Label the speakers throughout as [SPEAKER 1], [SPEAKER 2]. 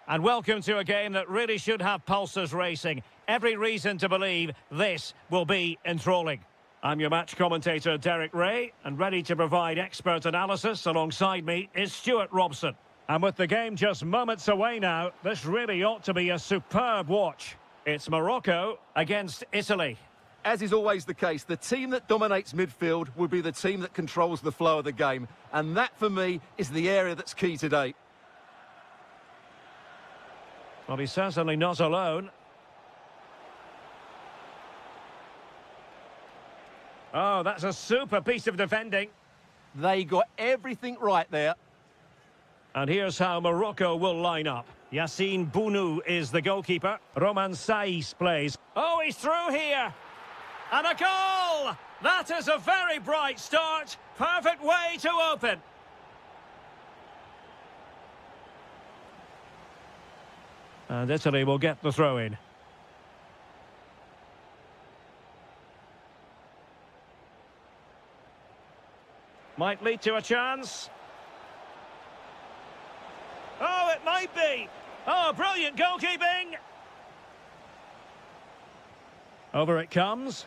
[SPEAKER 1] And welcome to a game that really should have pulses racing. Every reason to believe this will be enthralling. I'm your match commentator, Derek Ray, and ready to provide expert analysis alongside me is Stuart Robson. And with the game just moments away now, this really ought to be a superb watch. It's Morocco against Italy.
[SPEAKER 2] As is always the case, the team that dominates midfield will be the team that controls the flow of the game. And that, for me, is the area that's key today.
[SPEAKER 1] Well, he's certainly not alone. Oh, that's a super piece of defending.
[SPEAKER 2] They got everything right there.
[SPEAKER 1] And here's how Morocco will line up. Yassine Bounou is the goalkeeper. Roman Saiz plays. Oh, he's through here. And a goal! That is a very bright start. Perfect way to open. And Italy will get the throw-in. Might lead to a chance. Oh, it might be. Oh, brilliant goalkeeping. Over it comes.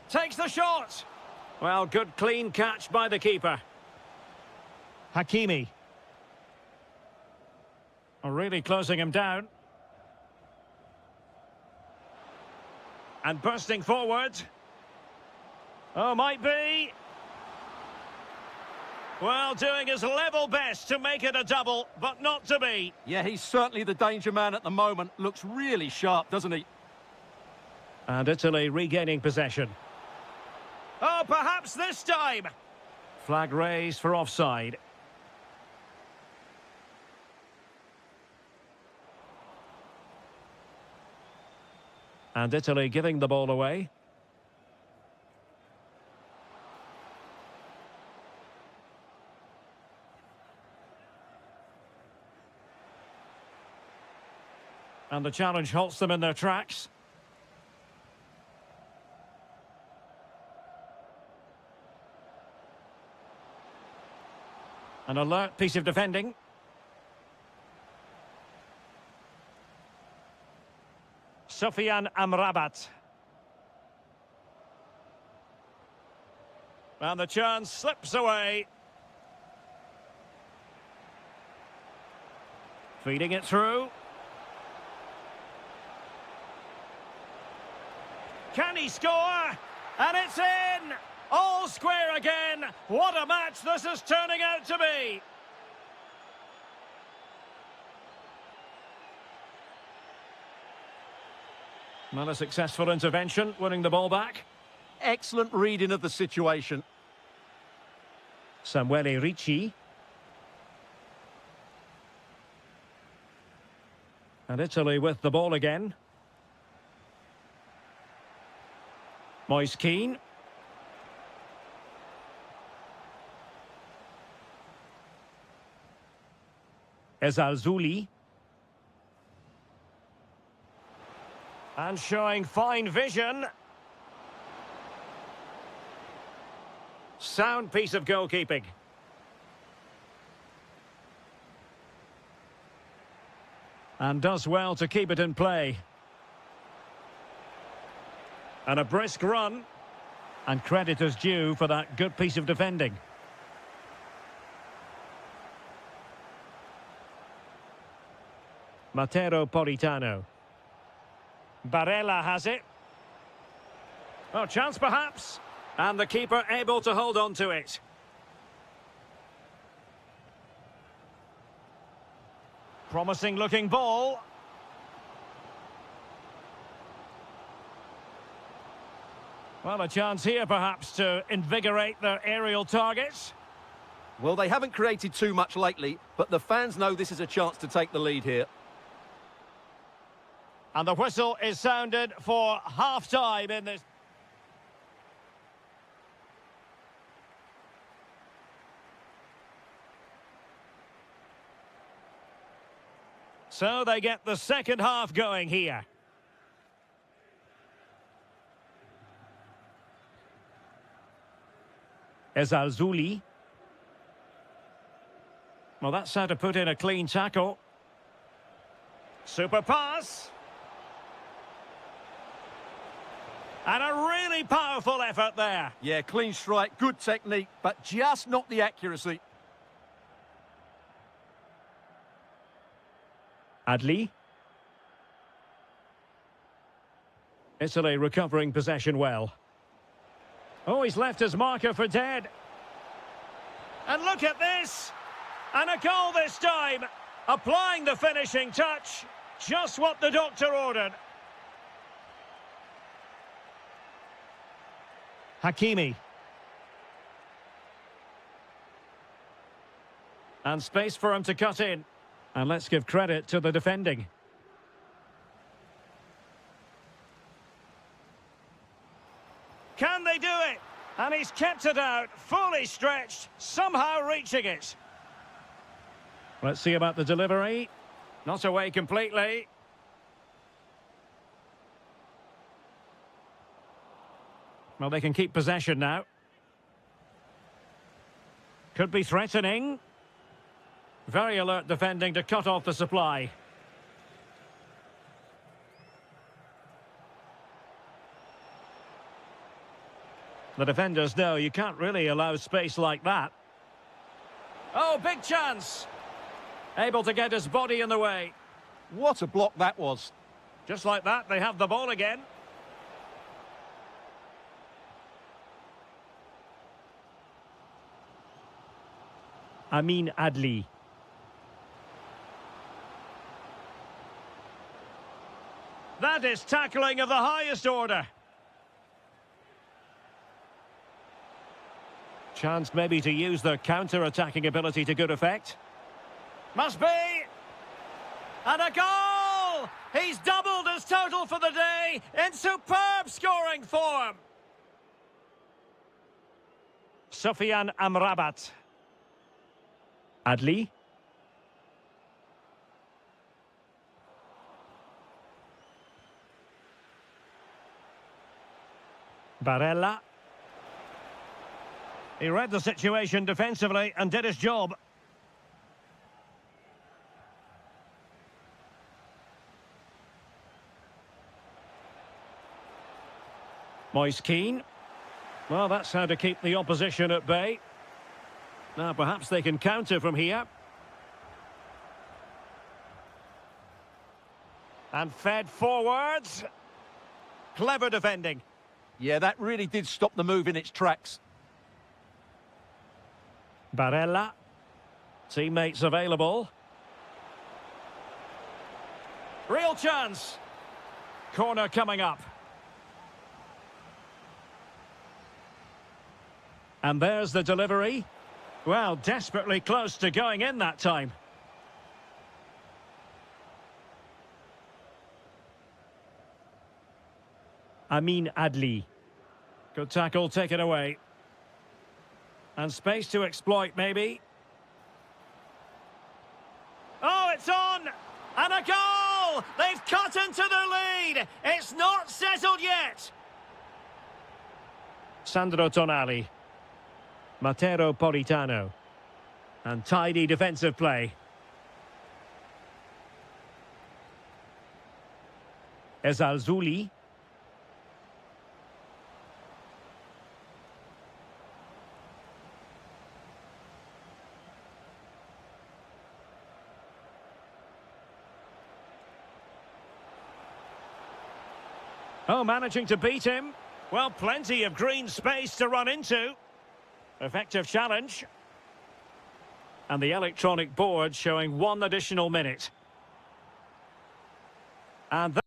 [SPEAKER 1] Takes the shot. Well, good clean catch by the keeper. Hakimi. Oh, really closing him down. And bursting forward. Oh, might be. Well, doing his level best to make it a double, but not to be.
[SPEAKER 2] Yeah, he's certainly the danger man at the moment. Looks really sharp, doesn't he?
[SPEAKER 1] And Italy regaining possession. Oh, perhaps this time. Flag raised for offside. And Italy giving the ball away. And the challenge halts them in their tracks. An alert piece of defending. Sofiane Amrabat. And the chance slips away. Feeding it through. Can he score? And it's in! All square again. What a match this is turning out to be. Well, a successful intervention, winning the ball back.
[SPEAKER 2] Excellent reading of the situation.
[SPEAKER 1] Samuele Ricci. And Italy with the ball again. Moise Kean. Ezalzouli. And showing fine vision. Sound piece of goalkeeping. And does well to keep it in play. And a brisk run. And credit is due for that good piece of defending. Matteo Politano. Barella has it. Oh, chance perhaps. And the keeper able to hold on to it. Promising looking ball. Well, a chance here perhaps to invigorate their aerial targets.
[SPEAKER 2] Well, they haven't created too much lately, but the fans know this is a chance to take the lead here.
[SPEAKER 1] And the whistle is sounded for half-time in this. So they get the second half going here. Ezalzouli. Well, that's how to put in a clean tackle. Super pass. And a really powerful effort there.
[SPEAKER 2] Yeah, clean strike, good technique, but just not the accuracy.
[SPEAKER 1] Adli. Italy recovering possession well. Oh, he's left his marker for dead. And look at this. And a goal this time. Applying the finishing touch. Just what the doctor ordered. Hakimi. And space for him to cut in. And let's give credit to the defending. Can they do it? And he's kept it out, fully stretched, somehow reaching it. Let's see about the delivery. Not away completely. Well, they can keep possession now. Could be threatening. Very alert defending to cut off the supply. The defenders know you can't really allow space like that. Oh, big chance! Able to get his body in the way.
[SPEAKER 2] What a block that was.
[SPEAKER 1] Just like that, they have the ball again. Amin Adli. That is tackling of the highest order. Chance maybe to use their counter-attacking ability to good effect. Must be! And a goal! He's doubled his total for the day in superb scoring form. Sufyan Amrabat. Adli. Barella. He read the situation defensively and did his job. Moise Keane. Well, that's how to keep the opposition at bay. Now, perhaps they can counter from here. And fed forwards. Clever defending.
[SPEAKER 2] Yeah, that really did stop the move in its tracks.
[SPEAKER 1] Barella. Teammates available. Real chance. Corner coming up. And there's the delivery. Well, desperately close to going in that time. Amin Adli. Good tackle, take it away. And space to exploit, maybe. Oh, it's on! And a goal! They've cut into the lead! It's not settled yet! Sandro Tonali. Matteo Politano. And tidy defensive play. Ezalzouli. Oh, managing to beat him. Well, plenty of green space to run into. Effective challenge. And the electronic board showing 1 additional minute. And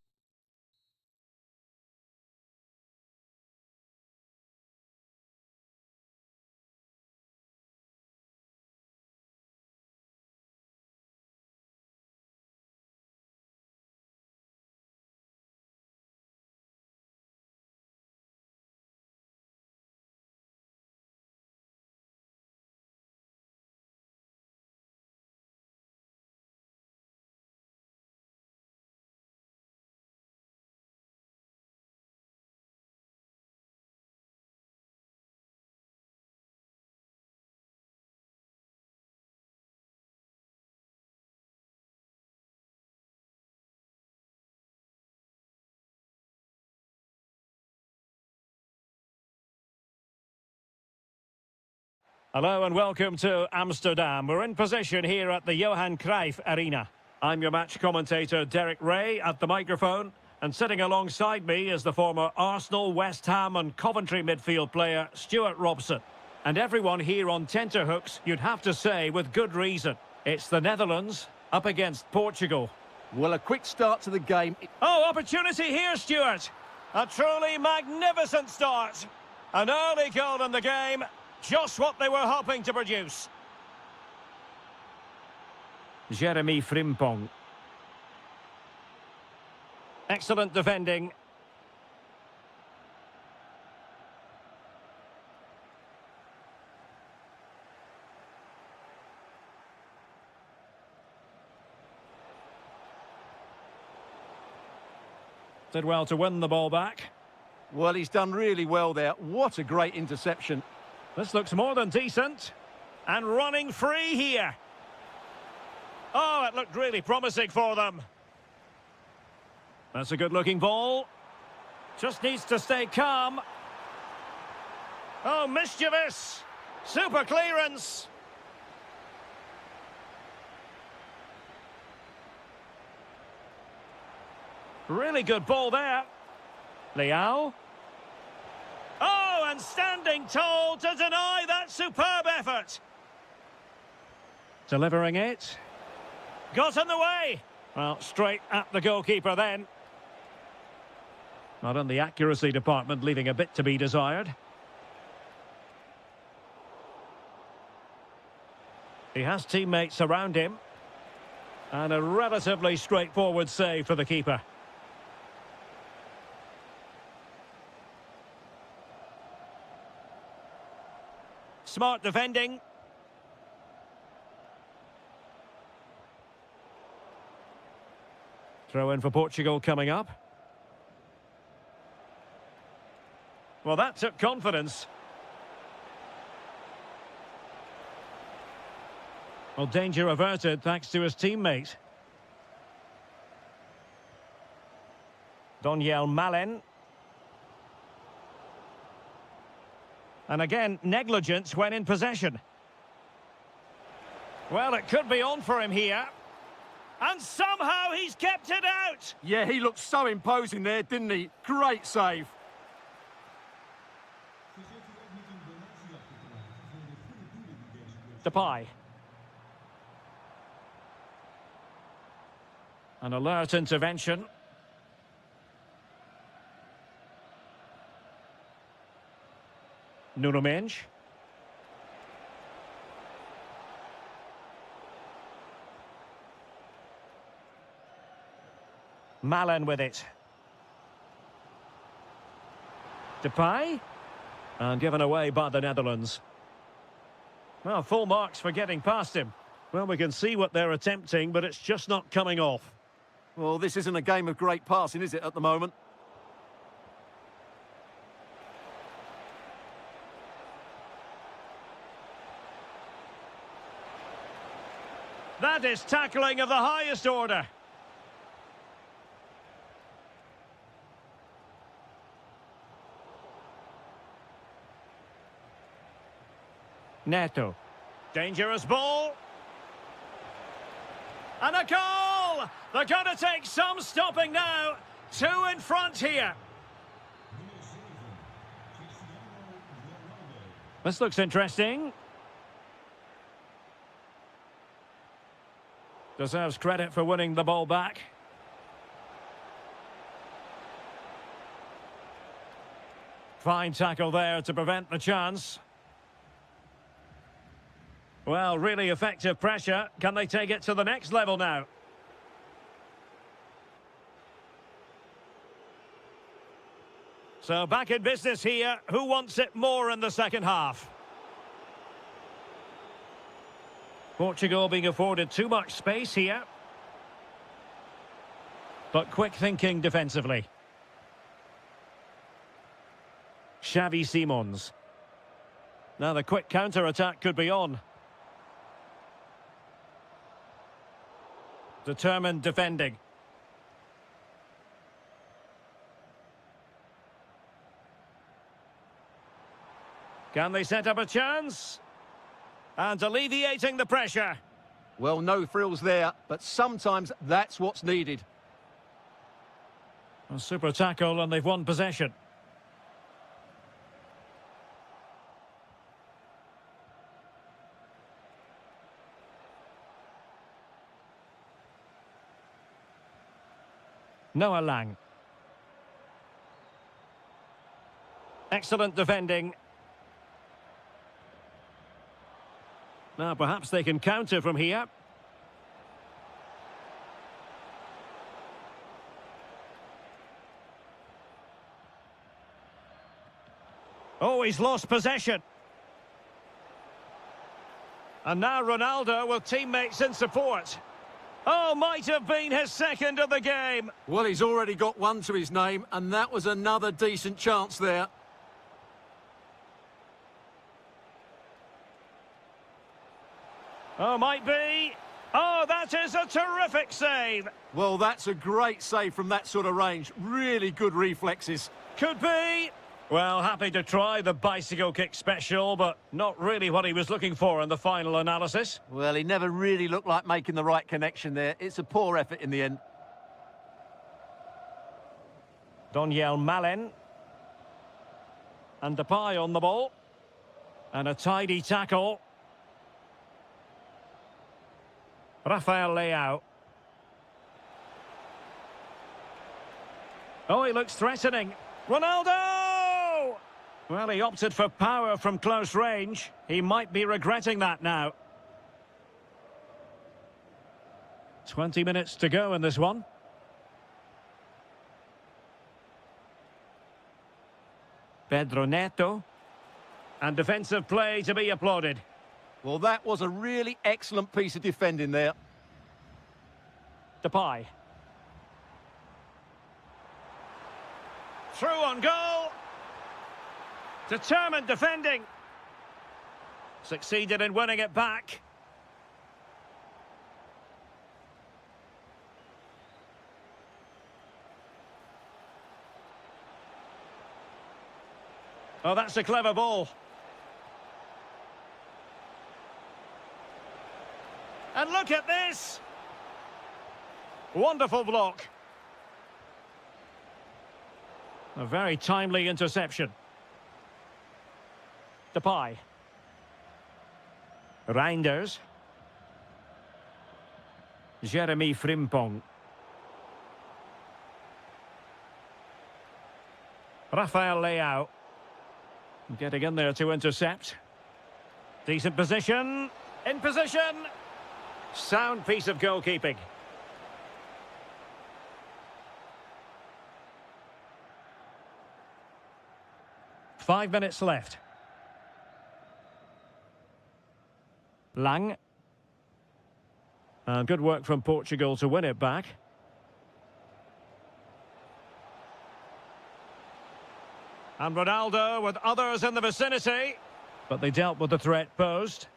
[SPEAKER 1] Hello and welcome to Amsterdam. We're in position here at the Johan Cruyff Arena. I'm your match commentator, Derek Ray, at the microphone. And sitting alongside me is the former Arsenal, West Ham and Coventry midfield player, Stuart Robson. And everyone here on tenterhooks, you'd have to say, with good reason. It's the Netherlands up against Portugal.
[SPEAKER 2] Well, a quick start to the game.
[SPEAKER 1] Oh, opportunity here, Stuart. A truly magnificent start. An early goal in the game. Just what they were hoping to produce. Jeremy Frimpong. Excellent defending. Did well to win the ball back.
[SPEAKER 2] Well, he's done really well there. What a great interception.
[SPEAKER 1] This looks more than decent. And running free here. Oh, it looked really promising for them. That's a good-looking ball. Just needs to stay calm. Oh, mischievous. Super clearance. Really good ball there. Leao. Oh, and standing tall to deny that superb effort. Delivering it. Got in the way. Well, straight at the goalkeeper then. Not in the accuracy department, leaving a bit to be desired. He has teammates around him. And a relatively straightforward save for the keeper. Smart defending. Throw in for Portugal coming up. Well, that took confidence. Well, danger averted thanks to his teammate. Donyell Malen. And again, negligence when in possession. Well, it could be on for him here. And somehow he's kept it out.
[SPEAKER 2] Yeah, he looked so imposing there, didn't he? Great save.
[SPEAKER 1] Depay. An alert intervention. Nuno Mendes. Malen with it. Depay. And given away by the Netherlands. Well, full marks for getting past him. Well, we can see what they're attempting, but it's just not coming off.
[SPEAKER 2] Well, this isn't a game of great passing, is it, at the moment?
[SPEAKER 1] That is tackling of the highest order. Neto. Dangerous ball. And a goal! They're going to take some stopping now. 2 in front here. This looks interesting. Deserves credit for winning the ball back. Fine tackle there to prevent the chance. Well, really effective pressure. Can they take it to the next level now? So back in business here. Who wants it more in the second half? Portugal being afforded too much space here. But quick thinking defensively. Xavi Simons. Now the quick counter-attack could be on. Determined defending. Can they set up a chance? And alleviating the pressure.
[SPEAKER 2] Well, no frills there, but sometimes that's what's needed.
[SPEAKER 1] A super tackle and they've won possession. Noah Lang. Excellent defending. Now perhaps they can counter from here. Oh, he's lost possession. And now Ronaldo with teammates in support. Oh, might have been his second of the game.
[SPEAKER 2] Well, he's already got one to his name, and that was another decent chance there.
[SPEAKER 1] Oh, might be. Oh, that is a terrific save.
[SPEAKER 2] Well, that's a great save from that sort of range. Really good reflexes.
[SPEAKER 1] Could be. Well, happy to try the bicycle kick special, but not really what he was looking for in the final analysis.
[SPEAKER 2] Well, he never really looked like making the right connection there. It's a poor effort in the end.
[SPEAKER 1] Doniel Malen. And Depay on the ball. And a tidy tackle. Rafael Leao. Oh, he looks threatening. Ronaldo! Well, he opted for power from close range. He might be regretting that now. 20 minutes to go in this one. Pedro Neto. And defensive play to be applauded.
[SPEAKER 2] Well, that was a really excellent piece of defending there.
[SPEAKER 1] Depay. Through on goal. Determined defending. Succeeded in winning it back. Oh, that's a clever ball. And look at this. Wonderful block. A very timely interception. Depay. Reinders. Jeremy Frimpong. Rafael Leao. Getting in there to intercept. Decent position. In position. Sound piece of goalkeeping. Five minutes left. Lang. And good work from Portugal to win it back. And Ronaldo with others in the vicinity. But they dealt with the threat posed.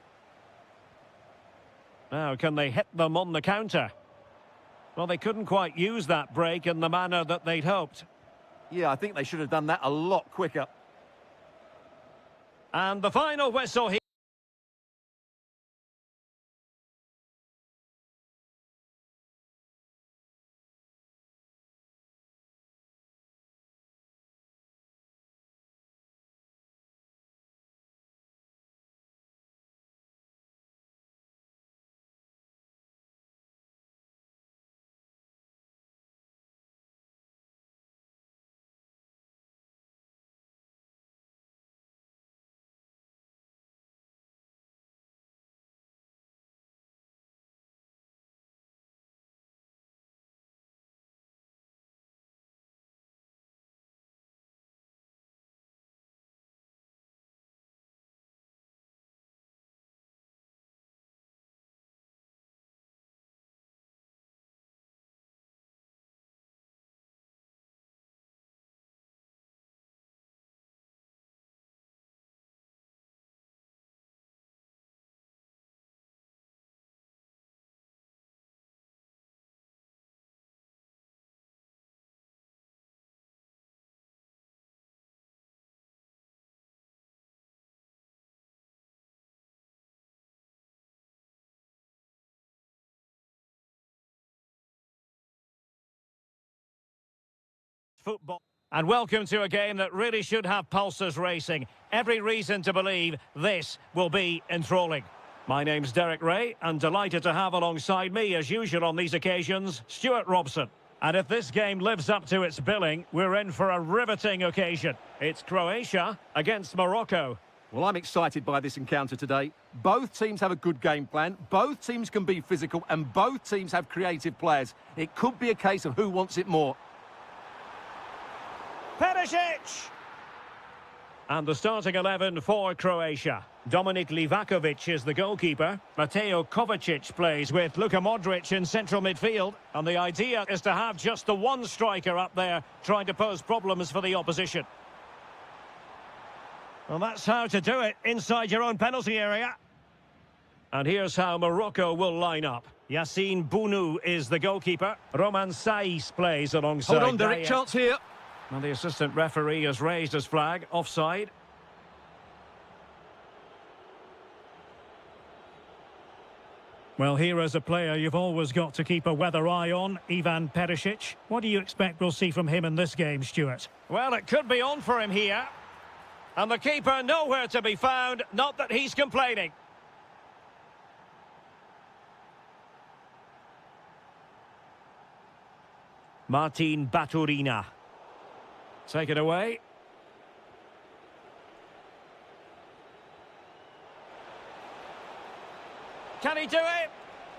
[SPEAKER 1] Now, can they hit them on the counter? Well, they couldn't quite use that break in the manner that they'd hoped.
[SPEAKER 2] Yeah, I think they should have done that a lot quicker.
[SPEAKER 1] And the final whistle here. Football. And welcome to a game that really should have pulses racing. Every reason to believe this will be enthralling. My name's Derek Ray, and delighted to have alongside me, as usual on these occasions, Stuart Robson. And if this game lives up to its billing, we're in for a riveting occasion. It's Croatia against Morocco.
[SPEAKER 2] Well, I'm excited by this encounter today. Both teams have a good game plan, both teams can be physical, and both teams have creative players. It could be a case of who wants it more.
[SPEAKER 1] Perisic! And the starting 11 for Croatia. Dominik Livakovic is the goalkeeper. Mateo Kovacic plays with Luka Modric in central midfield. And the idea is to have just the one striker up there trying to pose problems for the opposition. Well, that's how to do it inside your own penalty area. And here's how Morocco will line up. Yassine Bounou is the goalkeeper. Roman Saiz plays alongside.
[SPEAKER 2] Hold on, Derek, chance here.
[SPEAKER 1] And the assistant referee has raised his flag, offside. Well, here as a player, you've always got to keep a weather eye on, Ivan Perisic. What do you expect we'll see from him in this game, Stuart? Well, it could be on for him here. And the keeper nowhere to be found, not that he's complaining. Martin Baturina. Take it away. Can he do it?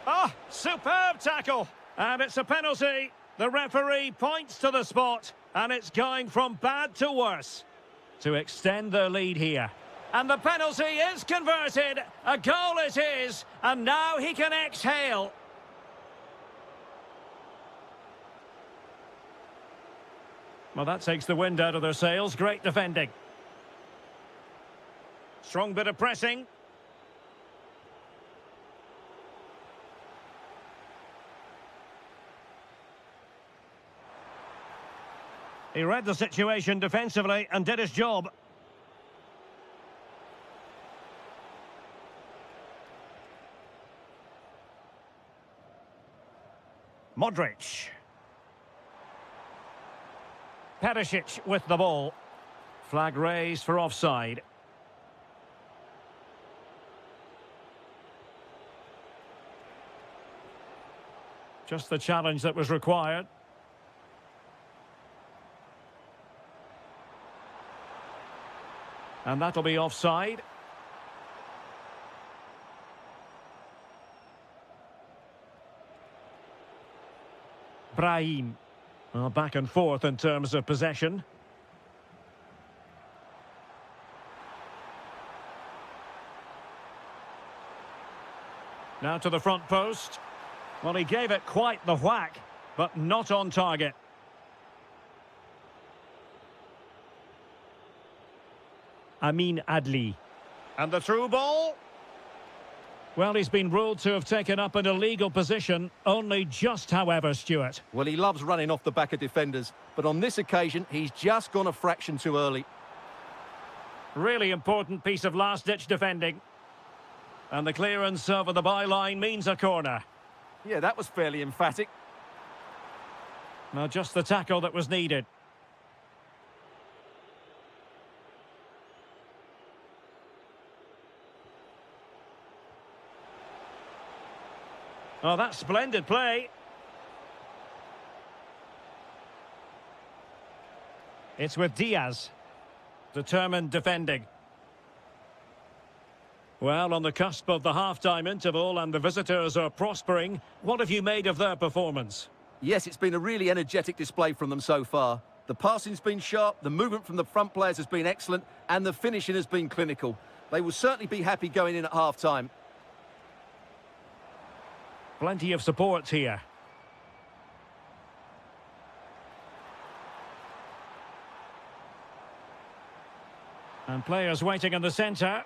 [SPEAKER 1] Oh, superb tackle. And it's a penalty. The referee points to the spot. And it's going from bad to worse to extend their lead here. And the penalty is converted. A goal it is. And now he can exhale. Well, that takes the wind out of their sails. Great defending. Strong bit of pressing. He read the situation defensively and did his job. Modric. Perisic with the ball. Flag raised for offside. Just the challenge that was required. And that'll be offside. Brahim. Well, back and forth in terms of possession. Now to the front post. Well, he gave it quite the whack, but not on target. Amin Adli. And the through ball. Well, he's been ruled to have taken up an illegal position, only just, however, Stuart.
[SPEAKER 2] Well, he loves running off the back of defenders, but on this occasion, he's just gone a fraction too early.
[SPEAKER 1] Really important piece of last-ditch defending. And the clearance over the byline means a corner.
[SPEAKER 2] Yeah, that was fairly emphatic.
[SPEAKER 1] Now, just the tackle that was needed. Oh, that's splendid play. It's with Diaz. Determined defending. Well, on the cusp of the half-time interval and the visitors are prospering, what have you made of their performance?
[SPEAKER 2] Yes, it's been a really energetic display from them so far. The passing's been sharp, the movement from the front players has been excellent, and the finishing has been clinical. They will certainly be happy going in at half-time.
[SPEAKER 1] Plenty of support here. And players waiting in the centre.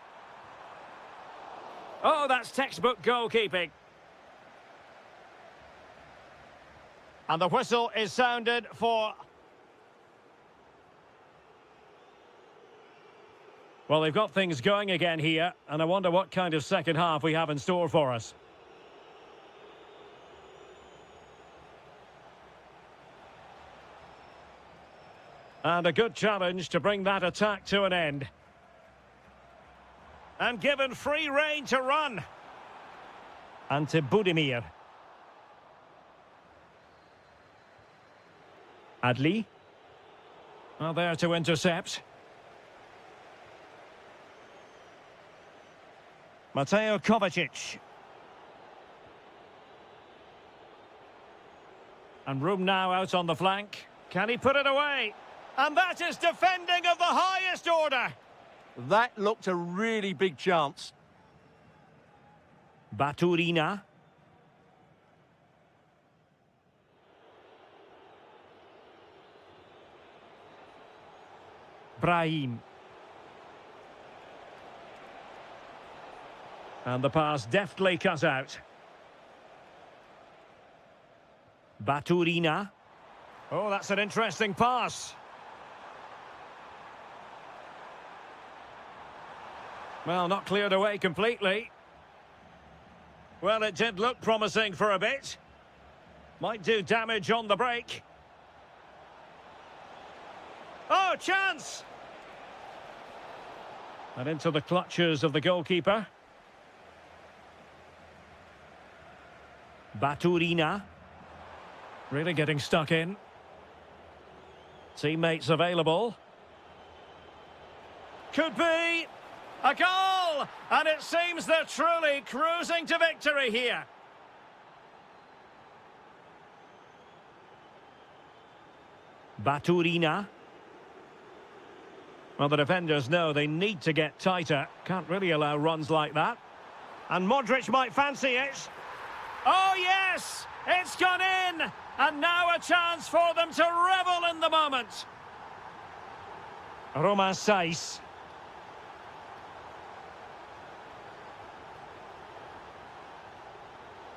[SPEAKER 1] Oh, that's textbook goalkeeping. And the whistle is sounded for... Well, they've got things going again here, and I wonder what kind of second half we have in store for us. And a good challenge to bring that attack to an end. And given free rein to run. And to Budimir. Adli. Well, there to intercept. Mateo Kovacic. And room now out on the flank. Can he put it away? And that is defending of the highest order.
[SPEAKER 2] That looked a really big chance.
[SPEAKER 1] Baturina. Brahim. And the pass deftly cut out. Baturina. Oh, that's an interesting pass. Well, not cleared away completely. Well, it did look promising for a bit. Might do damage on the break. Oh, chance! And into the clutches of the goalkeeper. Baturina. Really getting stuck in. Teammates available. Could be a goal! And it seems they're truly cruising to victory here. Baturina. Well, the defenders know they need to get tighter. Can't really allow runs like that. And Modric might fancy it. Oh, yes! It's gone in! And now a chance for them to revel in the moment. Roman Saiz.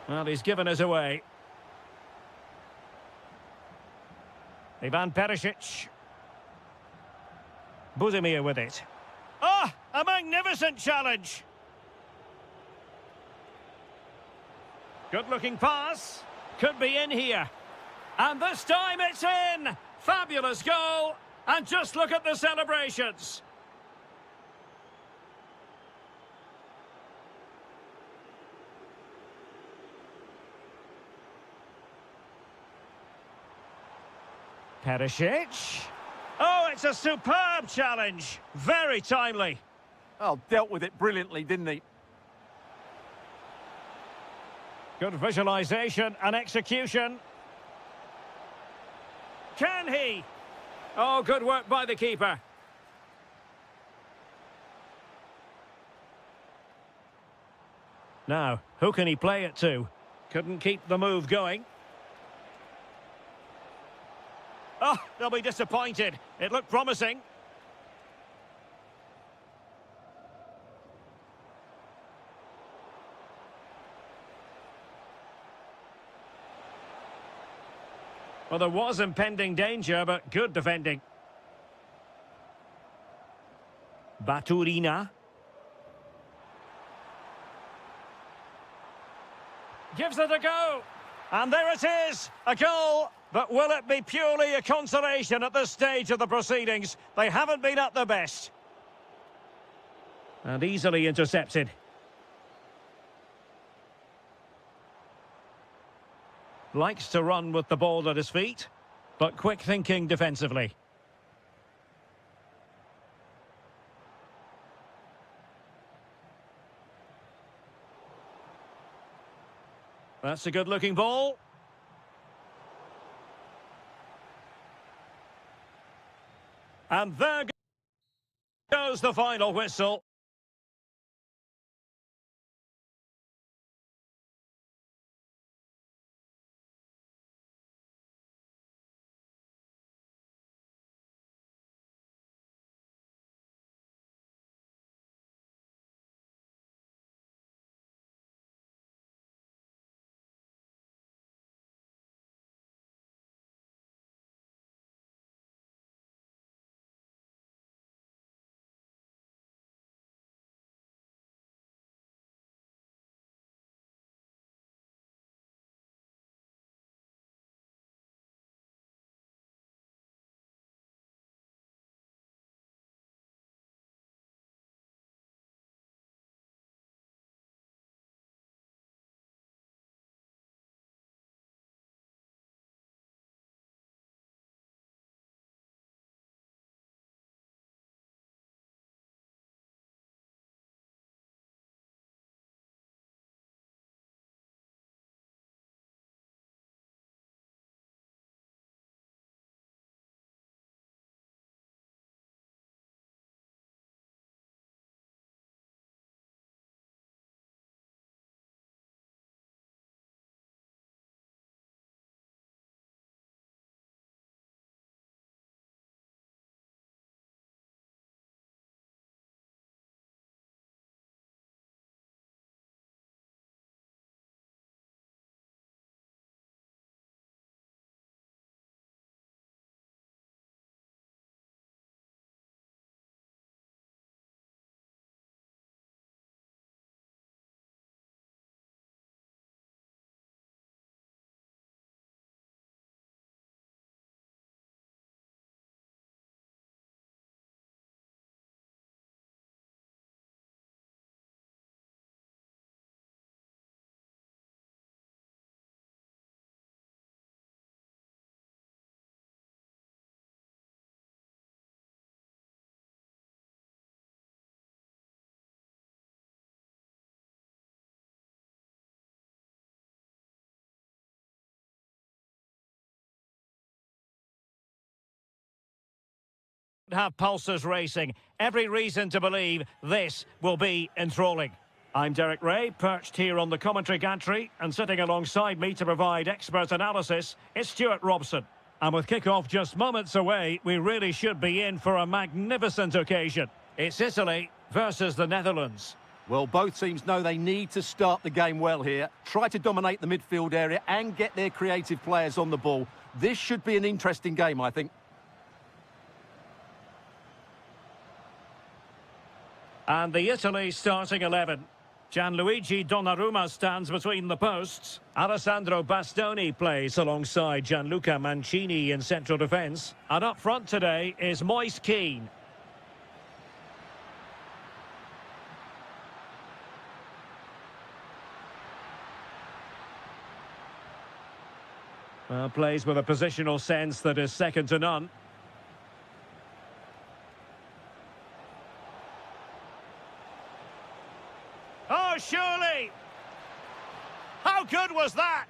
[SPEAKER 1] Well, he's given us away. Ivan Perisic. Budimir with it. Oh, a magnificent challenge. Good-looking pass. Could be in here. And this time it's in. Fabulous goal. And just look at the celebrations. Perisic. Oh, it's a superb challenge. Very timely.
[SPEAKER 2] Oh, dealt with it brilliantly, didn't he?
[SPEAKER 1] Good visualization and execution. Can he? Oh, good work by the keeper. Now, who can he play it to? Couldn't keep the move going. Oh, they'll be disappointed. It looked promising. Well, there was impending danger, but good defending. Baturina. Gives it a go. And there it is, a goal. But will it be purely a consolation at this stage of the proceedings? They haven't been at their best. And easily intercepted. Likes to run with the ball at his feet, but quick thinking defensively. That's a good-looking ball. And there goes the final whistle. Have pulses racing. Every reason to believe this will be enthralling. I'm Derek Ray, perched here on the commentary gantry, and sitting alongside me to provide expert analysis is Stuart Robson. And with kick-off just moments away, we really should be in for a magnificent occasion. It's Italy versus the Netherlands.
[SPEAKER 2] Well, both teams know they need to start the game well here, try to dominate the midfield area and get their creative players on the ball. This should be an interesting game, I think.
[SPEAKER 1] And the Italy starting 11. Gianluigi Donnarumma stands between the posts. Alessandro Bastoni plays alongside Gianluca Mancini in central defence. And up front today is Moise Kean. Well, plays with a positional sense that is second to none. Oh, surely! How good was that?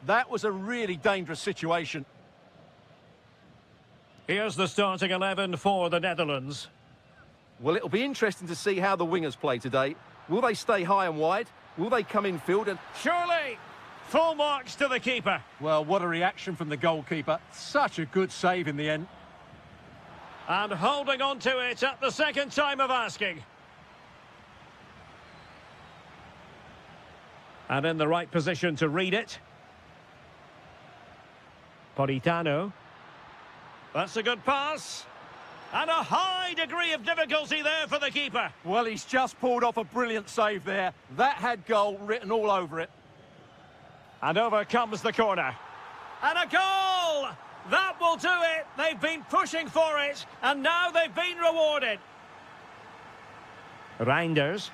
[SPEAKER 2] That was a really dangerous situation.
[SPEAKER 1] Here's the starting 11 for the Netherlands.
[SPEAKER 2] Well, it'll be interesting to see how the wingers play today. Will they stay high and wide? Will they come in field and...
[SPEAKER 1] Surely! Full marks to the keeper.
[SPEAKER 2] Well, what a reaction from the goalkeeper. Such a good save in the end.
[SPEAKER 1] And holding on to it at the second time of asking. And in the right position to read it. Politano. That's a good pass. And a high degree of difficulty there for the keeper.
[SPEAKER 2] Well, he's just pulled off a brilliant save there. That had goal written all over it.
[SPEAKER 1] And over comes the corner. And a goal! That will do it. They've been pushing for it, and now they've been rewarded. Reinders.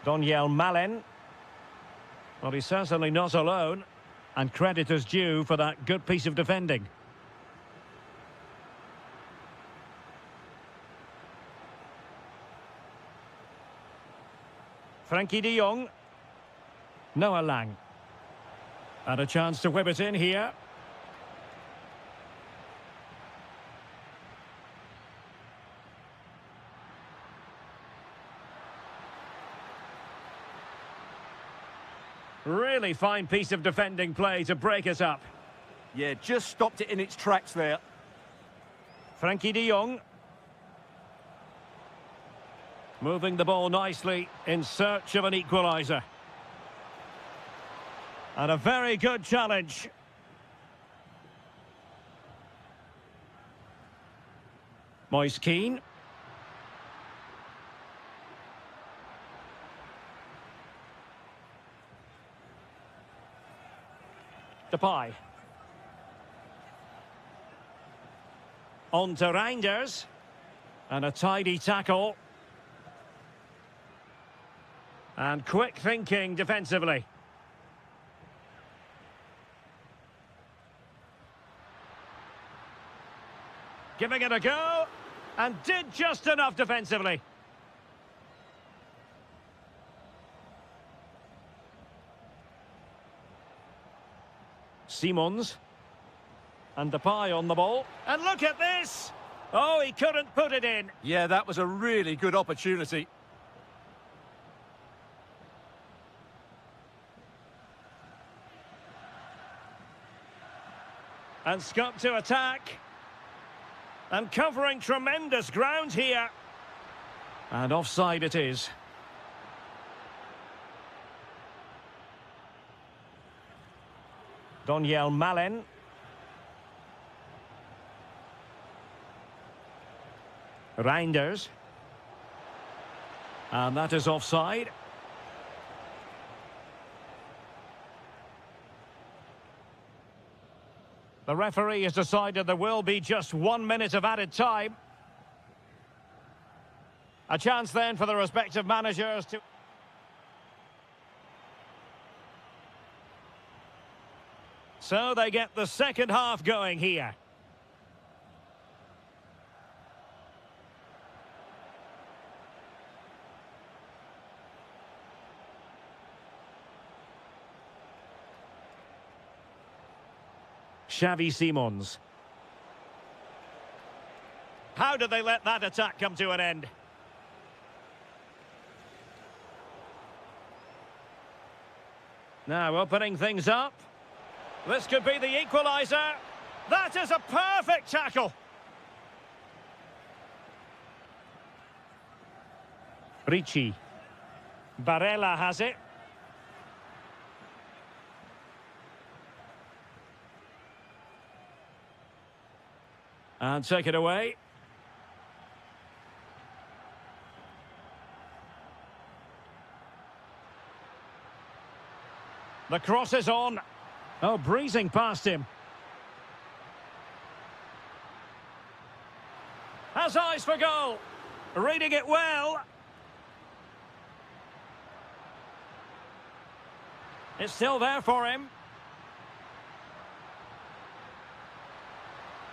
[SPEAKER 1] Daniel Malen. Well, he's certainly not alone. And credit is due for that good piece of defending. Frankie de Jong. Noah Lang. And a chance to whip it in here. Really fine piece of defending play to break it up.
[SPEAKER 2] Yeah, just stopped it in its tracks there.
[SPEAKER 1] Frankie de Jong. Moving the ball nicely in search of an equaliser. And a very good challenge. Moise Kean. Depay. On to Reinders. And a tidy tackle. And quick thinking defensively. Giving it a go, and did just enough defensively. Simons. And Depay on the ball. And look at this! Oh, he couldn't put it in.
[SPEAKER 2] Yeah, that was a really good opportunity.
[SPEAKER 1] And Scott to attack. And covering tremendous ground here. And offside it is. Daniel Malen. Reinders. And that is offside. The referee has decided there will be just 1 minute of added time. A chance then for the respective managers to... So they get the second half going here. Xavi Simons. How did they let that attack come to an end? Now opening things up. This could be the equaliser. That is a perfect tackle. Ricci. Barella has it. And take it away. The cross is on. Oh, breezing past him. Has eyes for goal. Reading it well. It's still there for him.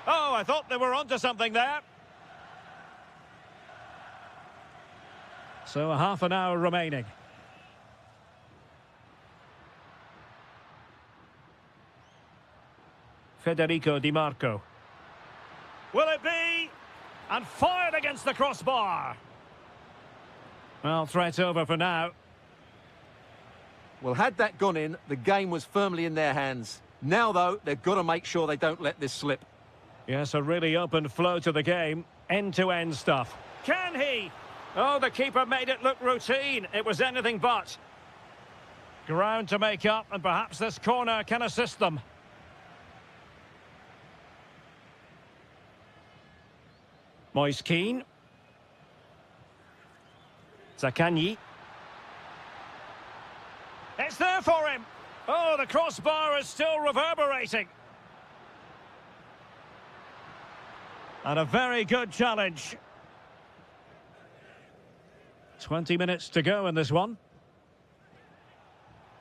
[SPEAKER 1] Oh, I thought they were onto something there. So a half an hour remaining. Federico Di Marco. Will it be? And fired against the crossbar. Well, threat over for now.
[SPEAKER 2] Well, had that gone in, the game was firmly in their hands. Now, though, they've got to make sure they don't let this slip.
[SPEAKER 1] Yes, a really open flow to the game. End-to-end stuff. Can he? Oh, the keeper made it look routine. It was anything but. Ground to make up, and perhaps this corner can assist them. Moise Keane. Zaccagni. It's there for him. Oh, the crossbar is still reverberating. And a very good challenge. 20 minutes to go in this one.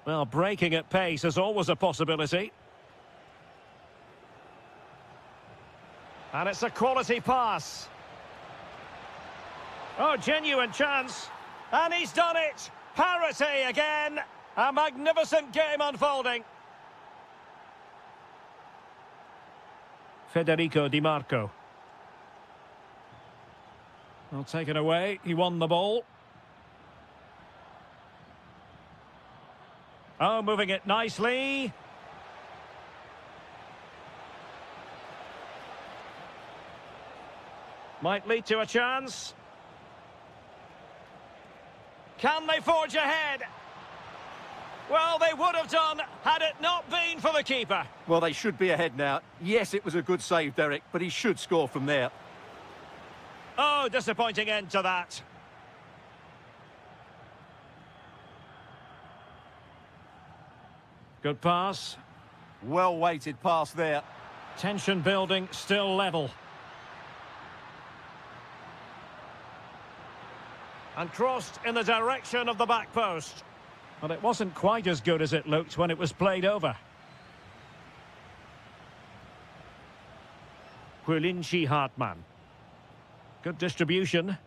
[SPEAKER 1] Well, breaking at pace is always a possibility. And it's a quality pass. Oh, genuine chance. And he's done it. Parity again. A magnificent game unfolding. Federico Di Marco. Well, taken away. He won the ball. Oh, moving it nicely. Might lead to a chance. Can they forge ahead? Well, they would have done had it not been for the keeper.
[SPEAKER 2] Well, they should be ahead now. Yes, it was a good save, Derek, but he should score from there.
[SPEAKER 1] Oh, disappointing end to that. Good pass.
[SPEAKER 2] Well-weighted pass there.
[SPEAKER 1] Tension building, still level. And crossed in the direction of the back post. Well, it wasn't quite as good as it looked when it was played over. Quillinci Hartmann. Good distribution.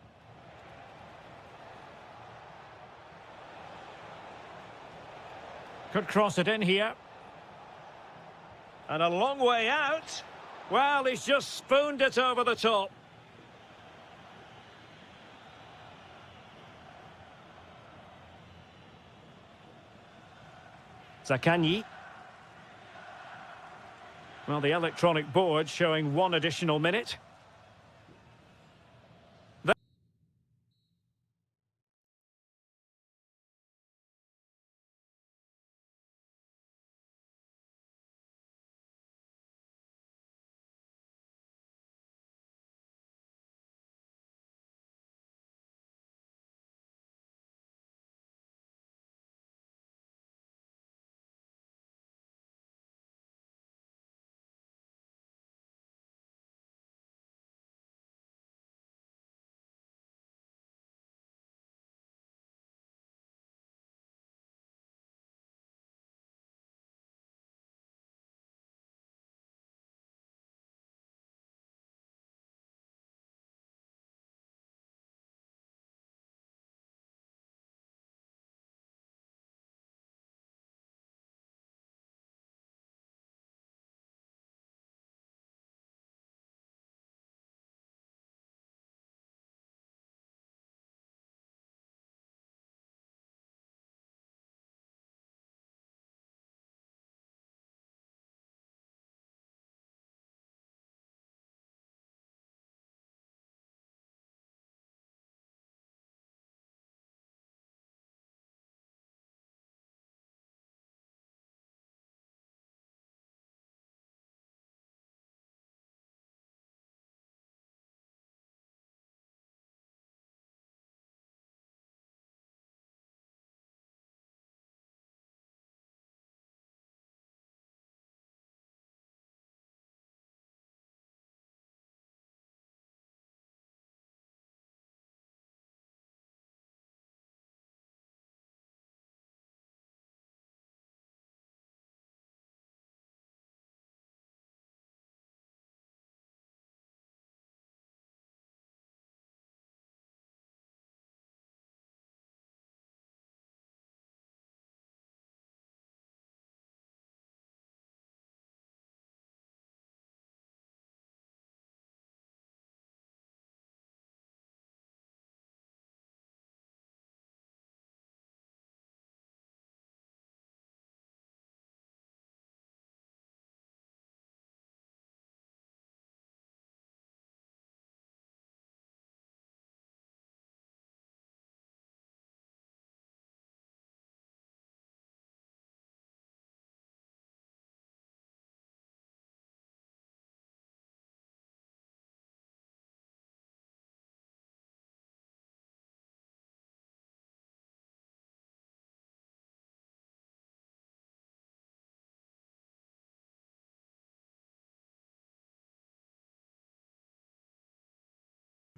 [SPEAKER 1] Could cross it in here. And a long way out. Well, he's just spooned it over the top. Zaccagni. Well, the electronic board showing 1 additional minute.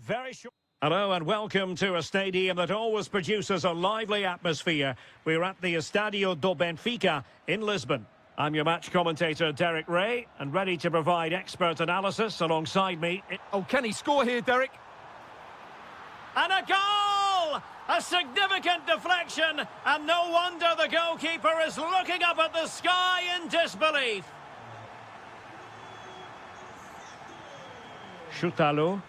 [SPEAKER 1] Very short. Hello and welcome to a stadium that always produces a lively atmosphere. We're at the Estadio do Benfica in Lisbon. I'm your match commentator, Derek Ray, and ready to provide expert analysis alongside me.
[SPEAKER 2] Oh, can he score here, Derek?
[SPEAKER 1] And a goal! A significant deflection, and no wonder the goalkeeper is looking up at the sky in disbelief. Şutalo.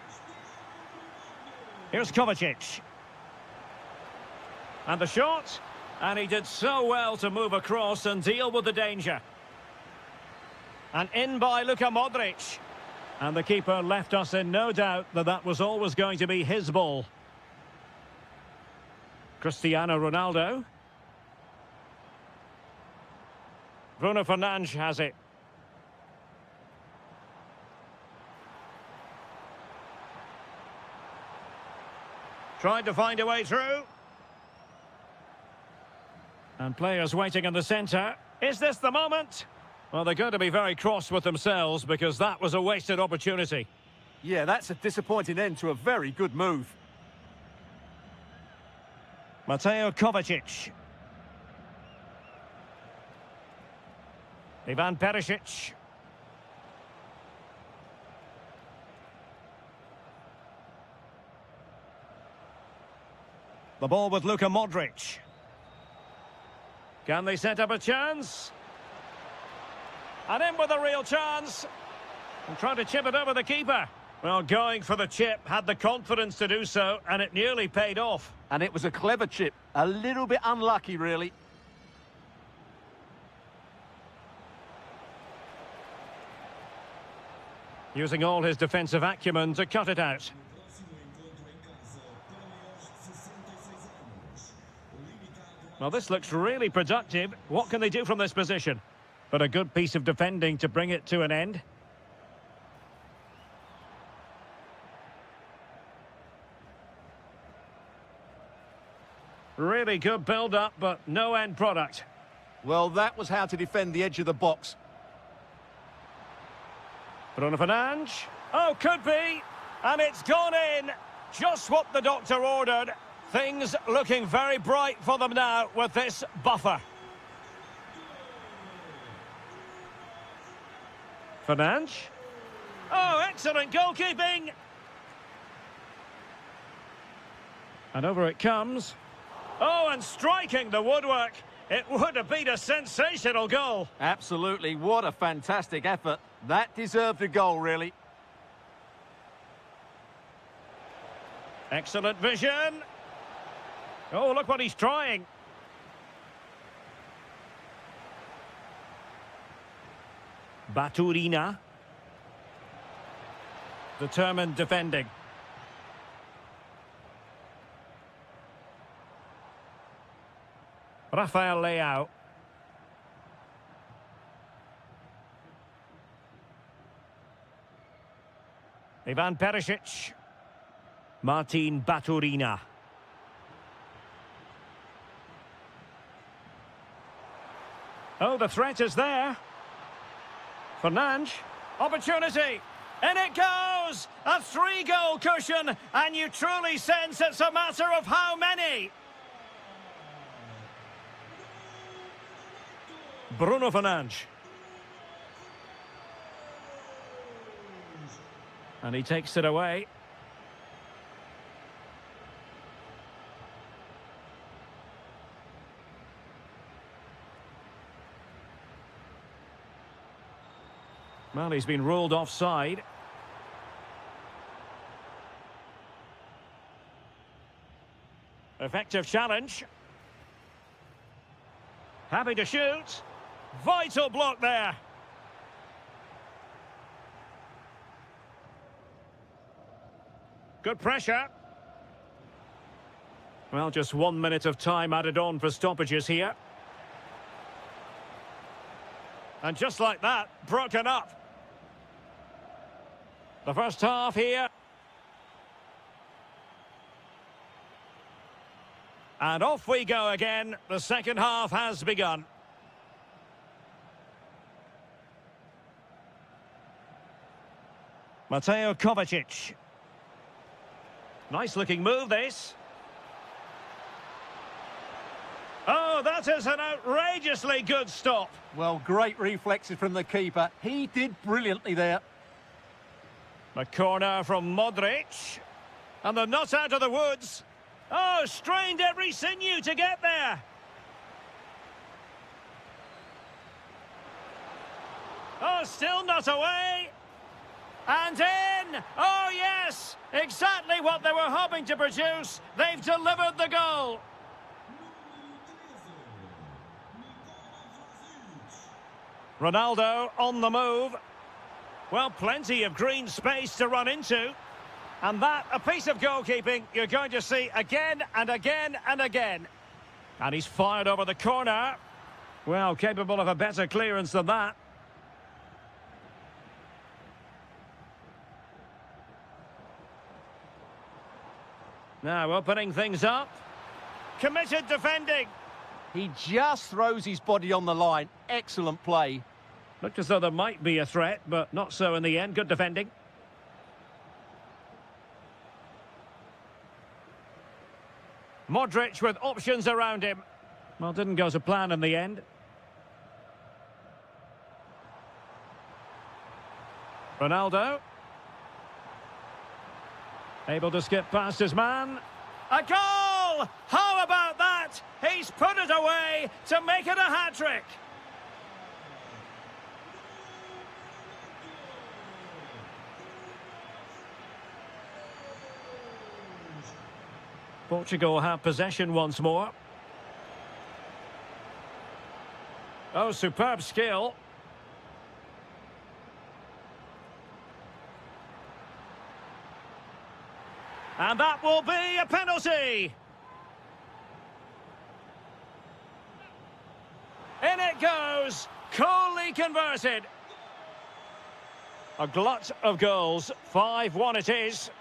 [SPEAKER 1] Here's Kovacic. And the shot. And he did so well to move across and deal with the danger. And in by Luka Modric. And the keeper left us in no doubt that that was always going to be his ball. Cristiano Ronaldo. Bruno Fernandes has it. Tried to find a way through. And players waiting in the centre. Is this the moment? Well, they're going to be very cross with themselves because that was a wasted opportunity.
[SPEAKER 2] Yeah, that's a disappointing end to a very good move.
[SPEAKER 1] Mateo Kovacic. Ivan Perisic. The ball with Luka Modric. Can they set up a chance? And in with a real chance. And trying to chip it over the keeper. Well, going for the chip, had the confidence to do so, and it nearly paid off.
[SPEAKER 2] And it was a clever chip. A little bit unlucky, really.
[SPEAKER 1] Using all his defensive acumen to cut it out. Well, this looks really productive. What can they do from this position? But a good piece of defending to bring it to an end. Really good build-up, but no end product.
[SPEAKER 2] Well, that was how to defend the edge of the box.
[SPEAKER 1] Bruno Fernandes. Oh, could be. And it's gone in. Just what the doctor ordered. Things looking very bright for them now with this buffer. Fernandes. Oh, excellent goalkeeping. And over it comes. Oh, and striking the woodwork. It would have been a sensational goal.
[SPEAKER 2] Absolutely. What a fantastic effort. That deserved a goal, really.
[SPEAKER 1] Excellent vision. Oh, look what he's trying. Baturina. Determined defending. Rafael Leao. Ivan Perisic. Martin Baturina. Oh, the threat is there. Fernandes. Opportunity. In it goes! A 3-goal cushion, and you truly sense it's a matter of how many. Bruno Fernandes. And he takes it away. Well, he's been ruled offside. Effective challenge. Happy to shoot. Vital block there. Good pressure. Well, just 1 minute of time added on for stoppages here. And just like that, broken up. The first half here. And off we go again. The second half has begun. Mateo Kovacic. Nice-looking move, this. Oh, that is an outrageously good stop.
[SPEAKER 2] Well, great reflexes from the keeper. He did brilliantly there.
[SPEAKER 1] The corner from Modric. And they're not out of the woods. Oh, strained every sinew to get there. Oh, still not away. And in! Oh, yes! Exactly what they were hoping to produce. They've delivered the goal. Ronaldo on the move. Well, plenty of green space to run into. And that, a piece of goalkeeping you're going to see again and again and again. And he's fired over the corner. Well, capable of a better clearance than that. Now opening things up. Committed defending.
[SPEAKER 2] He just throws his body on the line. Excellent play.
[SPEAKER 1] Looked as though there might be a threat, but not so in the end. Good defending. Modric with options around him. Well, didn't go to plan in the end. Ronaldo. Able to skip past his man. A goal! How about that? He's put it away to make it a hat-trick. Portugal have possession once more. Oh, superb skill. And that will be a penalty. In it goes, coolly converted. A glut of goals, 5-1 it is.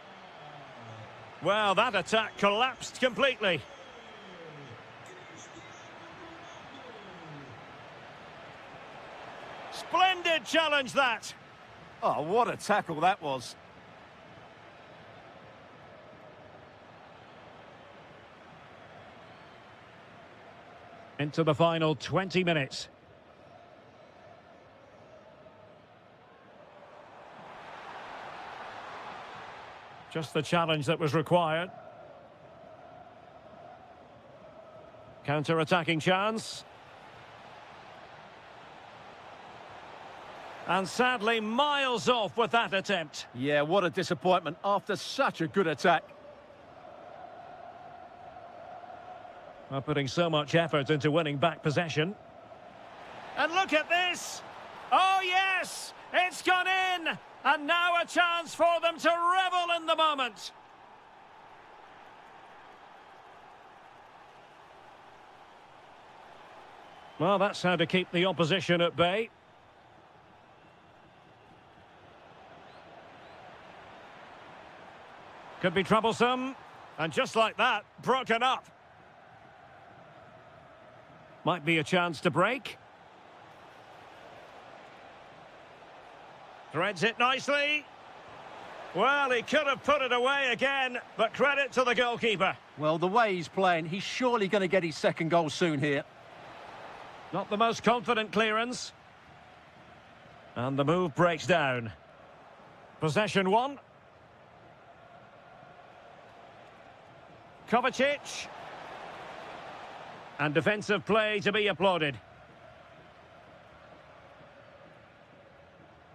[SPEAKER 1] Well, that attack collapsed completely. Splendid challenge, that.
[SPEAKER 2] Oh, what a tackle that was.
[SPEAKER 1] Into the final 20 minutes. Just the challenge that was required. Counter-attacking chance. And sadly, miles off with that attempt.
[SPEAKER 2] Yeah, what a disappointment after such a good attack.
[SPEAKER 1] Well, putting so much effort into winning back possession. And look at this! Oh, yes! It's gone in! And now a chance for them to revel in the moment. Well, that's how to keep the opposition at bay. Could be troublesome. And just like that, broken up. Might be a chance to break. Threads it nicely. Well, he could have put it away again, but credit to the goalkeeper.
[SPEAKER 2] Well, the way he's playing, he's surely going to get his second goal soon here.
[SPEAKER 1] Not the most confident clearance. And the move breaks down. Possession one. Kovacic. And defensive play to be applauded.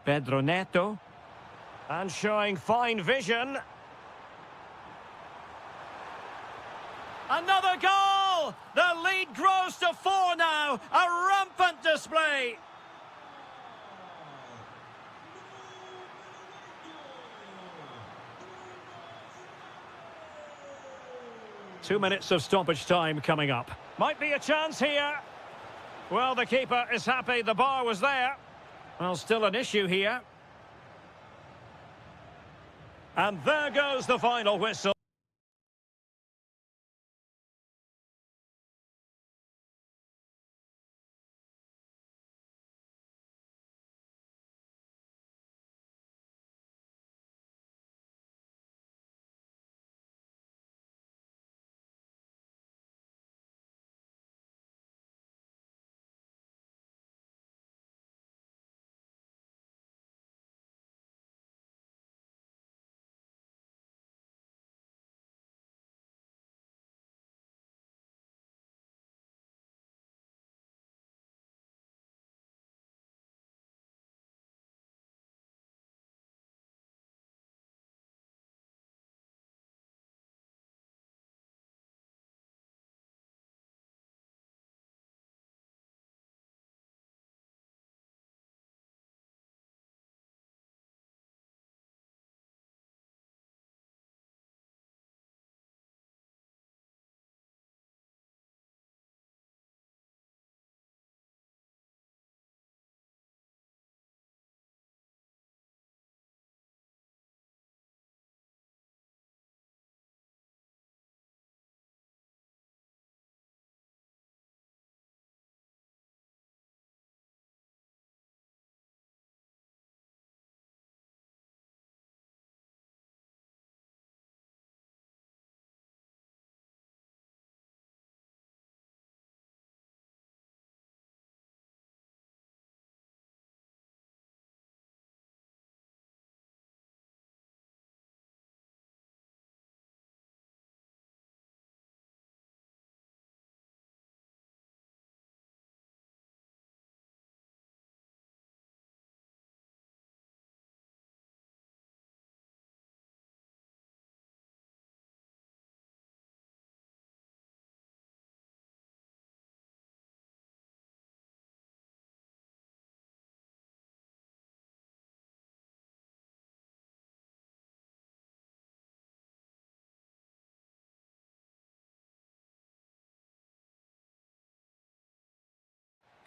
[SPEAKER 1] Pedro Neto. And showing fine vision. Another goal! The lead grows to 4 now. A rampant display. Two minutes of stoppage time coming up. Might be a chance here. Well, the keeper is happy the bar was there. Well, still an issue here. And there goes the final whistle.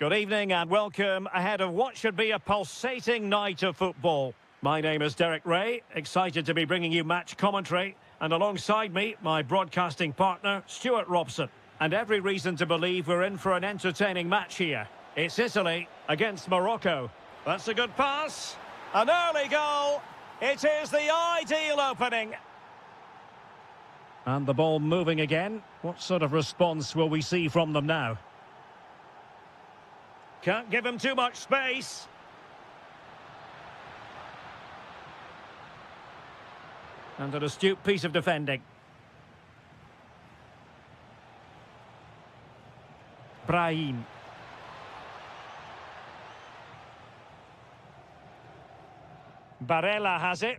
[SPEAKER 1] Good evening and welcome ahead of what should be a pulsating night of football. My name is Derek Ray, excited to be bringing you match commentary, and alongside me, my broadcasting partner, Stuart Robson. And every reason to believe we're in for an entertaining match here. It's Italy against Morocco. That's a good pass. An early goal. It is the ideal opening. And the ball moving again. What sort of response will we see from them now? Can't give him too much space. And an astute piece of defending. Brahim. Barella has it.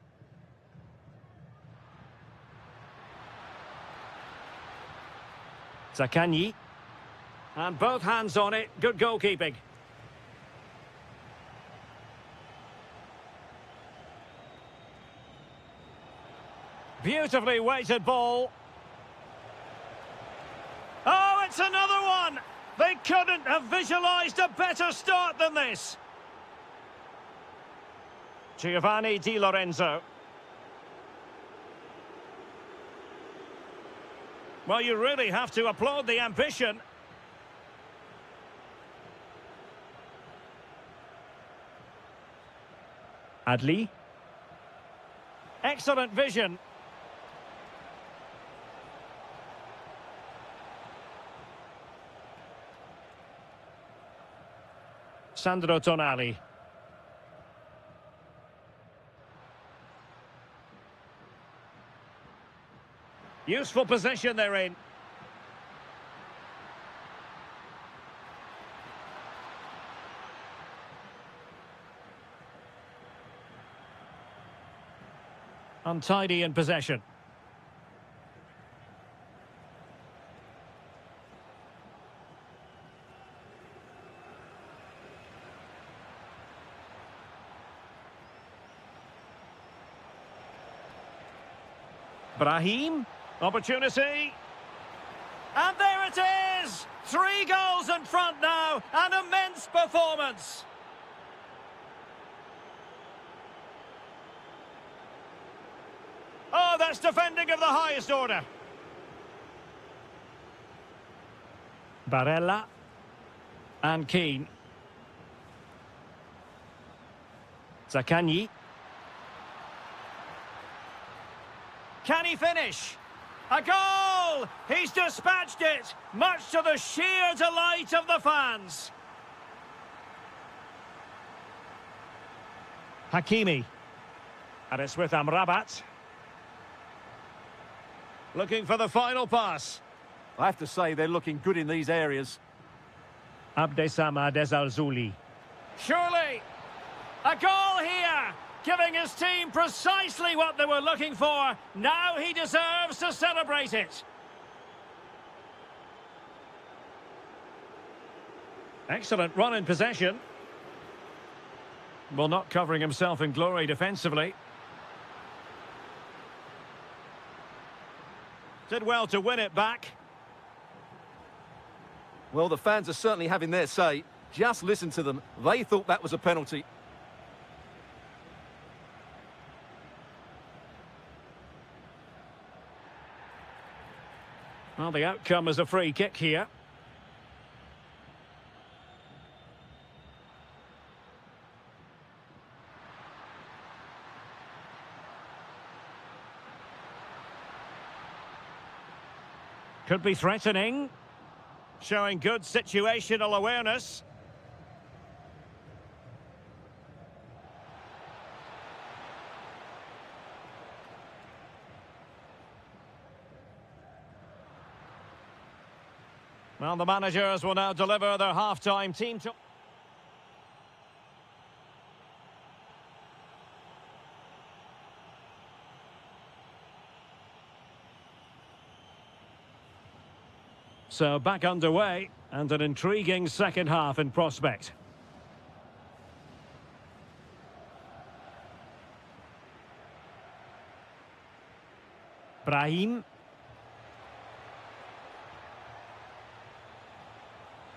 [SPEAKER 1] Zaccagni. And both hands on it. Good goalkeeping. Beautifully weighted ball. Oh, it's another one! They couldn't have visualised a better start than this. Giovanni Di Lorenzo. Well, you really have to applaud the ambition. Adli. Excellent vision. Sandro Tonali. Useful position they're in. Untidy in possession. Brahim, opportunity. And there it is! 3 goals in front now, an immense performance. Oh, that's defending of the highest order. Barella. And Keane. Zaccagni. Can he finish? A goal! He's dispatched it, much to the sheer delight of the fans. Hakimi. And it's with Amrabat. Looking for the final pass.
[SPEAKER 2] I have to say they're looking good in these areas.
[SPEAKER 1] Abdessamad Ezalzouli. Surely! A goal here! Giving his team precisely what they were looking for. Now he deserves to celebrate it. Excellent run in possession. Well, not covering himself in glory defensively. Did well to win it back.
[SPEAKER 2] Well, the fans are certainly having their say. Just listen to them. They thought that was a penalty.
[SPEAKER 1] Well, the outcome is a free kick here. Could be threatening. Showing good situational awareness. Well, the managers will now deliver their half-time team to... So back underway, and an intriguing second half in prospect. Brahim.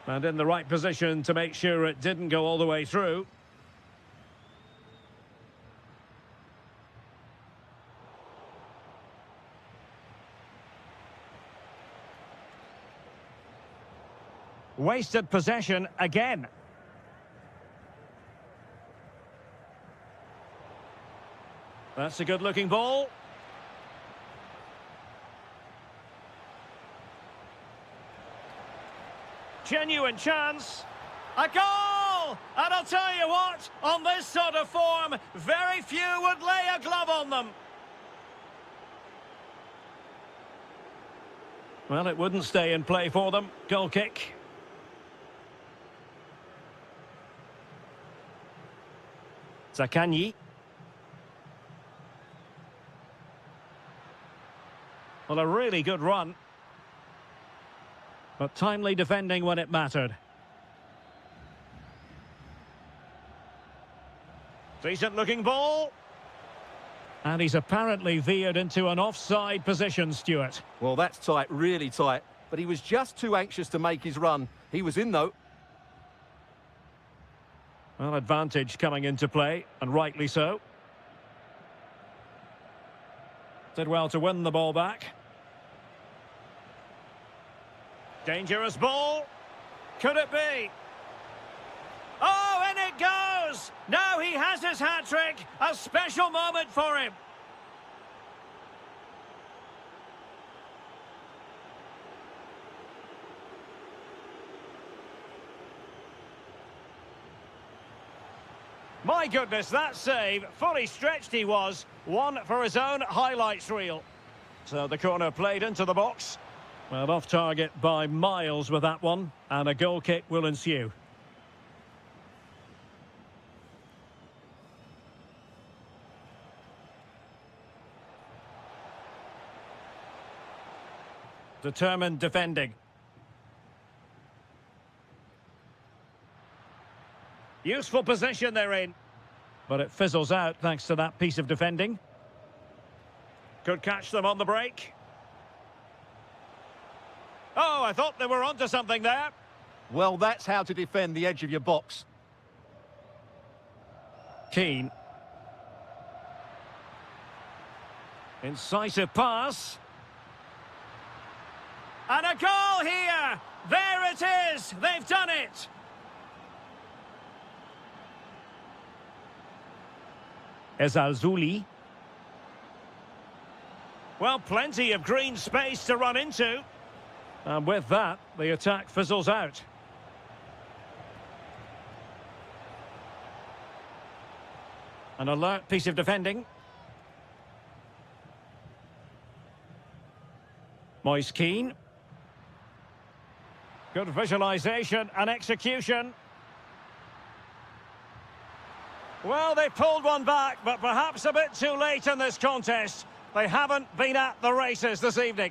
[SPEAKER 1] And in the right position to make sure it didn't go all the way through. Wasted possession again. That's a good-looking ball. Genuine chance. A goal! And I'll tell you what, on this sort of form, very few would lay a glove on them. Well, it wouldn't stay in play for them. Goal kick. Zakanyi. Well, a really good run. But timely defending when it mattered. Decent looking ball. And he's apparently veered into an offside position, Stuart.
[SPEAKER 2] Well, that's tight, really tight. But he was just too anxious to make his run. He was in, though.
[SPEAKER 1] Well, advantage coming into play, and rightly so. Did well to win the ball back. Dangerous ball. Could it be? Oh, in it goes! Now he has his hat-trick. A special moment for him. My goodness, that save. Fully stretched he was. One for his own highlights reel. So the corner played into the box. Well, off target by miles with that one. And a goal kick will ensue. Determined defending. Useful position they're in. But it fizzles out thanks to that piece of defending. Could catch them on the break. Oh, I thought they were onto something there.
[SPEAKER 2] Well, that's how to defend the edge of your box.
[SPEAKER 1] Keane. Incisive pass. And a goal here! There it is! They've done it! Ezalzouli. Well, plenty of green space to run into. And with that, the attack fizzles out. An alert piece of defending. Moise Keane. Good visualisation and execution. Well, they pulled one back, but perhaps a bit too late in this contest. They haven't been at the races this evening.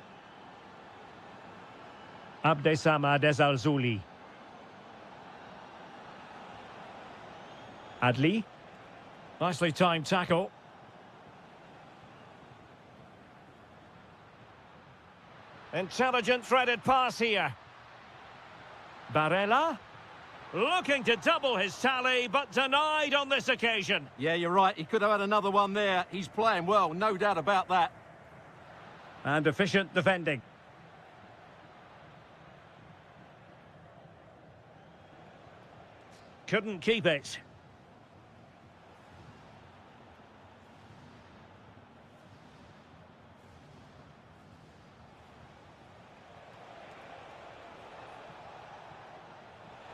[SPEAKER 1] Abdessamad Ezalzouli. Adli. Nicely timed tackle. Intelligent threaded pass here. Barella. Looking to double his tally, but denied on this occasion.
[SPEAKER 2] Yeah, you're right. He could have had another one there. He's playing well, no doubt about that.
[SPEAKER 1] And efficient defending. Couldn't keep it.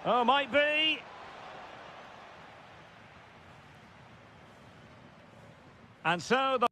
[SPEAKER 1] Oh, might be. And so the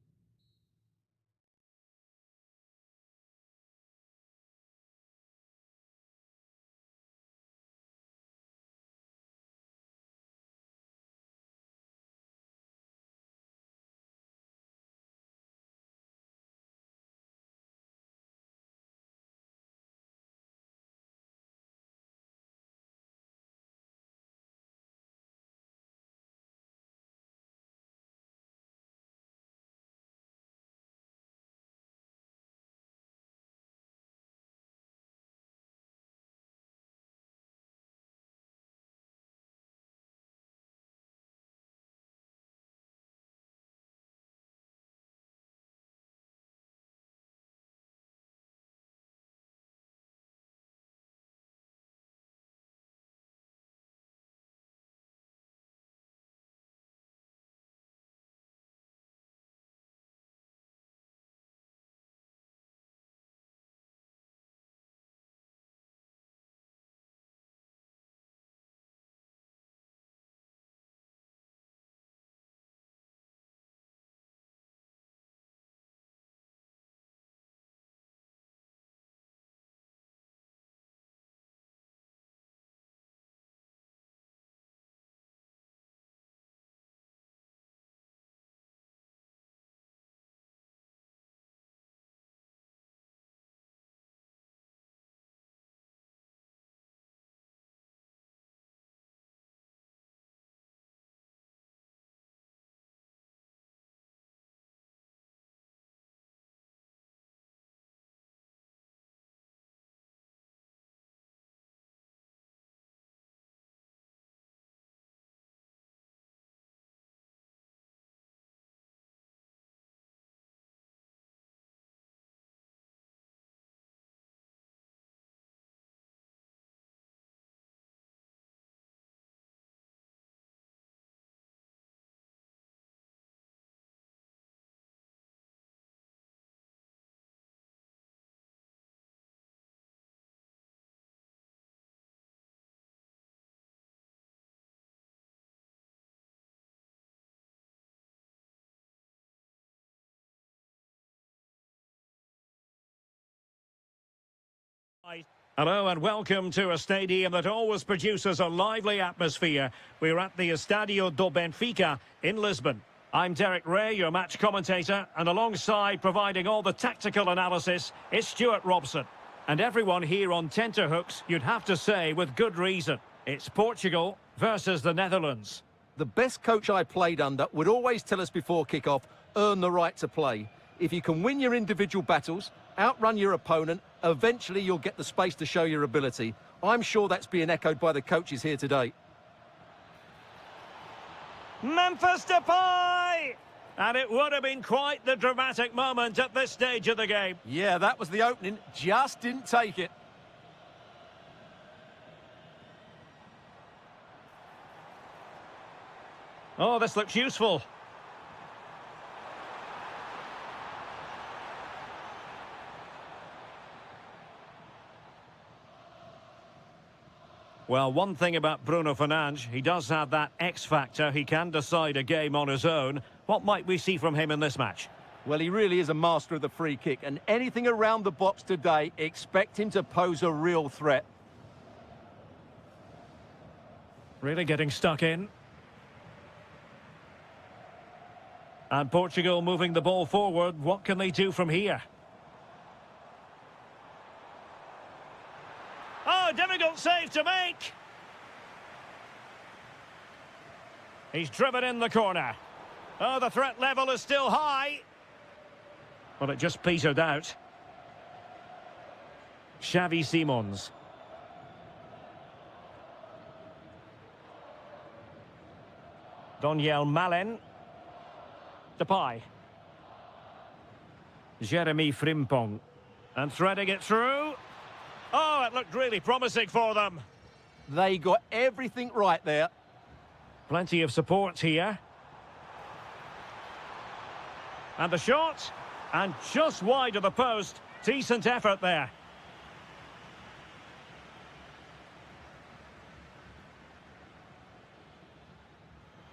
[SPEAKER 1] Hello and welcome to a stadium that always produces a lively atmosphere. We're at the Estadio do Benfica in Lisbon. I'm Derek Ray, your match commentator, and alongside providing all the tactical analysis is Stuart Robson. And everyone here on tenterhooks, you'd have to say with good reason. It's Portugal versus the Netherlands.
[SPEAKER 2] The best coach I played under would always tell us before kick-off, earn the right to play. If you can win your individual battles, outrun your opponent, eventually you'll get the space to show your ability. I'm sure that's being echoed by the coaches here today.
[SPEAKER 1] Memphis Depay! And it would have been quite the dramatic moment at this stage of the game.
[SPEAKER 2] Yeah, that was the opening, just didn't take it.
[SPEAKER 1] Oh, this looks useful. Well, one thing about Bruno Fernandes, he does have that X factor. He can decide a game on his own. What might we see from him in this match?
[SPEAKER 2] Well, he really is a master of the free kick, and anything around the box today, expect him to pose a real threat.
[SPEAKER 1] Really getting stuck in. And Portugal moving the ball forward. What can they do from here? Oh, difficult save to make. He's driven in the corner. Oh, the threat level is still high. Well, it just petered out. Xavi Simons. Daniel Malen. Depay. Jeremy Frimpong. And threading it through. Oh, it looked really promising for them.
[SPEAKER 2] They got everything right there.
[SPEAKER 1] Plenty of support here. And the shot. And just wide of the post. Decent effort there.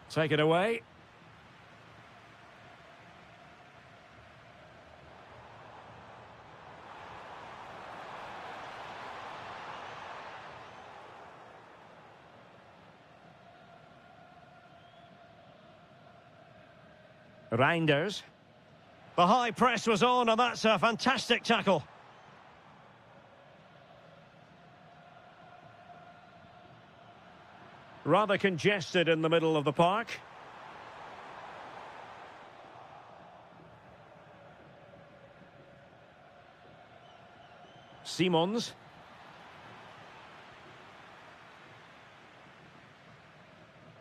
[SPEAKER 1] Take it away. Reinders. The high press was on, and that's a fantastic tackle. Rather congested in the middle of the park. Simons.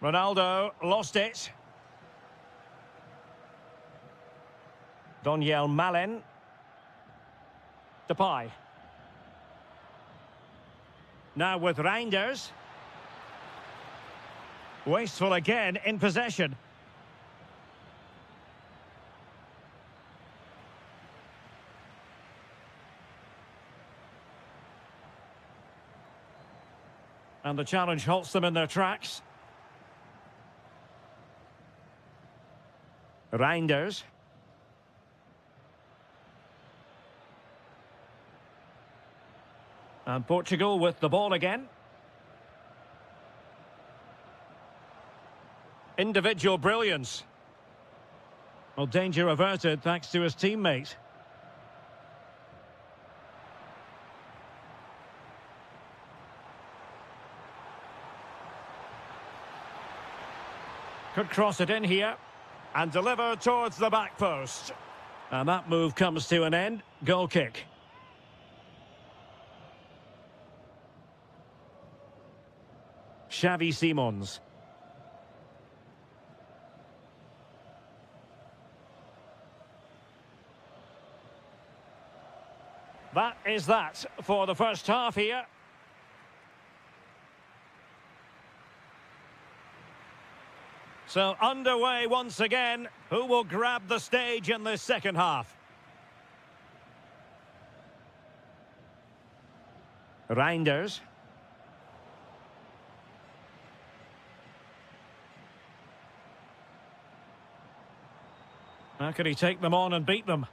[SPEAKER 1] Ronaldo lost it. Daniel Malen. Depay. Now with Reinders. Wasteful again in possession. And the challenge halts them in their tracks. Reinders. And Portugal with the ball again. Individual brilliance. Well, danger averted thanks to his teammate. Could cross it in here. And deliver towards the back post. And that move comes to an end. Goal kick. Xavi Simons. That is that for the first half here. So underway once again. Who will grab the stage in this second half? Reinders. How can he take them on and beat them?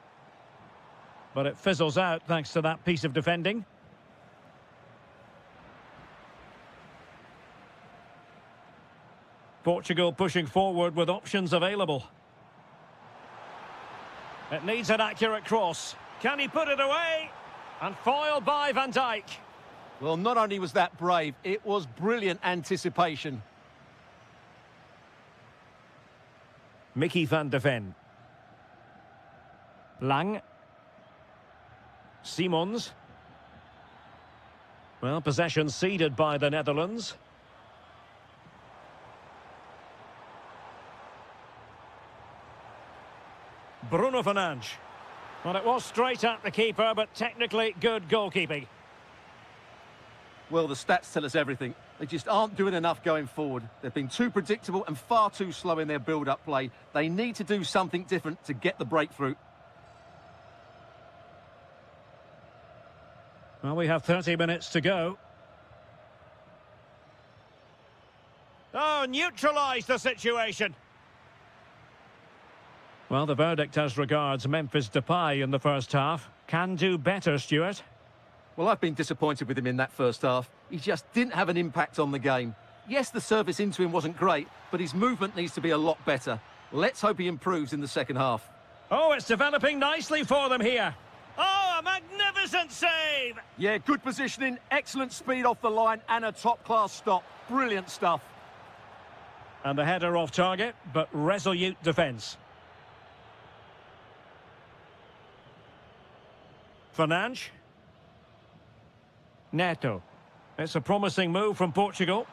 [SPEAKER 1] But it fizzles out thanks to that piece of defending. Portugal pushing forward with options available. It needs an accurate cross. Can he put it away? And foiled by Van Dijk.
[SPEAKER 2] Well, not only was that brave, it was brilliant anticipation.
[SPEAKER 1] Mickey van de Ven. Lang. Simons. Well, possession ceded by the Netherlands. Bruno Fernandes. Well, it was straight at the keeper, but technically good goalkeeping.
[SPEAKER 2] Well, the stats tell us everything. They just aren't doing enough going forward. They've been too predictable and far too slow in their build-up play. They need to do something different to get the breakthrough.
[SPEAKER 1] Well, we have 30 minutes to go. Oh, neutralised the situation. Well, the verdict as regards Memphis Depay in the first half. Can do better, Stuart.
[SPEAKER 2] Well, I've been disappointed with him in that first half. He just didn't have an impact on the game. Yes, the service into him wasn't great, but his movement needs to be a lot better. Let's hope he improves in the second half.
[SPEAKER 1] Oh, it's developing nicely for them here. Oh, a magnificent save!
[SPEAKER 2] Yeah, good positioning, excellent speed off the line, and a top-class stop. Brilliant stuff.
[SPEAKER 1] And the header off target, but resolute defence. Fernandes. Neto. It's a promising move from Portugal.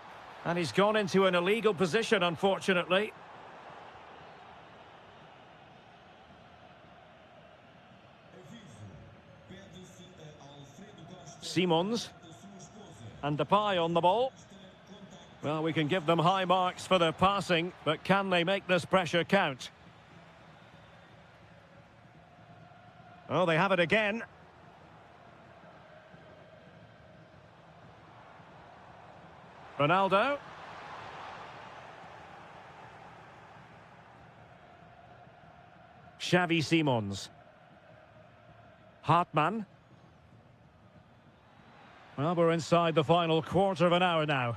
[SPEAKER 1] And he's gone into an illegal position, unfortunately. Simons. And Depay on the ball. Well, we can give them high marks for their passing, but can they make this pressure count? Oh, they have it again. Ronaldo. Xavi Simons. Hartmann. Well, we're inside the final quarter of an hour now.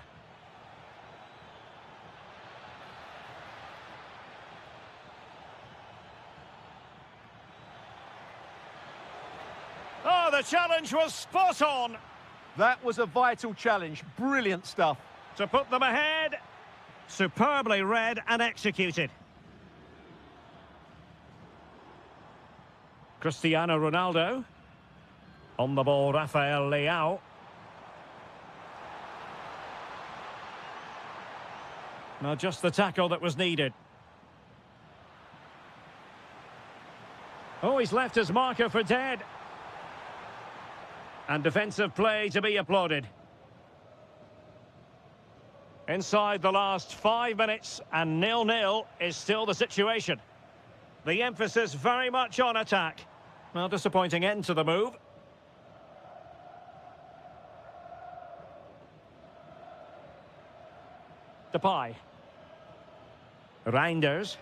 [SPEAKER 1] Oh, the challenge was spot on.
[SPEAKER 2] That was a vital challenge. Brilliant stuff.
[SPEAKER 1] To put them ahead. Superbly read and executed. Cristiano Ronaldo. On the ball, Rafael Leao. Now just the tackle that was needed. Oh, he's left his marker for dead. And defensive play to be applauded. Inside the last 5 minutes, and 0-0 is still the situation. The emphasis very much on attack. Well, disappointing end to the move. Depay. Reinders.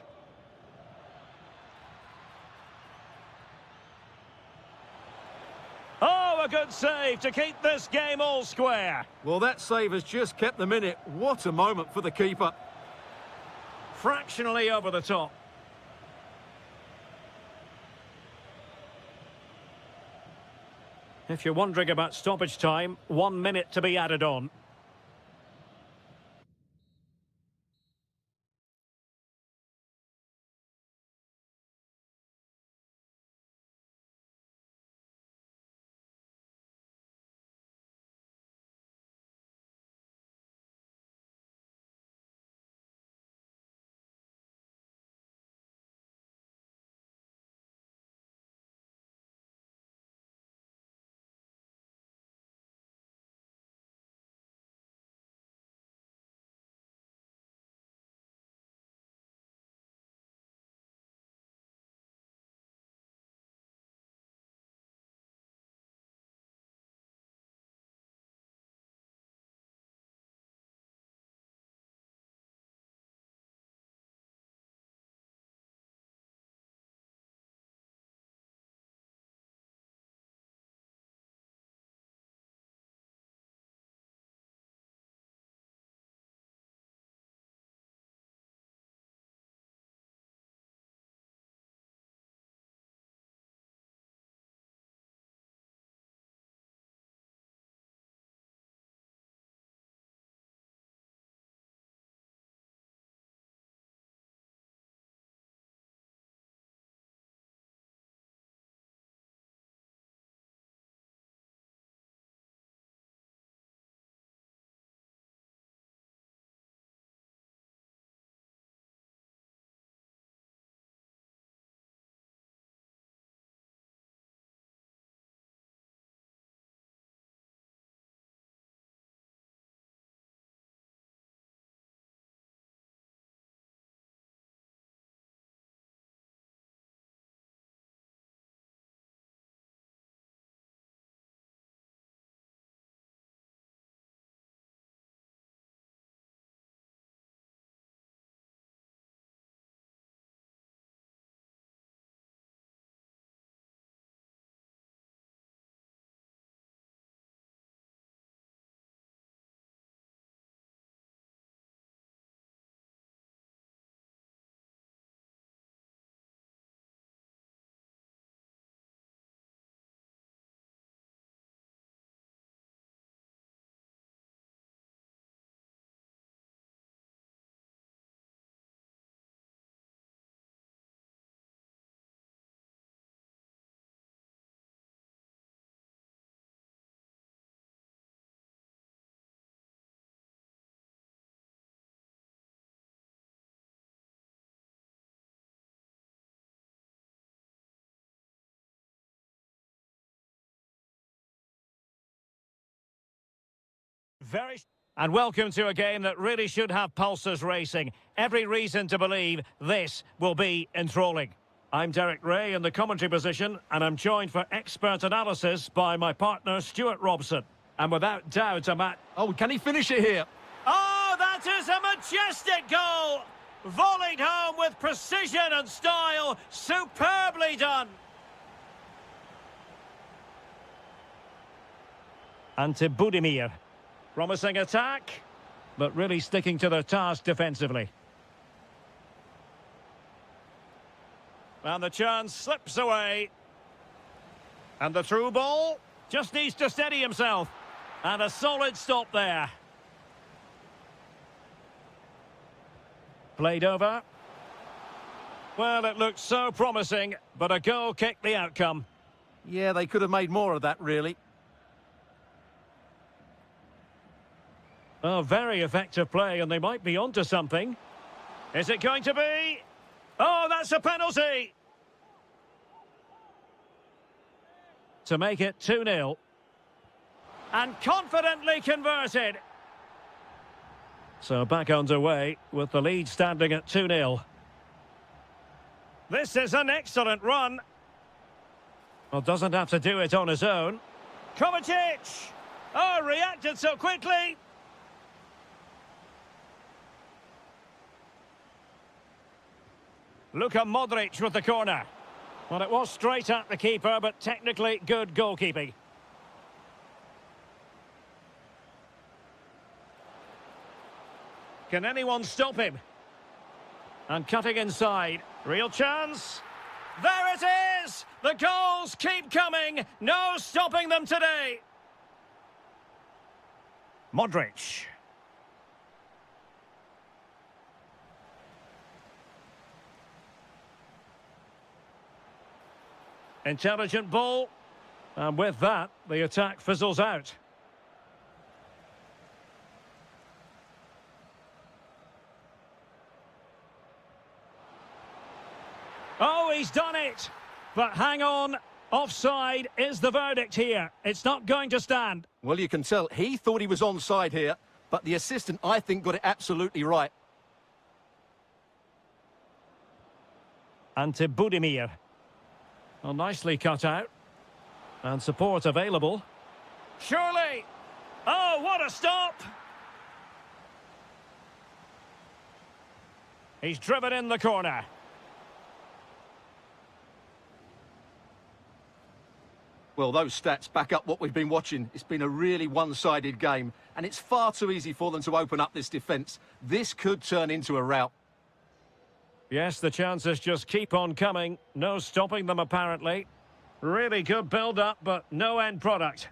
[SPEAKER 1] Oh, a good save to keep this game all square.
[SPEAKER 2] Well, that save has just kept them in it. What a moment for the keeper.
[SPEAKER 1] Fractionally over the top. If you're wondering about stoppage time, 1 minute to be added on. Very... And welcome to a game that really should have pulses racing. Every reason to believe this will be enthralling. I'm Derek Ray in the commentary position, and I'm joined for expert analysis by my partner, Stuart Robson. And without doubt, a match...
[SPEAKER 2] Oh, can he finish it here?
[SPEAKER 1] Oh, that is a majestic goal! Volleyed home with precision and style. Superbly done. Ante Budimir. Promising attack, but really sticking to their task defensively. And the chance slips away. And the through ball just needs to steady himself. And a solid stop there. Played over. Well, it looked so promising, but a goal kicked the outcome.
[SPEAKER 2] Yeah, they could have made more of that, really.
[SPEAKER 1] Oh, very effective play, and they might be onto something. Is it going to be? Oh, that's a penalty! To make it 2-0. And confidently converted. So back underway with the lead standing at 2-0. This is an excellent run. Well, doesn't have to do it on his own. Kovacic! Oh, reacted so quickly. Luka Modric with the corner. Well, it was straight at the keeper, but technically good goalkeeping. Can anyone stop him? And cutting inside. Real chance. There it is! The goals keep coming. No stopping them today. Modric. Intelligent ball. And with that, the attack fizzles out. Oh, he's done it! But hang on, offside is the verdict here. It's not going to stand.
[SPEAKER 2] Well, you can tell he thought he was onside here, but the assistant, I think, got it absolutely right.
[SPEAKER 1] Ante Budimir. Well, nicely cut out. And support available. Surely! Oh, what a stop! He's driven in the corner.
[SPEAKER 2] Well, those stats back up what we've been watching. It's been a really one-sided game, and it's far too easy for them to open up this defence. This could turn into a rout.
[SPEAKER 1] Yes, the chances just keep on coming. No stopping them, apparently. Really good build-up, but no end product.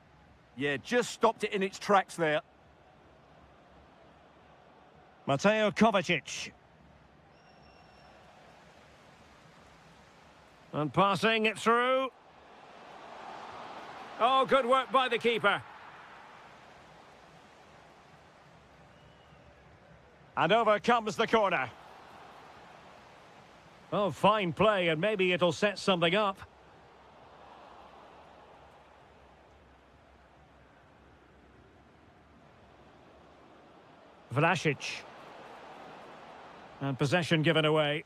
[SPEAKER 2] Yeah, just stopped it in its tracks there.
[SPEAKER 1] Mateo Kovacic. And passing it through. Oh, good work by the keeper. And over comes the corner. Oh, fine play, and maybe it'll set something up. Vlasic. And possession given away.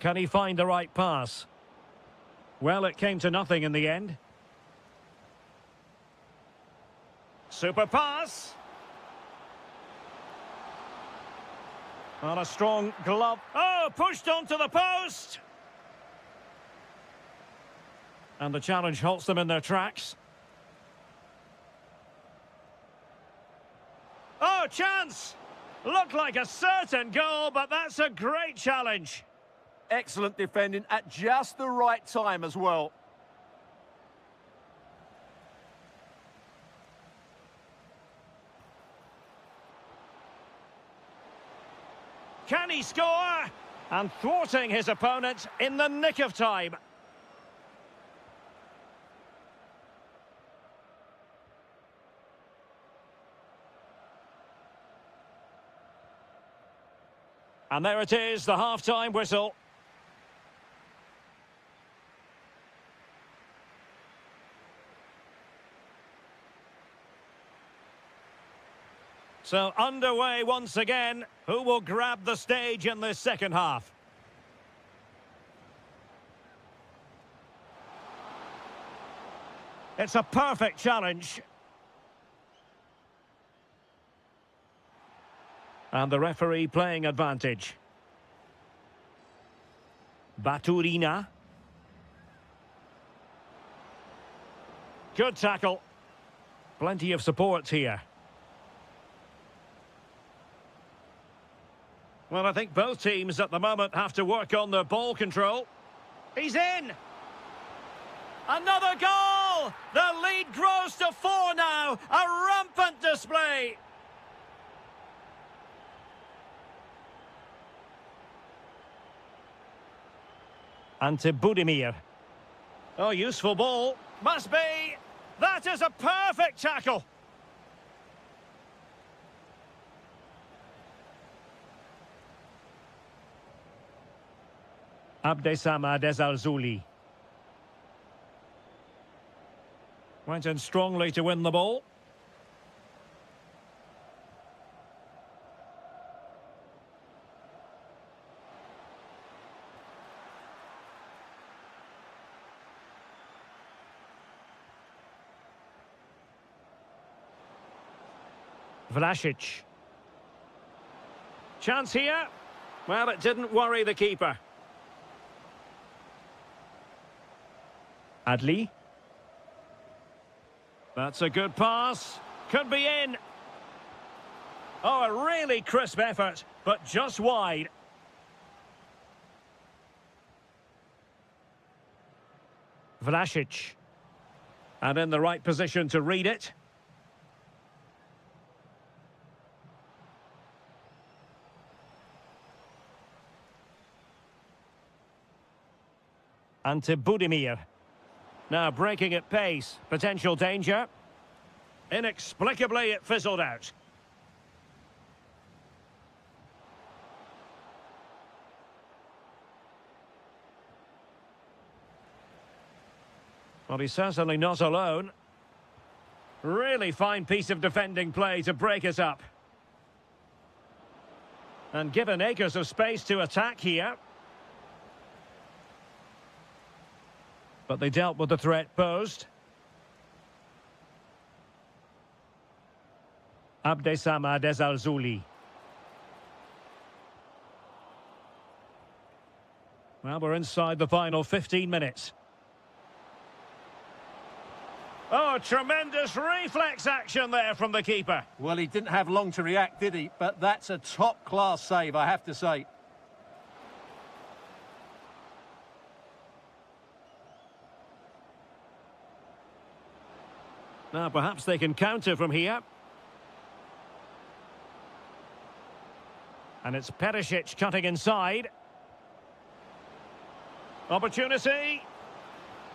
[SPEAKER 1] Can he find the right pass? Well, it came to nothing in the end. Super pass. On a strong glove. Oh, pushed onto the post. And the challenge halts them in their tracks. Oh, chance! Looked like a certain goal, but that's a great challenge.
[SPEAKER 2] Excellent defending at just the right time as well.
[SPEAKER 1] Can he score? And thwarting his opponent in the nick of time. And there it is, the half-time whistle. So underway once again. Who will grab the stage in this second half? It's a perfect challenge. And the referee playing advantage. Baturina. Good tackle. Plenty of support here. Well, I think both teams at the moment have to work on their ball control. He's in! Another goal! The lead grows to 4 now. A rampant display. Ante Budimir. Oh, useful ball. Must be. That is a perfect tackle. Abdessamad Ezalzouli. Went in strongly to win the ball. Vlasic. Chance here. Well, it didn't worry the keeper. Adli. That's a good pass. Could be in. Oh, a really crisp effort, but just wide. Vlasic. And in the right position to read it. Ante Budimir. Now breaking at pace. Potential danger. Inexplicably, it fizzled out. Well, he's certainly not alone. Really fine piece of defending play to break it up. And given acres of space to attack here. But they dealt with the threat posed. Abdessamad Ezalzouli. Well, we're inside the final 15 minutes. Oh, tremendous reflex action there from the keeper.
[SPEAKER 2] Well, he didn't have long to react, did he? But that's a top-class save, I have to say.
[SPEAKER 1] Now, perhaps they can counter from here. And it's Perisic cutting inside. Opportunity.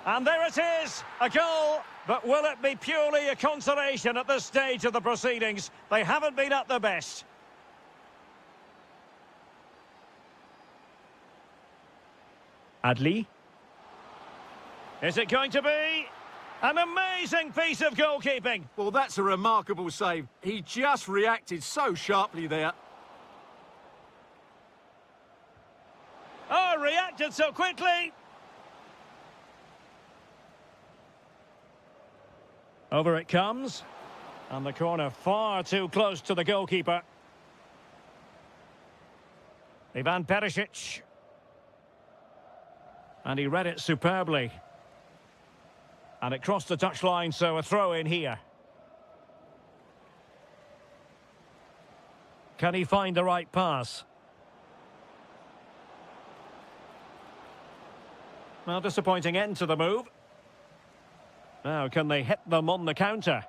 [SPEAKER 1] And there it is, a goal. But will it be purely a consolation at this stage of the proceedings? They haven't been at their best. Adli. Is it going to be? An amazing piece of goalkeeping.
[SPEAKER 2] Well, that's a remarkable save. He just reacted so sharply there.
[SPEAKER 1] Oh, reacted so quickly. Over it comes. And the corner far too close to the goalkeeper. Ivan Perisic. And he read it superbly. And it crossed the touchline, so a throw in here. Can he find the right pass? Well, disappointing end to the move. Now, can they hit them on the counter?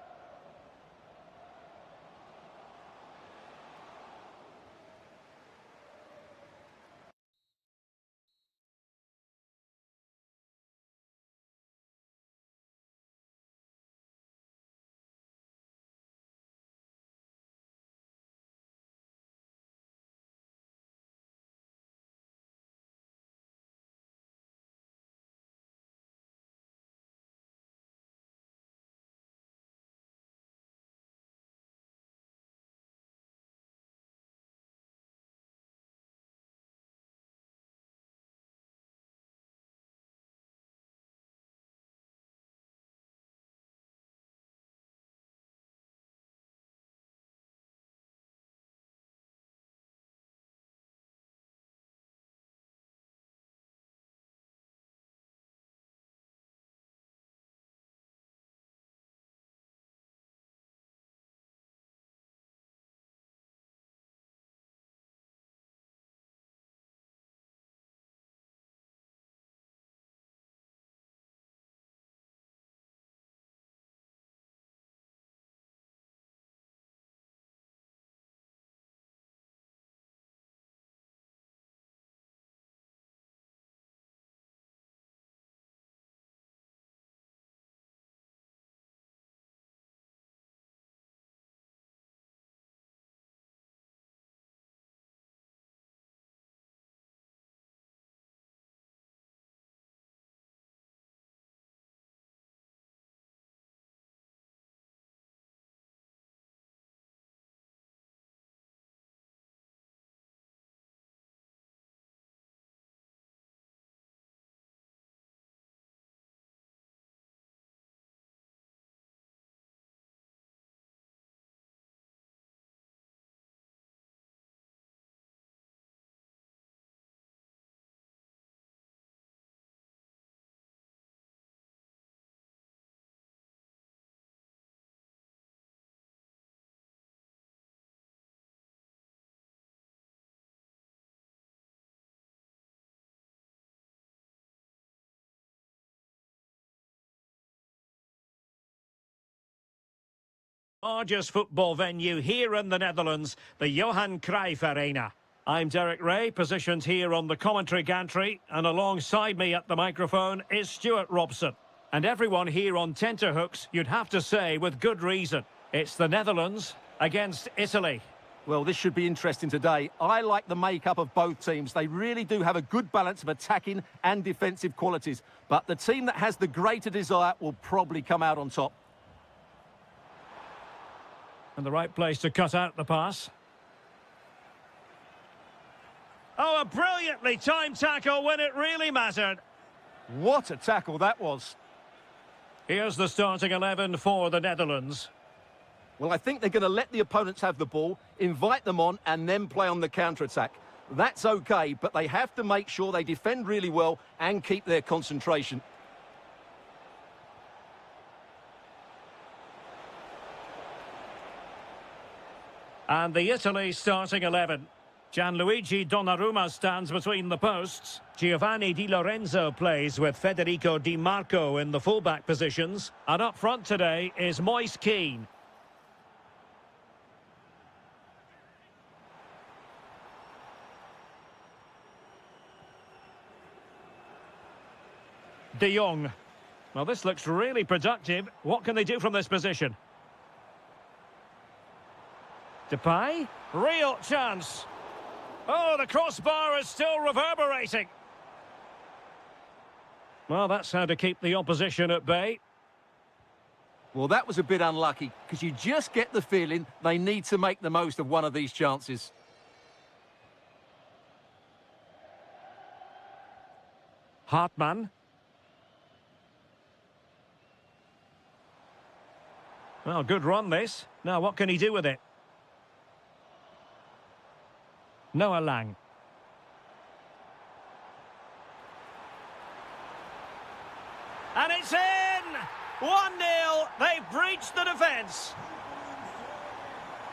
[SPEAKER 1] Largest football venue here in the Netherlands, the Johan Cruyff Arena. I'm Derek Ray, positioned here on the commentary gantry, and alongside me at the microphone is Stuart Robson. And everyone here on tenterhooks, you'd have to say with good reason. It's the Netherlands against Italy.
[SPEAKER 2] Well, this should be interesting today. I like the makeup of both teams. They really do have a good balance of attacking and defensive qualities. But the team that has the greater desire will probably come out on top.
[SPEAKER 1] And the right place to cut out the pass. Oh, a brilliantly timed tackle when it really mattered.
[SPEAKER 2] What a tackle that was.
[SPEAKER 1] Here's the starting 11 for the Netherlands.
[SPEAKER 2] Well, I think they're going to let the opponents have the ball, invite them on, and then play on the counter-attack. That's okay, but they have to make sure they defend really well and keep their concentration.
[SPEAKER 1] And the Italy starting 11. Gianluigi Donnarumma stands between the posts. Giovanni Di Lorenzo plays with Federico Di Marco in the fullback positions. And up front today is Moise Kean. De Jong. Well, this looks really productive. What can they do from this position? Depay, real chance. Oh, the crossbar is still reverberating. Well, that's how to keep the opposition at bay.
[SPEAKER 2] Well, that was a bit unlucky, because you just get the feeling they need to make the most of one of these chances.
[SPEAKER 1] Hartmann. Well, good run this. Now, what can he do with it? Noah Lang. And it's in! 1-0. They've breached the defence.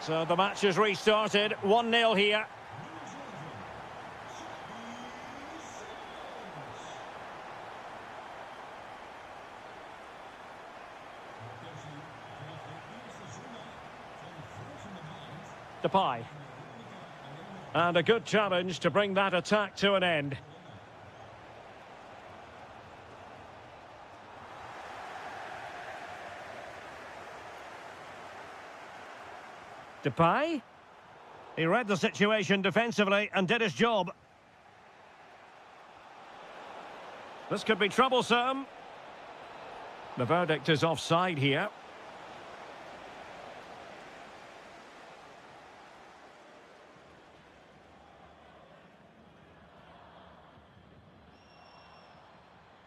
[SPEAKER 1] So the match has restarted. 1-0 here. Depay. And a good challenge to bring that attack to an end. Depay. He read the situation defensively and did his job. This could be troublesome. The verdict is offside here.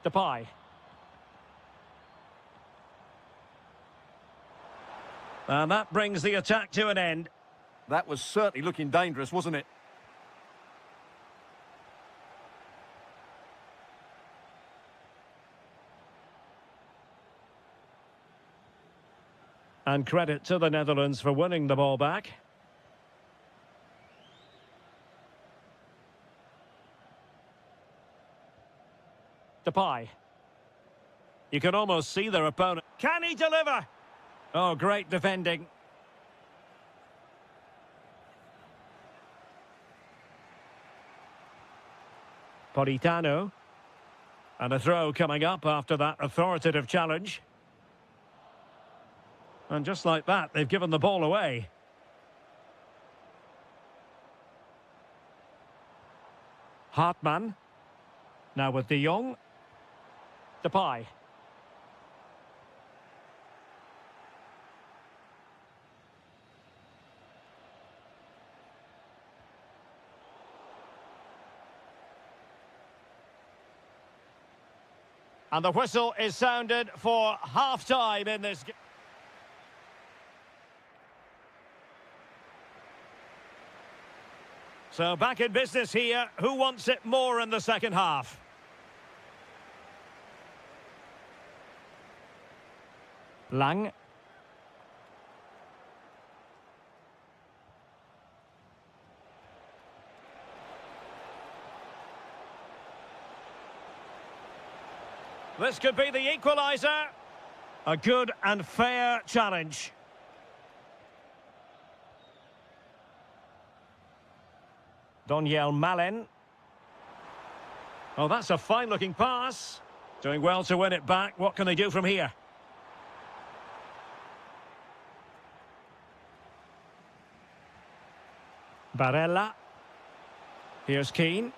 [SPEAKER 1] Depay. And that brings the attack to an end.
[SPEAKER 2] That was certainly looking dangerous, wasn't it?
[SPEAKER 1] And credit to the Netherlands for winning the ball back. Depay. You can almost see their opponent. Can he deliver? Oh, great defending. Politano. And a throw coming up after that authoritative challenge. And just like that, they've given the ball away. Hartmann. Now with De Jong. Depay. And the whistle is sounded for half-time in this game. So back in business here. Who wants it more in the second half? Lang. This could be the equaliser. A good and fair challenge. Daniel Malen. Oh, that's a fine-looking pass. Doing well to win it back. What can they do from here? Barella. Here's Keane.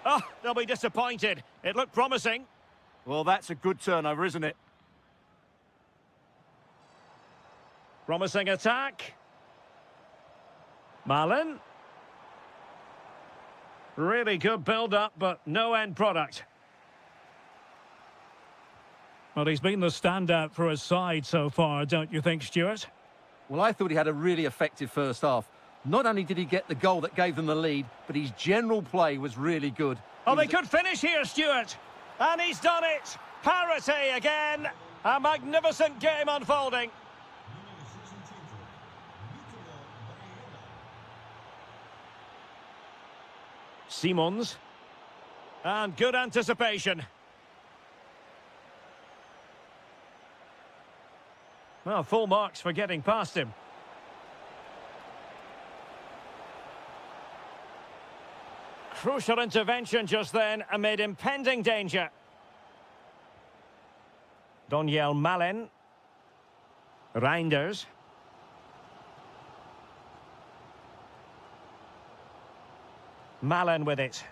[SPEAKER 1] Oh, they'll be disappointed. It looked promising.
[SPEAKER 2] Well, that's a good turnover, isn't it?
[SPEAKER 1] Promising attack. Malen. Really good build-up, but no end product. Well, he's been the standout for his side so far, don't you think, Stuart?
[SPEAKER 2] Well, I thought he had a really effective first half. Not only did he get the goal that gave them the lead, but his general play was really good.
[SPEAKER 1] Oh, they could finish here, Stuart. And he's done it. Parity again. A magnificent game unfolding. Simons. And good anticipation. Well, full marks for getting past him. Crucial intervention just then amid impending danger. Daniel Malen. Reinders. Malen with it.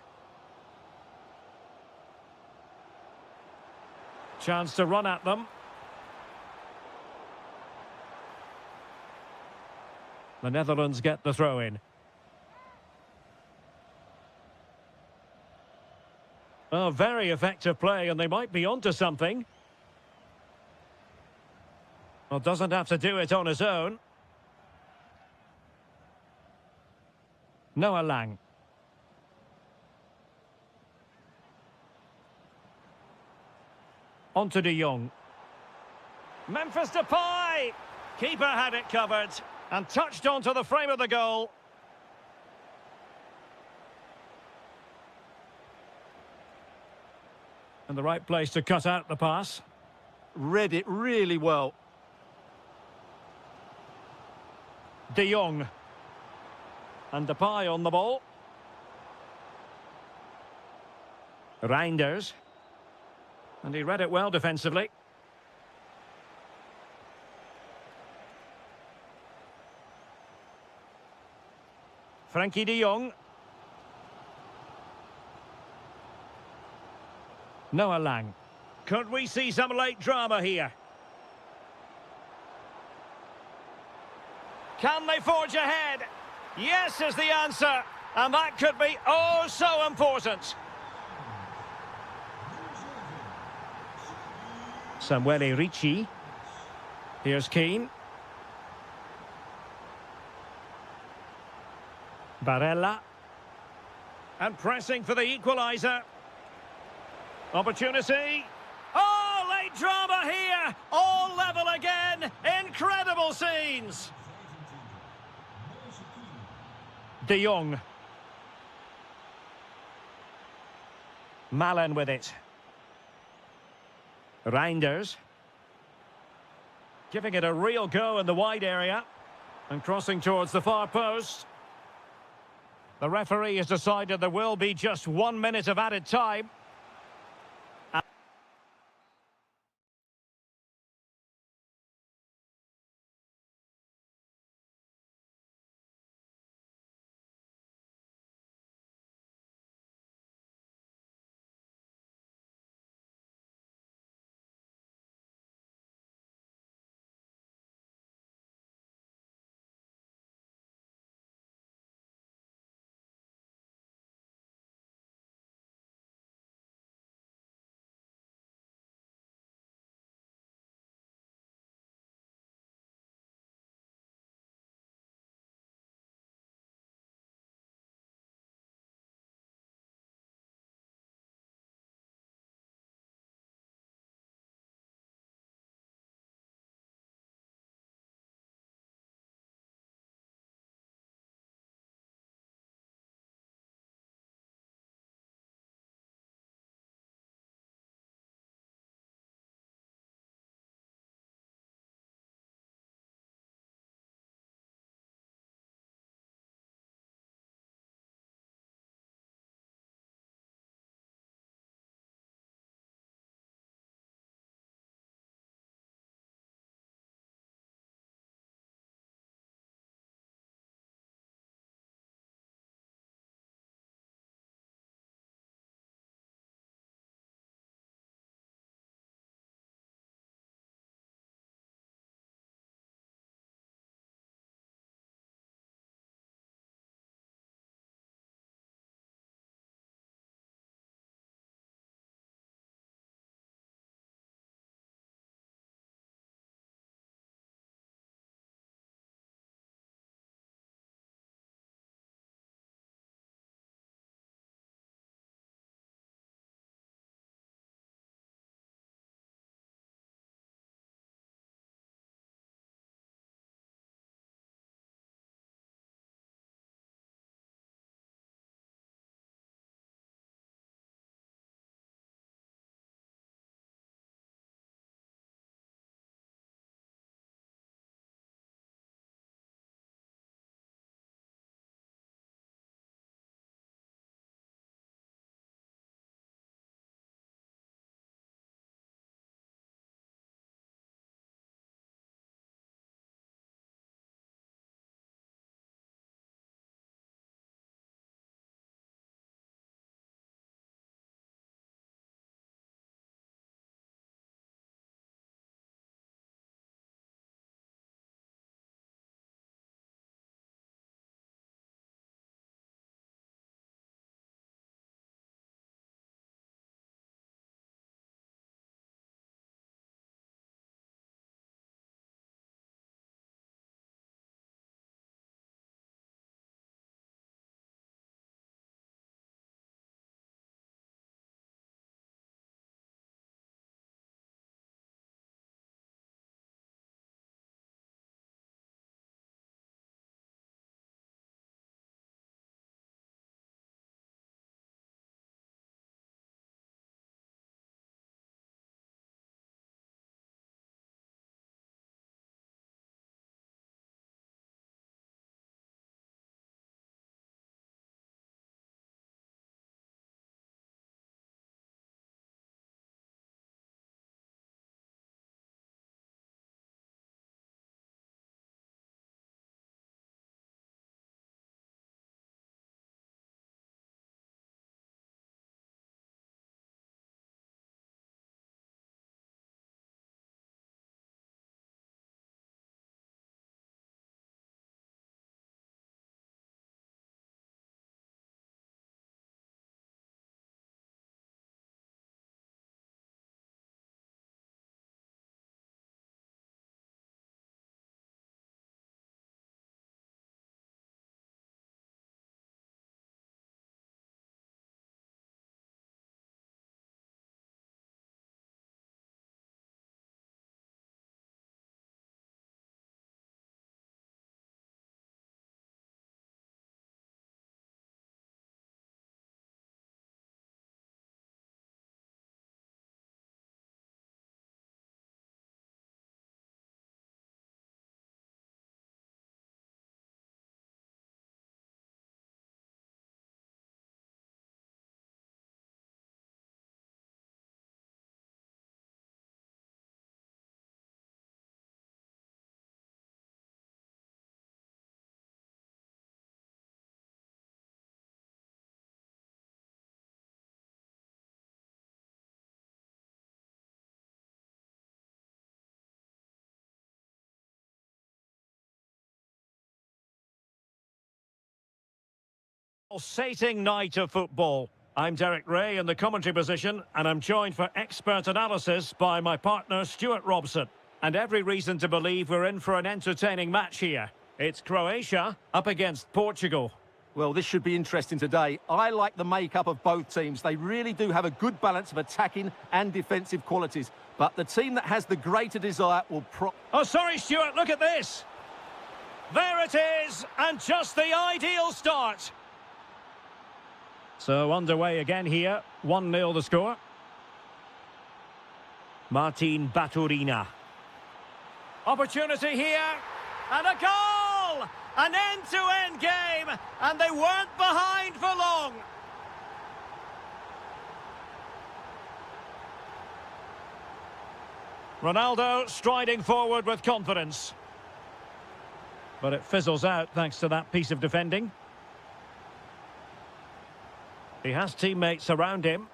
[SPEAKER 1] Chance to run at them. The Netherlands get the throw in. Oh, very effective play, and they might be onto something. Well, doesn't have to do it on his own. Noah Lang. On to De Jong. Memphis Depay! Keeper had it covered and touched onto the frame of the goal. And the right place to cut out the pass.
[SPEAKER 2] Read it really well.
[SPEAKER 1] De Jong. And Depay on the ball. Reinders. And he read it well defensively. Frankie de Jong. Noah Lang. Could we see some late drama here? Can they forge ahead? Yes is the answer. And that could be oh so important. Samuele Ricci. Here's Keane. Barella. And pressing for the equaliser. Opportunity. Oh, late drama here. All level again. Incredible scenes. De Jong. Malen with it. Reinders. Giving it a real go in the wide area. And crossing towards the far post. The referee has decided there will be just 1 minute of added time. Pulsating night of football. I'm Derek Ray in the commentary position, and I'm joined for expert analysis by my partner Stuart Robson. And every reason to believe we're in for an entertaining match here. It's Croatia up against Portugal.
[SPEAKER 2] Well, this should be interesting today. I like the makeup of both teams. They really do have a good balance of attacking and defensive qualities. But the team that has the greater desire will
[SPEAKER 1] Oh, sorry, Stuart, look at this. There it is, and just the ideal start. So underway again here, 1-0 the score. Martin Baturina. Opportunity here, and a goal! An end-to-end game, and they weren't behind for long. Ronaldo striding forward with confidence. But it fizzles out thanks to that piece of defending. He has teammates around him.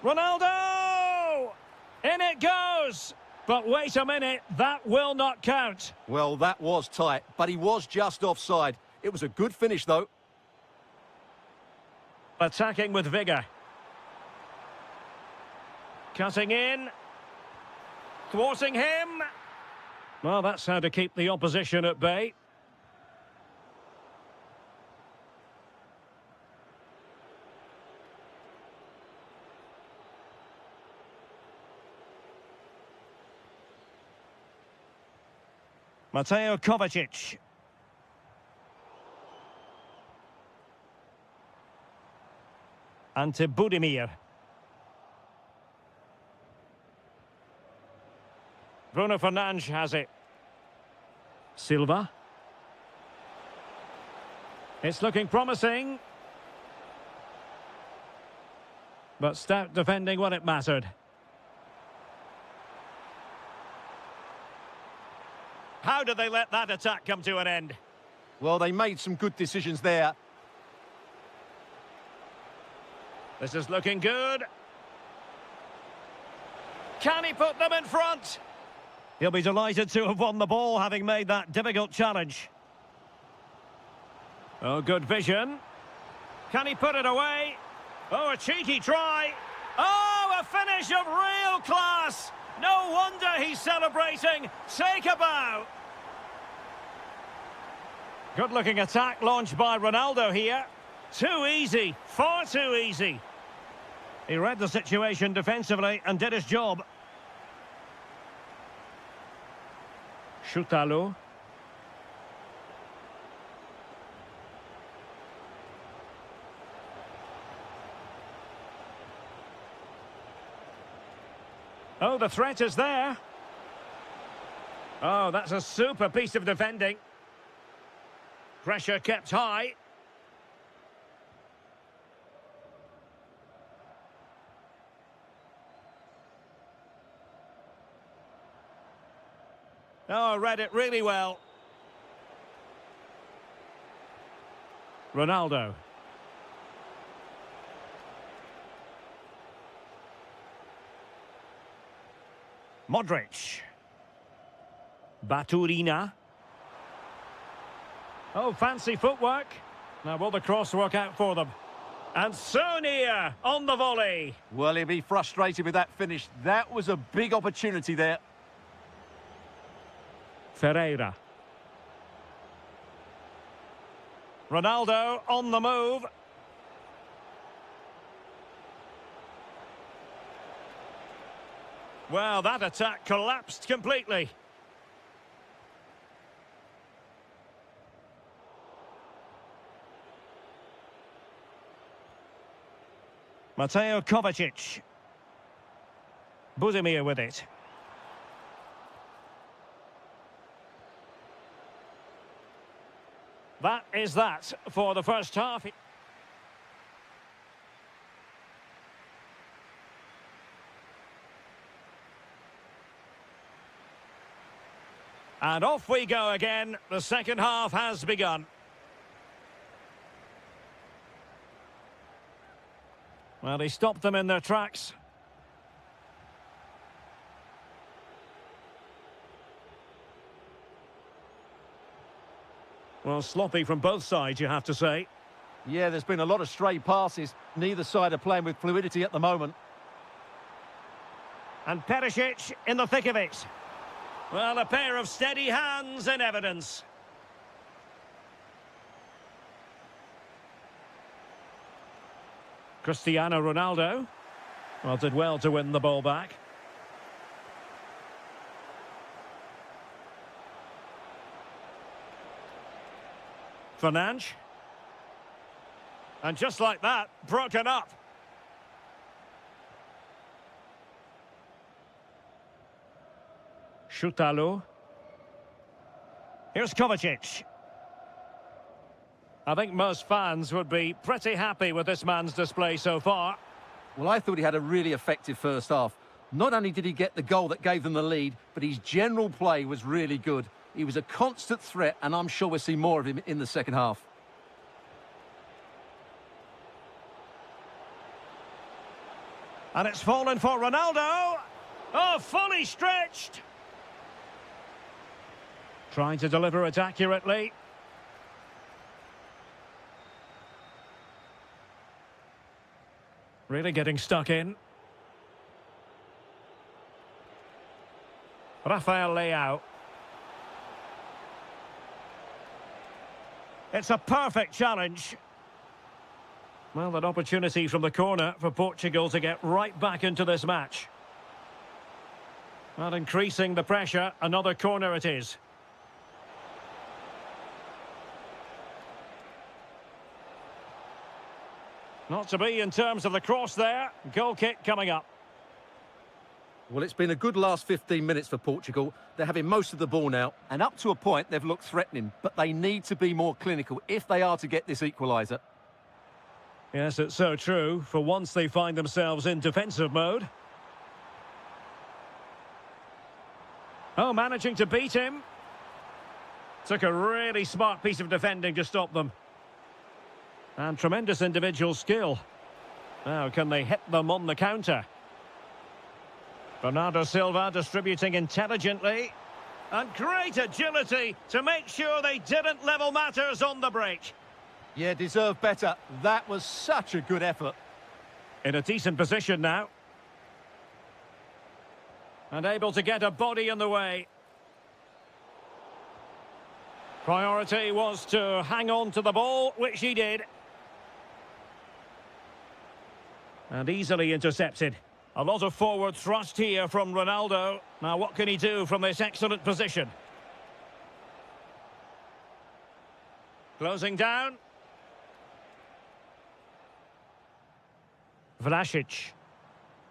[SPEAKER 1] Ronaldo! In it goes! But wait a minute, that will not count.
[SPEAKER 2] Well, that was tight, but he was just offside. It was a good finish, though.
[SPEAKER 1] Attacking with vigour. Cutting in. Thwarting him. Well, that's how to keep the opposition at bay. Mateo Kovacic. Ante Budimir. Bruno Fernandes has it. Silva. It's looking promising. But stout defending when it mattered. How did they let that attack come to an end?
[SPEAKER 2] Well, they made some good decisions there.
[SPEAKER 1] This is looking good. Can he put them in front? He'll be delighted to have won the ball, having made that difficult challenge. Oh, good vision. Can he put it away? Oh, a cheeky try. Oh, a finish of real class. No wonder he's celebrating. Take a bow. Good-looking attack launched by Ronaldo here. Too easy. Far too easy. He read the situation defensively and did his job. Şutalo. Oh, the threat is there. Oh, that's a super piece of defending. Pressure kept high. Oh, read it really well. Ronaldo. Modric. Baturina. Oh, fancy footwork. Now will the cross work out for them? And so near on the volley.
[SPEAKER 2] Well, he'll be frustrated with that finish. That was a big opportunity there.
[SPEAKER 1] Ferreira. Ronaldo on the move. Well, that attack collapsed completely. Mateo Kovacic. Budimir with it. That is that for the first half. And off we go again. The second half has begun. Well, he stopped them in their tracks. Well, sloppy from both sides, you have to say.
[SPEAKER 2] Yeah, there's been a lot of stray passes. Neither side are playing with fluidity at the moment.
[SPEAKER 1] And Perisic in the thick of it. Well, a pair of steady hands in evidence. Cristiano Ronaldo. Well, did well to win the ball back. Fernandes. And just like that, broken up. Šutalo. Here's Kovacic. I think most fans would be pretty happy with this man's display so far.
[SPEAKER 2] Well, I thought he had a really effective first half. Not only did he get the goal that gave them the lead, but his general play was really good. He was a constant threat, and I'm sure we'll see more of him in the second half.
[SPEAKER 1] And it's fallen for Ronaldo. Oh, fully stretched. Trying to deliver it accurately. Really getting stuck in. Rafael Leao. It's a perfect challenge. Well, an opportunity from the corner for Portugal to get right back into this match. Well, increasing the pressure, another corner it is. Not to be in terms of the cross there. Goal kick coming up.
[SPEAKER 2] Well, it's been a good last 15 minutes for Portugal. They're having most of the ball now, and up to a point, they've looked threatening, but they need to be more clinical if they are to get this equaliser.
[SPEAKER 1] Yes, it's so true. For once they find themselves in defensive mode. Oh, managing to beat him. Took a really smart piece of defending to stop them. And tremendous individual skill. Now, can they hit them on the counter? Bernardo Silva distributing intelligently. And great agility to make sure they didn't level matters on the break.
[SPEAKER 2] Yeah, deserve better. That was such a good effort.
[SPEAKER 1] In a decent position now. And able to get a body in the way. Priority was to hang on to the ball, which he did. And easily intercepted. A lot of forward thrust here from Ronaldo. Now, what can he do from this excellent position? Closing down. Vlasic.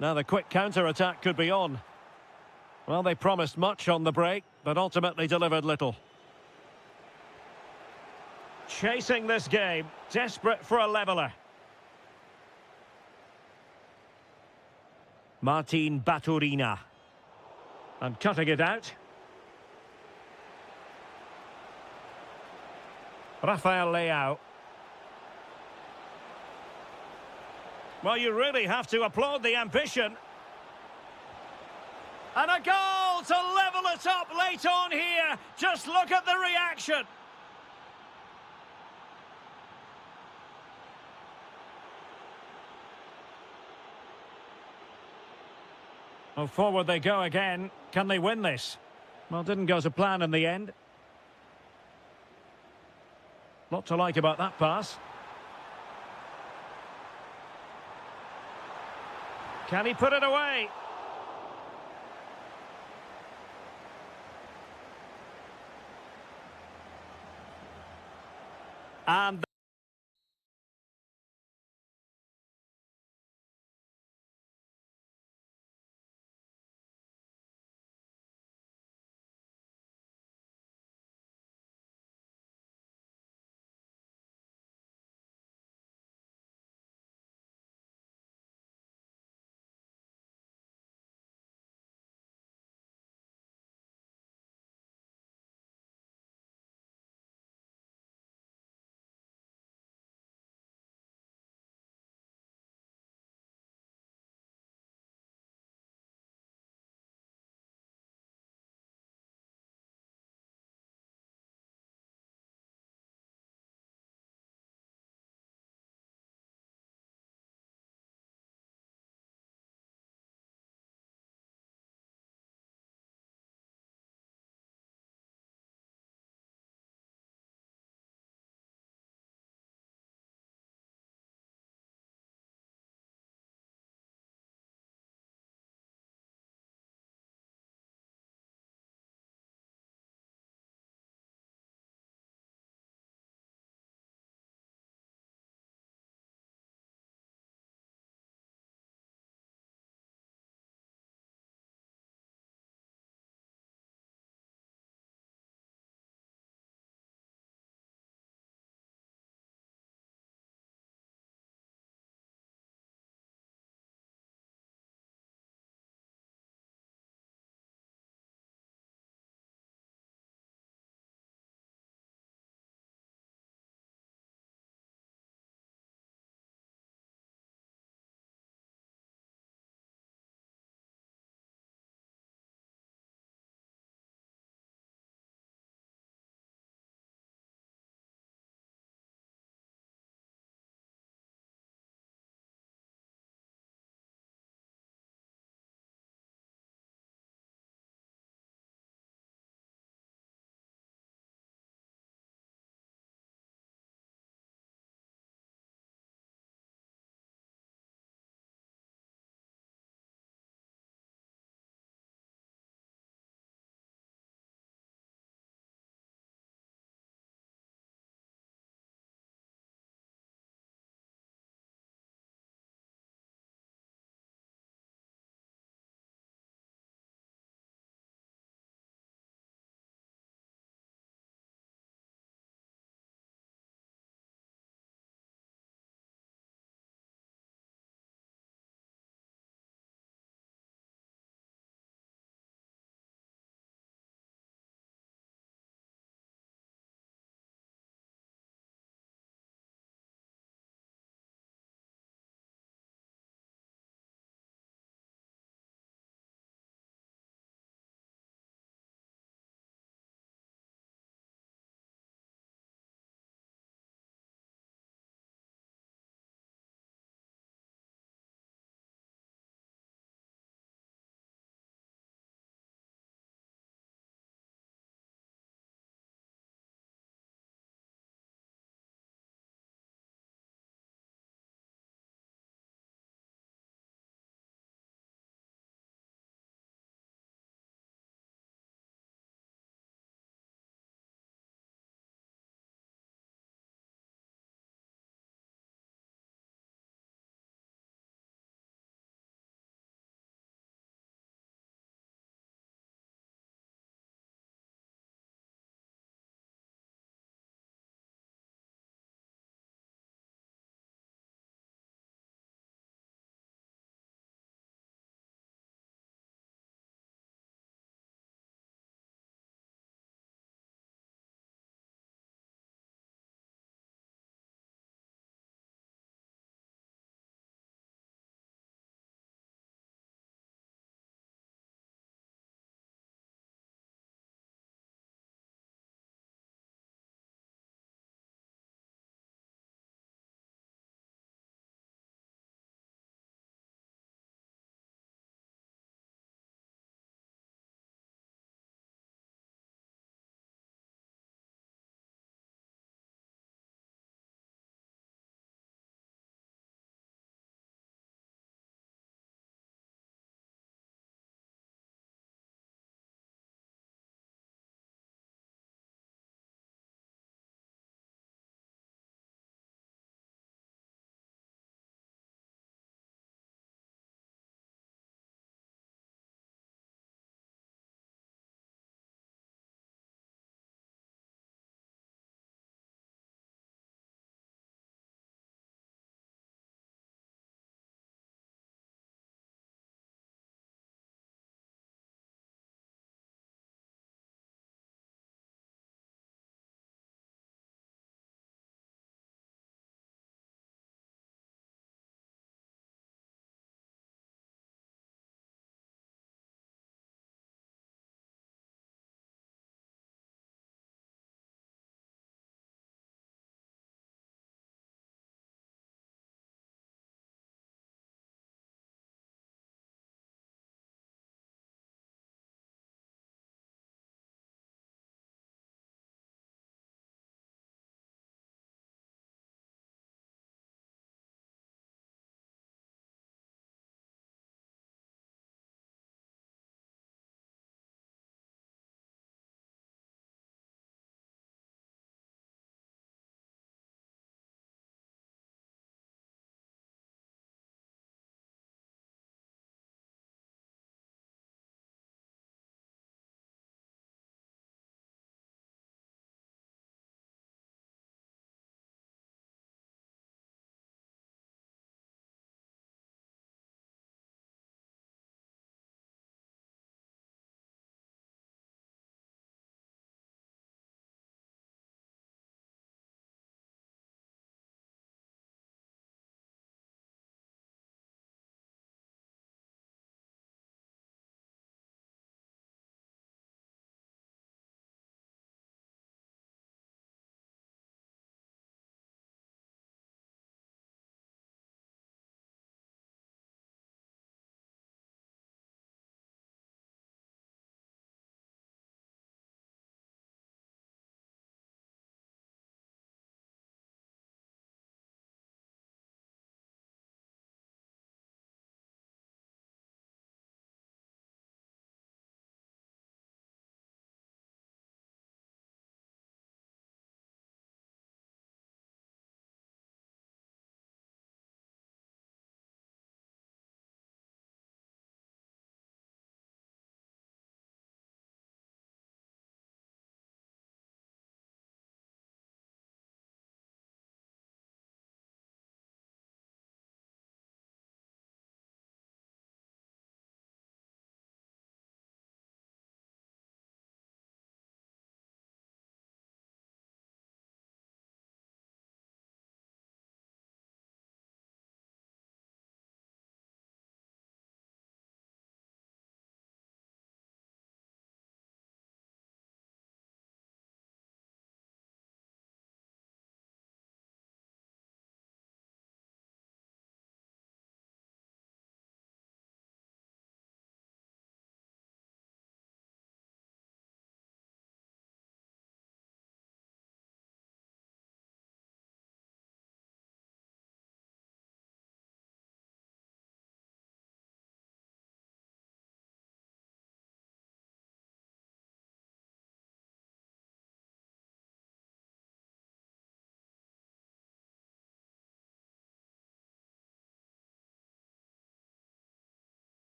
[SPEAKER 1] Now the quick counter-attack could be on. Well, they promised much on the break, but ultimately delivered little. Chasing this game, desperate for a leveller. Martin Baturina. And cutting it out. Rafael Leao. Well, you really have to applaud the ambition. And a goal to level it up late on here. Just look at the reaction. Well, forward they go again. Can they win this? Well, didn't go to plan in the end. Lot to like about that pass. Can he put it away? And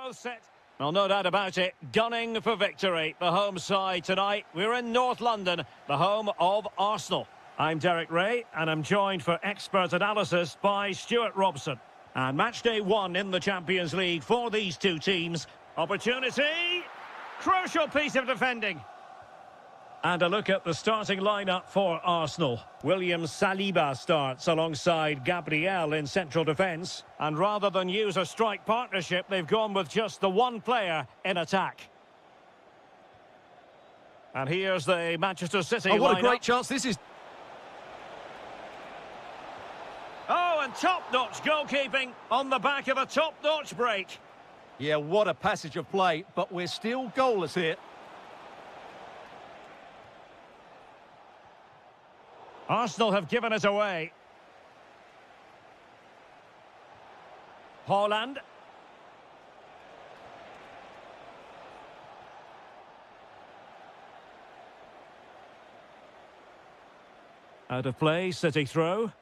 [SPEAKER 1] Both set. Well, no doubt about it, gunning for victory. The home side tonight. We're in North London, the home of Arsenal. I'm Derek Ray, and I'm joined for expert analysis by Stuart Robson. And match day 1 in the Champions League for these two teams. Opportunity! Crucial piece of defending. And a look at the starting lineup for Arsenal. William Saliba starts alongside Gabriel in central defence. And rather than use a strike partnership, they've gone with just the one player in attack. And here's the Manchester City lineup.
[SPEAKER 2] What a great chance this is.
[SPEAKER 1] Oh, and top-notch goalkeeping on the back of a top-notch break.
[SPEAKER 2] Yeah, what a passage of play, but we're still goalless here.
[SPEAKER 1] Arsenal have given it away. Haaland. Out of play, City throw.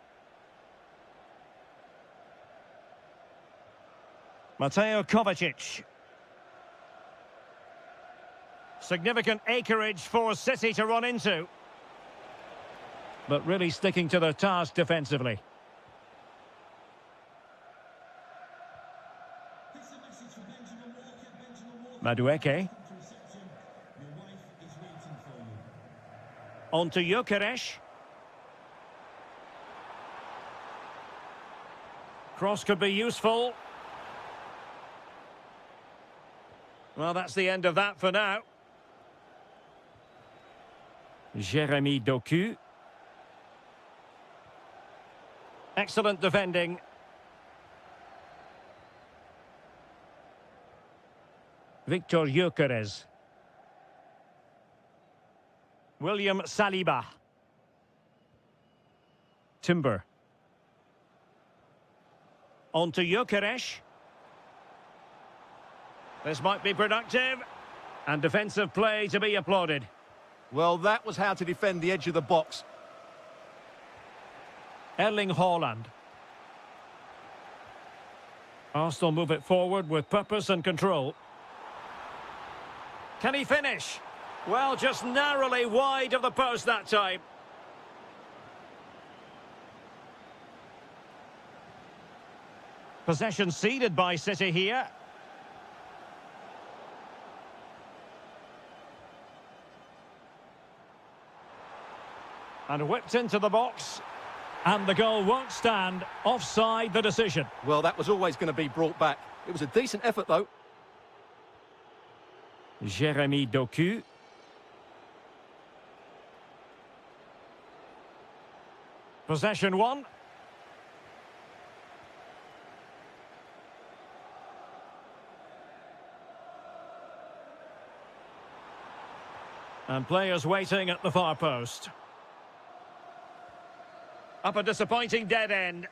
[SPEAKER 1] Mateo Kovacic. Significant acreage for City to run into. But really sticking to their task defensively. Madueke. On to Gyökeres. Cross could be useful. Well, that's the end of that for now. Jeremy Doku. Excellent defending. Victor Gyökeres. William Saliba. Timber. On to Gyökeres. This might be productive. And defensive play to be applauded.
[SPEAKER 2] Well, that was how to defend the edge of the box.
[SPEAKER 1] Erling Haaland. Arsenal move it forward with purpose and control. Can he finish? Well, just narrowly wide of the post that time. Possession ceded by City here. And whipped into the box. And the goal won't stand. Offside the decision.
[SPEAKER 2] Well, that was always going to be brought back. It was a decent effort, though.
[SPEAKER 1] Jeremy Doku. Possession 1. And players waiting at the far post. Up a disappointing dead end.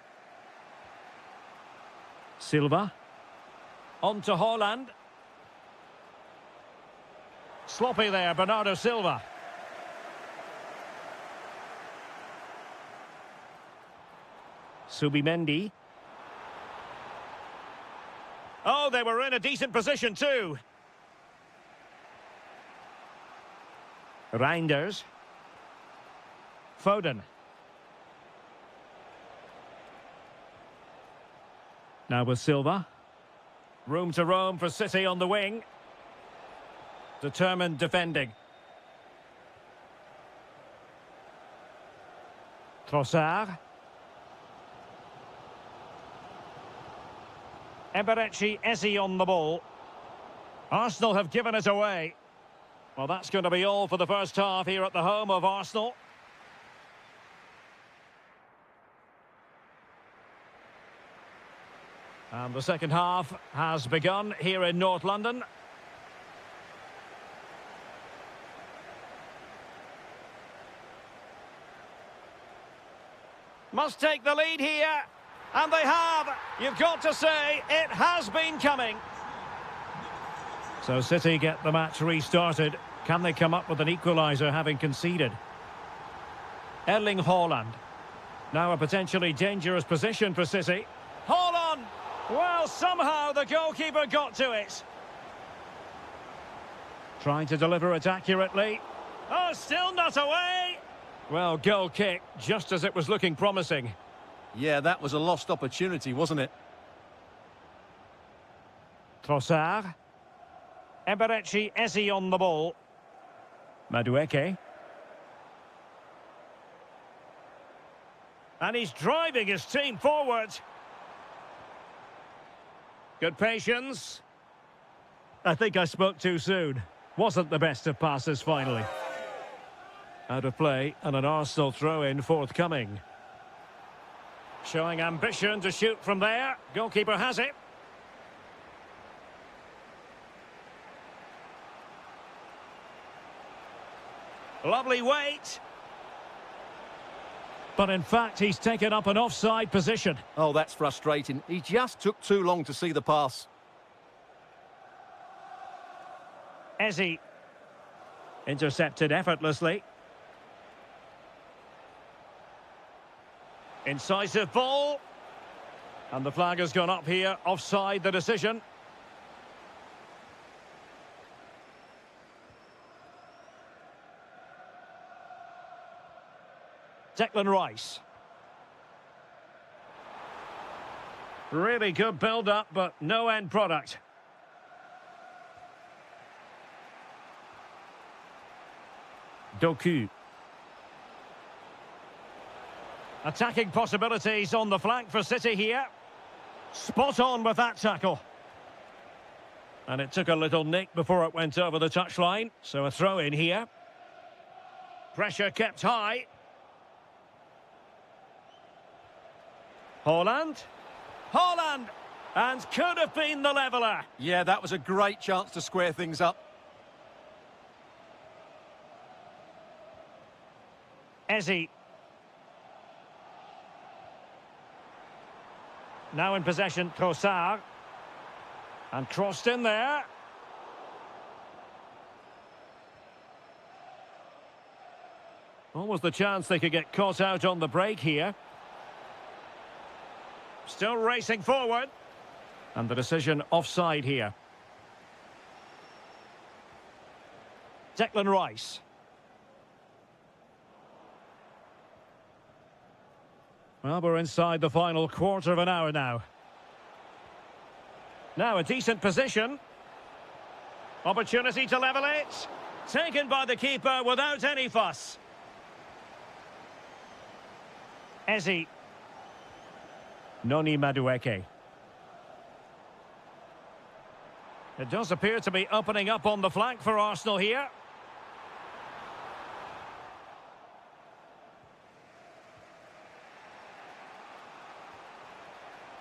[SPEAKER 1] Silva. On to Haaland. Sloppy there, Bernardo Silva. Subimendi. Oh, they were in a decent position too. Reinders. Foden. Now with Silva. Room to roam for City on the wing. Determined defending. Trossard. Eberechi Eze on the ball. Arsenal have given it away. Well, that's going to be all for the first half here at the home of Arsenal. And the second half has begun here in North London. Must take the lead here. And they have. You've got to say, it has been coming. So City get the match restarted. Can they come up with an equaliser having conceded? Erling Haaland. Now a potentially dangerous position for City. Haaland! Well, somehow the goalkeeper got to it. Trying to deliver it accurately. Oh, still not away. Well, goal kick, just as it was looking promising.
[SPEAKER 2] Yeah, that was a lost opportunity, wasn't it?
[SPEAKER 1] Trossard. Eberechi Eze on the ball. Madueke. And he's driving his team forward. Good patience. I think I spoke too soon. Wasn't the best of passes finally. Out of play and an Arsenal throw-in forthcoming. Showing ambition to shoot from there. Goalkeeper has it. Lovely weight. But in fact, he's taken up an offside position.
[SPEAKER 2] Oh, that's frustrating. He just took too long to see the pass.
[SPEAKER 1] Eze. Intercepted effortlessly. Incisive ball. And the flag has gone up here. Offside the decision. Declan Rice. Really good build-up, but no end product. Doku. Attacking possibilities on the flank for City here. Spot on with that tackle. And it took a little nick before it went over the touchline. So a throw in here. Pressure kept high. Haaland. Haaland! And could have been the leveller.
[SPEAKER 2] Yeah, that was a great chance to square things up.
[SPEAKER 1] Eze. Now in possession, Trossard. And crossed in there. Almost the chance they could get caught out on the break here. Still racing forward. And the decision offside here. Declan Rice. Well, we're inside the final quarter of an hour now. Now a decent position. Opportunity to level it. Taken by the keeper without any fuss. Eze. Noni Madueke. It does appear to be opening up on the flank for Arsenal here.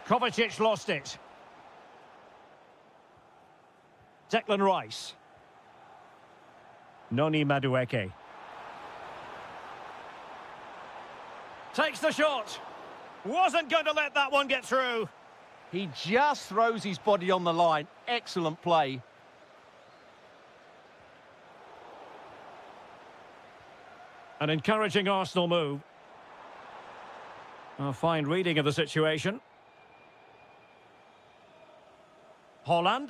[SPEAKER 1] Kovacic lost it. Declan Rice. Noni Madueke. Takes the shot. Wasn't going to let that one get through.
[SPEAKER 2] He just throws his body on the line. Excellent play.
[SPEAKER 1] An encouraging Arsenal move. A fine reading of the situation. Haaland.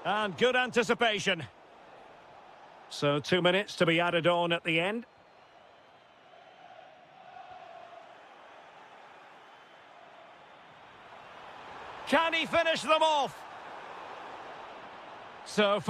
[SPEAKER 1] And good anticipation. So 2 minutes to be added on at the end. Can he finish them off? So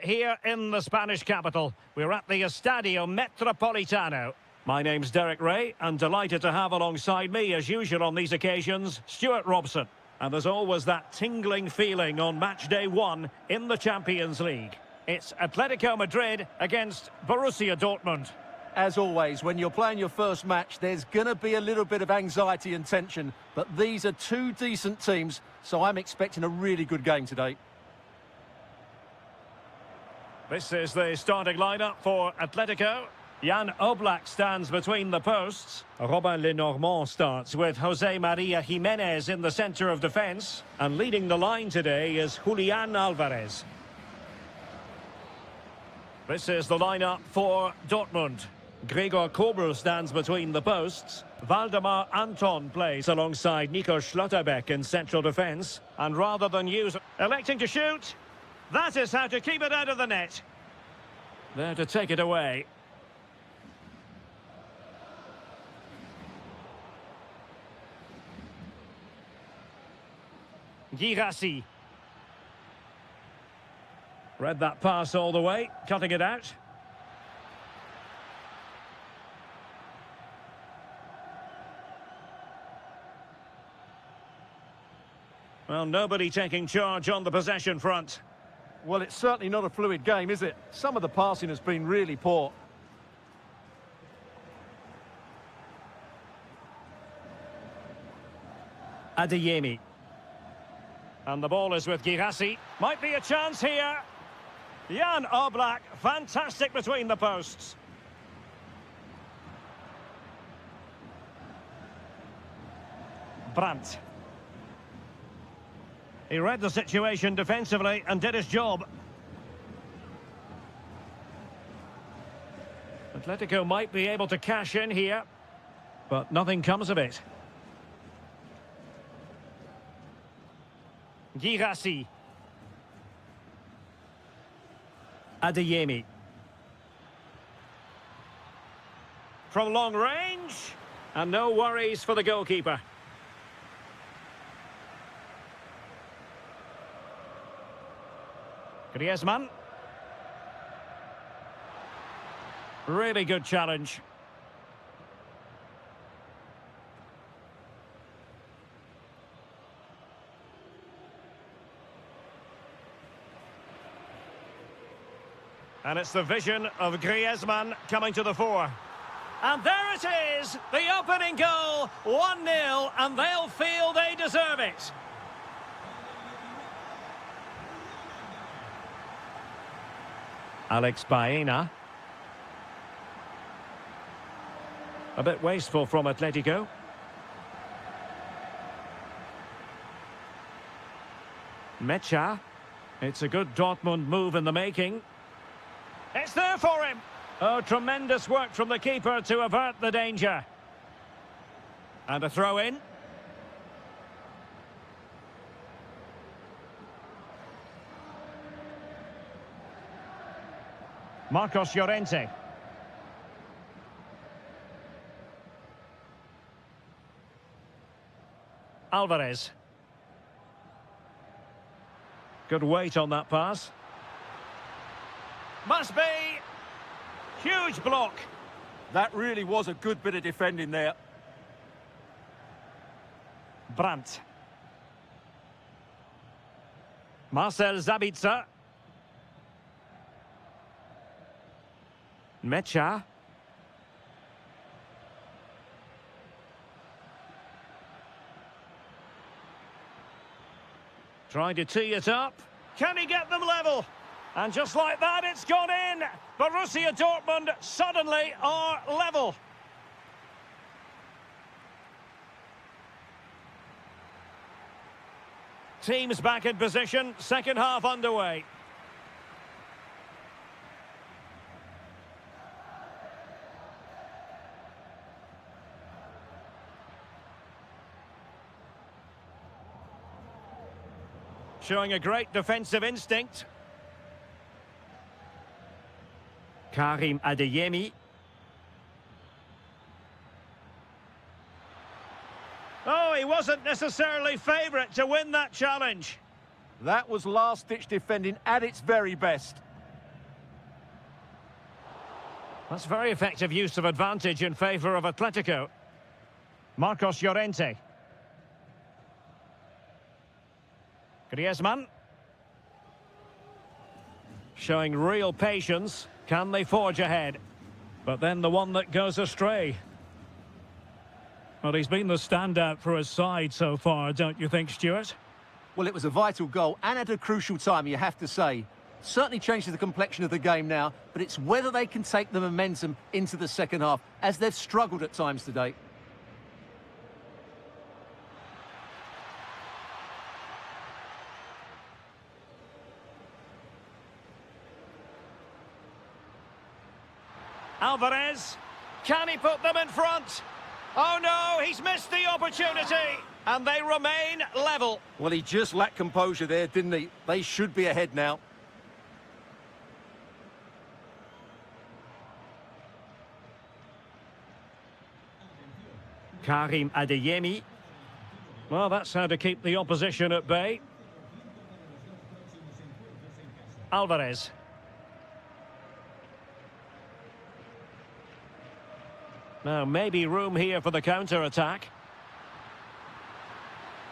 [SPEAKER 1] Here in the Spanish capital, we're at the Estadio Metropolitano. My name's Derek Ray, and delighted to have alongside me, as usual on these occasions, Stuart Robson. And there's always that tingling feeling on match day 1 in the Champions League. It's Atletico Madrid against Borussia Dortmund.
[SPEAKER 2] As always, when you're playing your first match, there's going to be a little bit of anxiety and tension, but these are two decent teams, so I'm expecting a really good game today.
[SPEAKER 1] This is the starting lineup for Atletico. Jan Oblak stands between the posts. Robin Lenormand starts with Jose Maria Jimenez in the centre of defence. And leading the line today is Julian Alvarez. This is the lineup for Dortmund. Gregor Kobel stands between the posts. Valdemar Anton plays alongside Nico Schlotterbeck in central defence. And rather than electing to shoot, that is how to keep it out of the net. There to take it away. Girassi. Read that pass all the way, cutting it out. Well, nobody taking charge on the possession front.
[SPEAKER 2] Well, it's certainly not a fluid game, is it? Some of the passing has been really poor.
[SPEAKER 1] Adeyemi. And the ball is with Girassi. Might be a chance here. Jan Oblak, fantastic between the posts. Brandt. He read the situation defensively and did his job. Atletico might be able to cash in here, but nothing comes of it. Girassi. Adeyemi. From long range, and no worries for the goalkeeper. Griezmann. Really good challenge. And it's the vision of Griezmann coming to the fore. And there it is, the opening goal, 1-0, and they'll feel they deserve it. Alex Baena. A bit wasteful from Atletico. Mecha. It's a good Dortmund move in the making. It's there for him. Oh, tremendous work from the keeper to avert the danger. And a throw in. Marcos Llorente. Alvarez. Good weight on that pass. Must be. Huge block.
[SPEAKER 2] That really was a good bit of defending there.
[SPEAKER 1] Brandt. Marcel Sabitzer. Mecha. Trying to tee it up. Can he get them level? And just like that, it's gone in. Borussia Dortmund suddenly are level. Teams back in position, second half underway. Showing a great defensive instinct. Karim Adeyemi. Oh, he wasn't necessarily favourite to win that challenge.
[SPEAKER 2] That was last-ditch defending at its very best.
[SPEAKER 1] That's very effective use of advantage in favour of Atletico. Marcos Llorente. Griezmann. Showing real patience. Can they forge ahead? But then the one that goes astray. Well, he's been the standout for his side so far, don't you think, Stuart?
[SPEAKER 2] Well, it was a vital goal and at a crucial time, you have to say. Certainly changes the complexion of the game now, but it's whether they can take the momentum into the second half, as they've struggled at times today.
[SPEAKER 1] Alvarez. Can he put them in front? Oh no, he's missed the opportunity. And they remain level.
[SPEAKER 2] Well, he just lacked composure there, didn't he? They should be ahead now.
[SPEAKER 1] Karim Adeyemi. Well, that's how to keep the opposition at bay. Alvarez. Now, maybe room here for the counter-attack.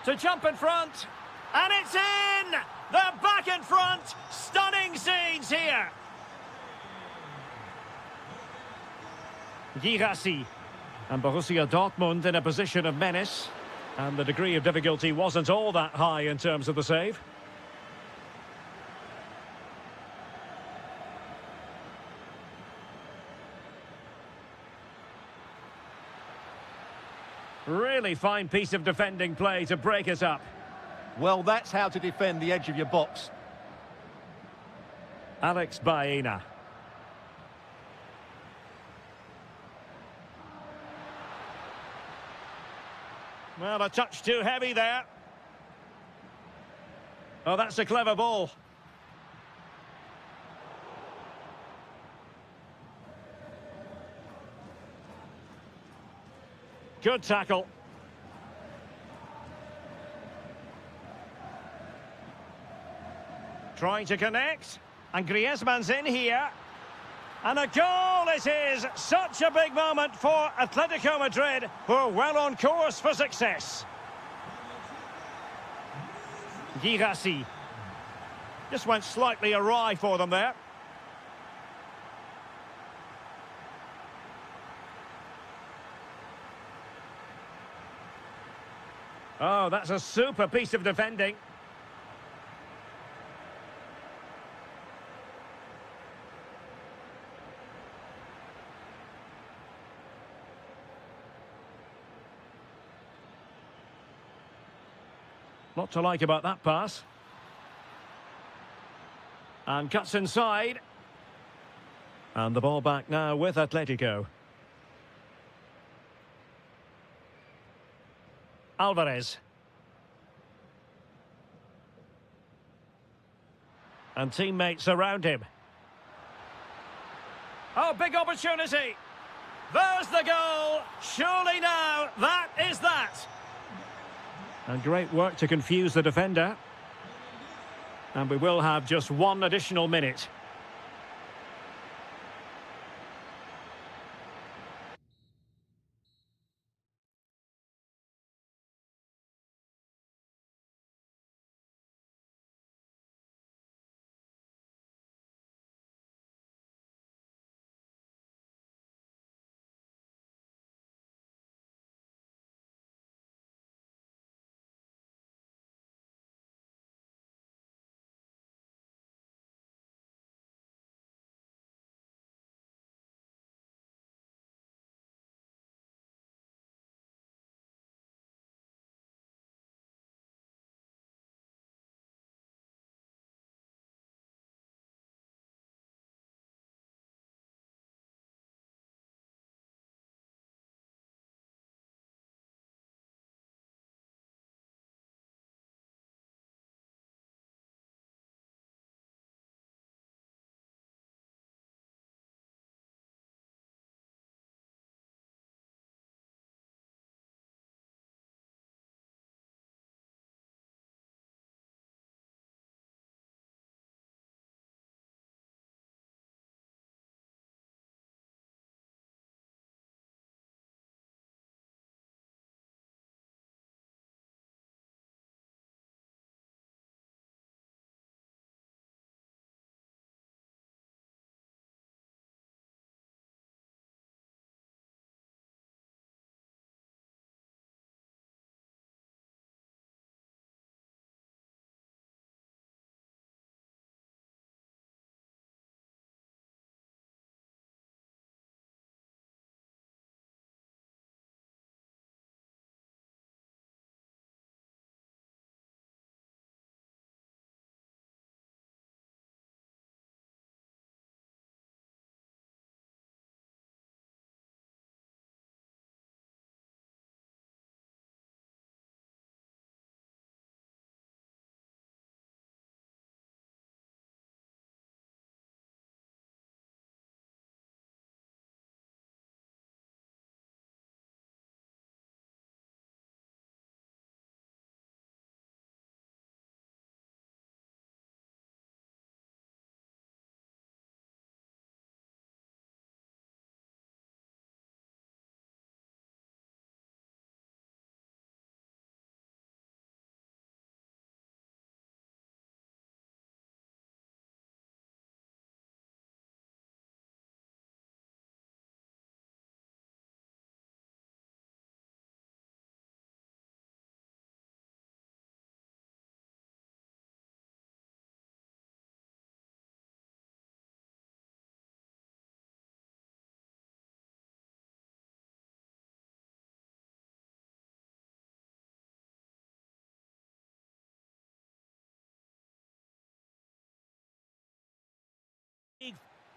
[SPEAKER 1] To jump in front. And it's in! They're back in front! Stunning scenes here! Girassi. And Borussia Dortmund in a position of menace. And the degree of difficulty wasn't all that high in terms of the save. Really fine piece of defending play to break it up.
[SPEAKER 2] Well, that's how to defend the edge of your box.
[SPEAKER 1] Alex Baena. Well, a touch too heavy there. Oh, that's a clever ball. Good tackle. Trying to connect. And Griezmann's in here. And a goal it is! Such a big moment for Atletico Madrid, who are well on course for success. Girassi. Just went slightly awry for them there. Oh, that's a super piece of defending. Lot to like about that pass. And cuts inside. And the ball back now with Atletico. Alvarez. And teammates around him. Oh, big opportunity. There's the goal. Surely now, that is that. And great work to confuse the defender. And we will have just one additional minute.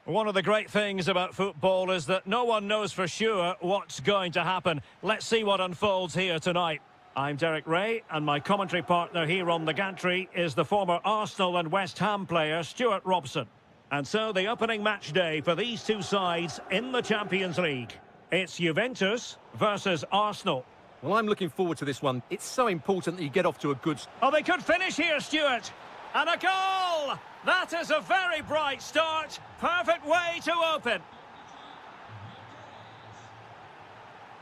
[SPEAKER 1] One of the great things about football is that no one knows for sure what's going to happen. Let's see what unfolds here tonight. I'm Derek Ray, and my commentary partner here on the gantry is the former Arsenal and West Ham player Stuart Robson. And so the opening match day for these two sides in the Champions League. It's Juventus versus Arsenal.
[SPEAKER 2] Well, I'm looking forward to this one. It's so important that you get off to a good...
[SPEAKER 1] Oh, they could finish here, Stuart. And a goal! That is a very bright start. Perfect way to open.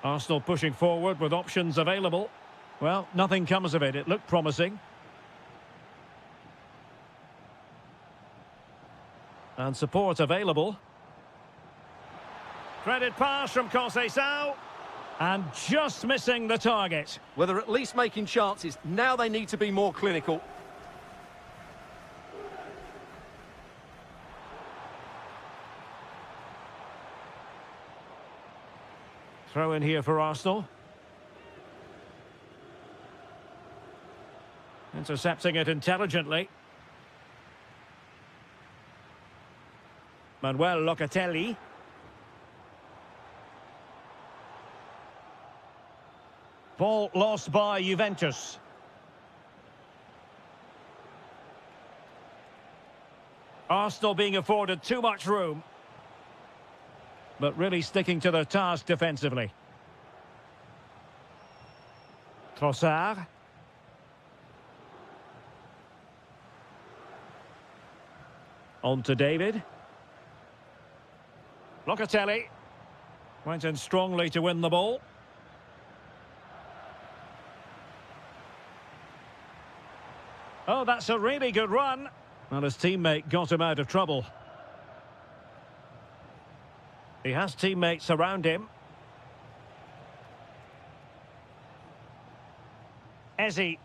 [SPEAKER 1] Arsenal pushing forward with options available. Well, nothing comes of it. It looked promising. And support available. Credit pass from Conceição. And just missing the target.
[SPEAKER 2] Well, they're at least making chances. Now they need to be more clinical.
[SPEAKER 1] Throw in here for Arsenal. Intercepting it intelligently. Manuel Locatelli. Ball lost by Juventus. Arsenal being afforded too much room. But really sticking to their task defensively. Trossard. On to David. Locatelli. Went in strongly to win the ball. Oh, that's a really good run. Well, his teammate got him out of trouble. He has teammates around him. Ezzy.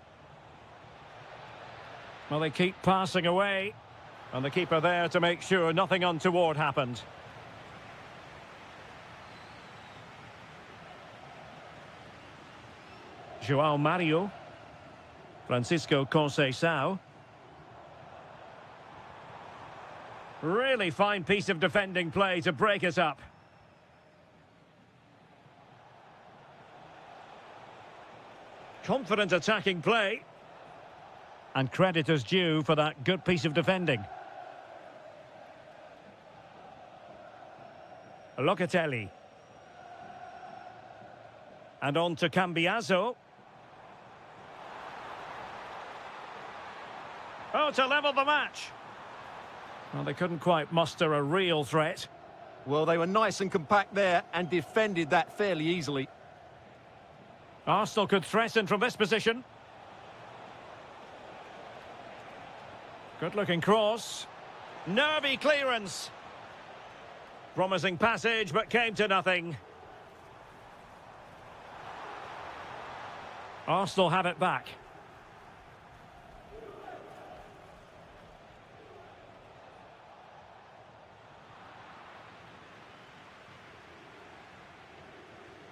[SPEAKER 1] Well, they keep passing away. And the keeper there to make sure nothing untoward happened. João Mario. Francisco Conceição. Really fine piece of defending play to break it up. Confident attacking play. And credit is due for that good piece of defending. Locatelli. And on to Cambiaso. Oh, to level the match. Well, they couldn't quite muster a real threat.
[SPEAKER 2] Well, they were nice and compact there and defended that fairly easily.
[SPEAKER 1] Arsenal could threaten from this position. Good-looking cross. Nervy clearance. Promising passage, but came to nothing. Arsenal have it back.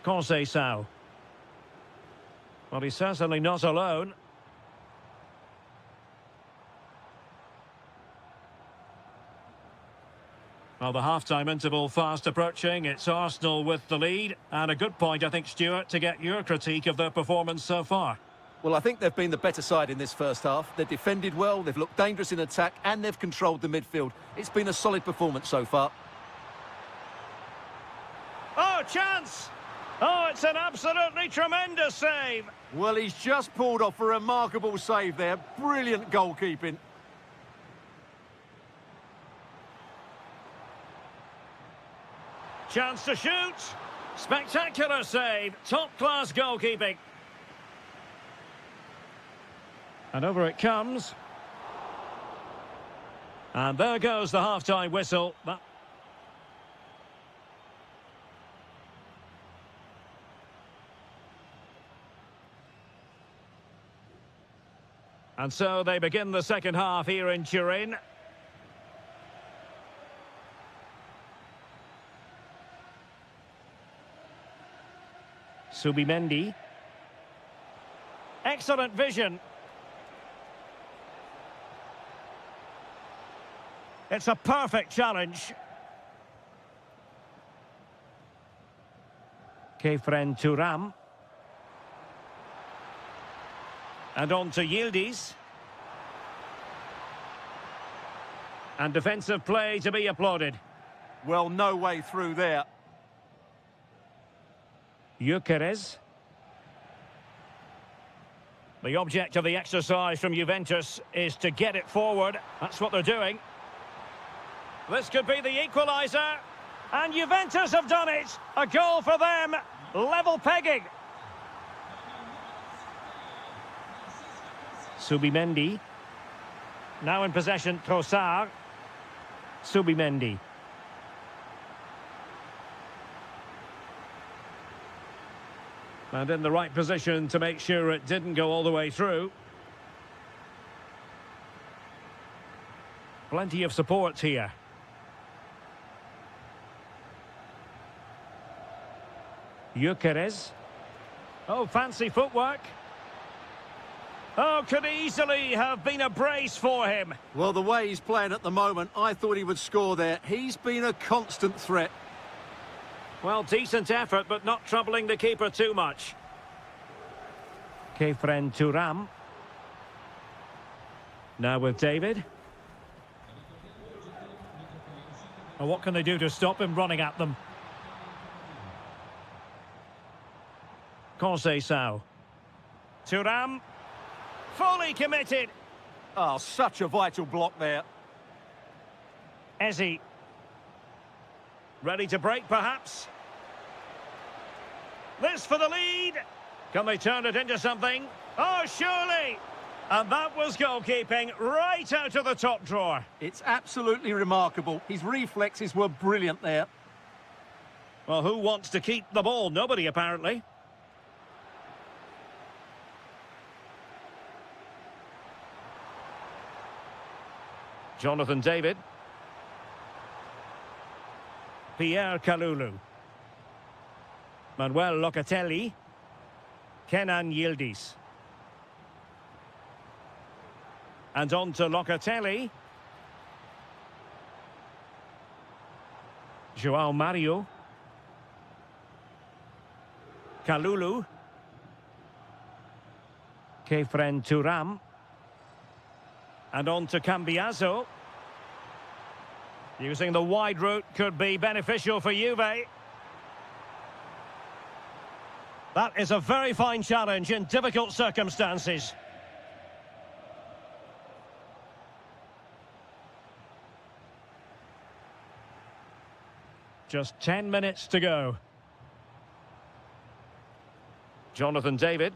[SPEAKER 1] Conceição. Well, he's certainly not alone. Well, the half-time interval fast approaching. It's Arsenal with the lead. And a good point, I think, Stuart, to get your critique of their performance so far.
[SPEAKER 2] Well, I think they've been the better side in this first half. They've defended well, they've looked dangerous in attack, and they've controlled the midfield. It's been a solid performance so far.
[SPEAKER 1] Oh, chance! Oh, it's an absolutely tremendous save.
[SPEAKER 2] Well, he's just pulled off a remarkable save there. Brilliant goalkeeping.
[SPEAKER 1] Chance to shoot. Spectacular save. Top-class goalkeeping. And over it comes. And there goes the half-time whistle. And so they begin the second half here in Turin. Subimendi. Excellent vision. It's a perfect challenge. Kefren Turam. And on to Yildiz. And defensive play to be applauded.
[SPEAKER 2] Well, no way through there.
[SPEAKER 1] Gyökeres. The object of the exercise from Juventus is to get it forward. That's what they're doing. This could be the equaliser. And Juventus have done it. A goal for them. Level pegging. Subimendi. Now in possession, Trossard. Subimendi. And in the right position to make sure it didn't go all the way through. Plenty of support here. Gyökeres. Oh, fancy footwork. Oh, could easily have been a brace for him.
[SPEAKER 2] Well, the way he's playing at the moment, I thought he would score there. He's been a constant threat.
[SPEAKER 1] Well, decent effort, but not troubling the keeper too much. Kefren Turam. Now with David. And what can they do to stop him running at them? Conceição. Turam. Fully committed.
[SPEAKER 2] Oh, such a vital block there.
[SPEAKER 1] Ezzy. Ready to break, perhaps? This for the lead. Can they turn it into something? Oh, surely. And that was goalkeeping right out of the top drawer.
[SPEAKER 2] It's absolutely remarkable. His reflexes were brilliant there.
[SPEAKER 1] Well, who wants to keep the ball? Nobody, apparently. Jonathan David. Pierre Kalulu. Manuel Locatelli. Kenan Yildiz. And on to Locatelli. João Mario. Kalulu. Kefren Turam. And on to Cambiaso. Using the wide route could be beneficial for Juve. That is a very fine challenge in difficult circumstances. Just 10 minutes to go. Jonathan David.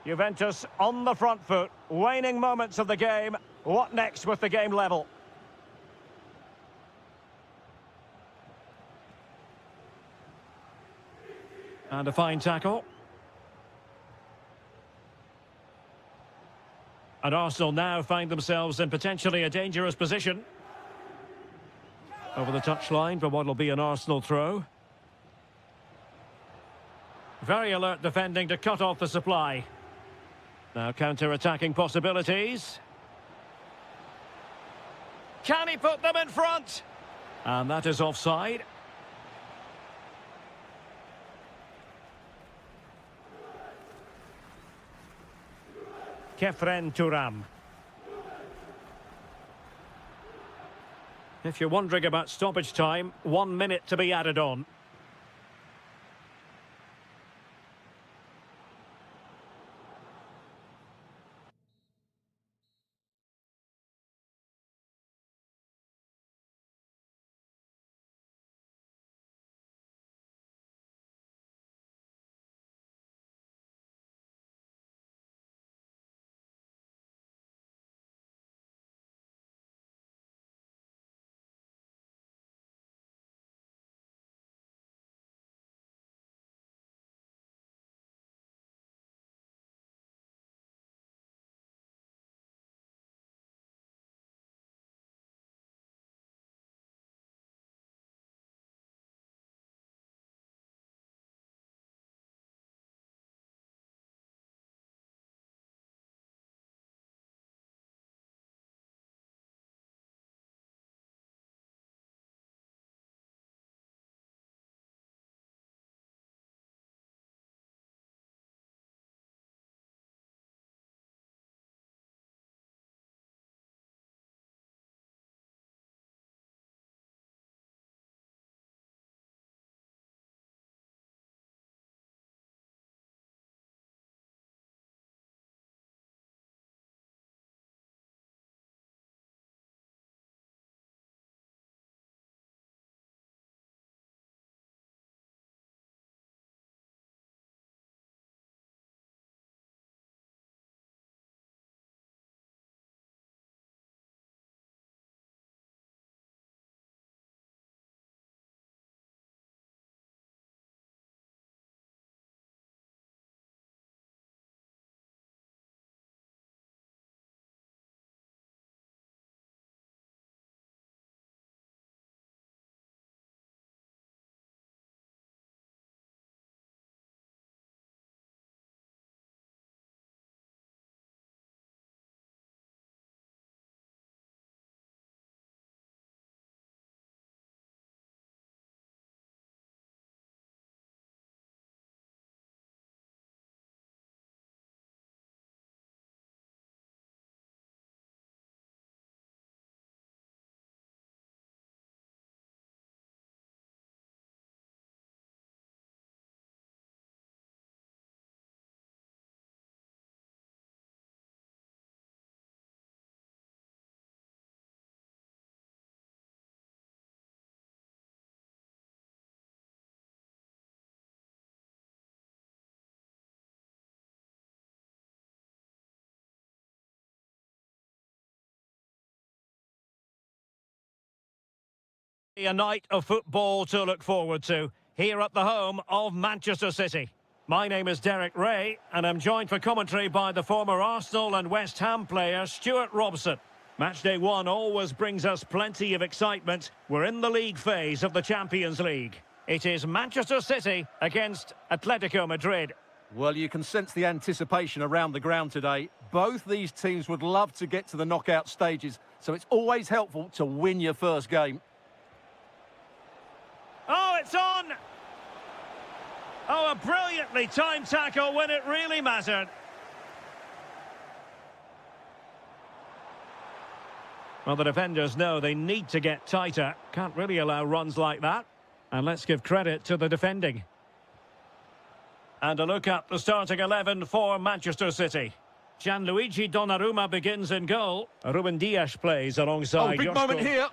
[SPEAKER 1] Juventus on the front foot. Waning moments of the game. What next with the game level? And a fine tackle. And Arsenal now find themselves in potentially a dangerous position. Over the touchline for what will be an Arsenal throw. Very alert defending to cut off the supply. Now counter-attacking possibilities. Can he put them in front? And that is offside. Kefren Turam. If you're wondering about stoppage time, 1 minute to be added on. A night of football to look forward to here at the home of Manchester City. My name is Derek Ray and I'm joined for commentary by the former Arsenal and West Ham player Stuart Robson. Matchday 1 always brings us plenty of excitement. We're in the league phase of the Champions League. It is Manchester City against Atletico Madrid.
[SPEAKER 2] Well, you can sense the anticipation around the ground today. Both these teams would love to get to the knockout stages, so it's always helpful to win your first game.
[SPEAKER 1] Oh, it's on! Oh, a brilliantly timed tackle when it really mattered. Well, the defenders know they need to get tighter. Can't really allow runs like that. And let's give credit to the defending. And a look at the starting 11 for Manchester City. Gianluigi Donnarumma begins in goal. Ruben Dias plays alongside.
[SPEAKER 2] Oh, big moment here.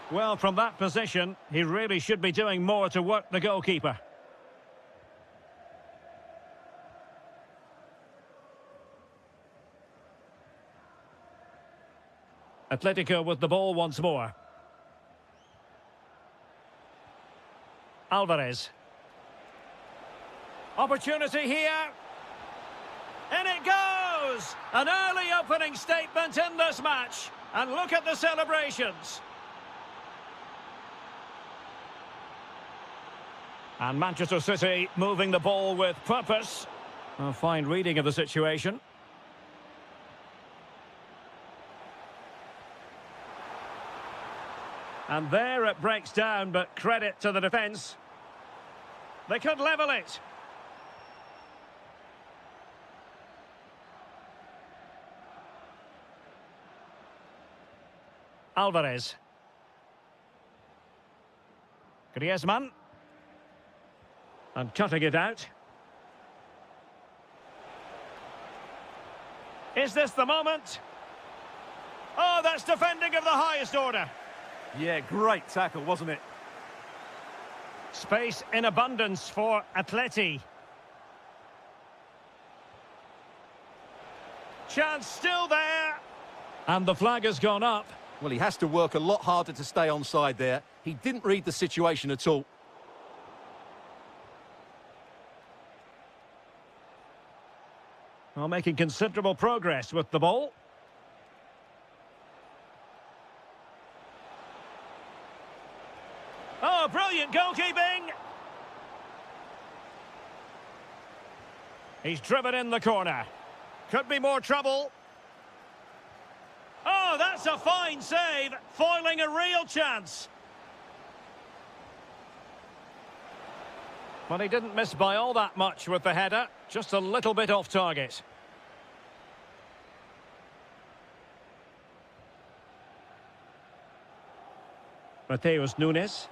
[SPEAKER 1] Well, from that position, he really should be doing more to work the goalkeeper. Atletico with the ball once more. Alvarez. Opportunity here. In it goes! An early opening statement in this match. And look at the celebrations. And Manchester City moving the ball with purpose. A fine reading of the situation. And there it breaks down, but credit to the defence. They could level it. Alvarez. Griezmann. And cutting it out. Is this the moment? Oh, that's defending of the highest order.
[SPEAKER 2] Yeah, great tackle, wasn't it?
[SPEAKER 1] Space in abundance for Atleti. Chance still there. And the flag has gone up.
[SPEAKER 2] Well, he has to work a lot harder to stay onside there. He didn't read the situation at all.
[SPEAKER 1] Well, making considerable progress with the ball. Oh, brilliant goalkeeping! He's driven in the corner. Could be more trouble. Oh, that's a fine save, foiling a real chance. Well, he didn't miss by all that much with the header, just a little bit off target. Mateus Nunes.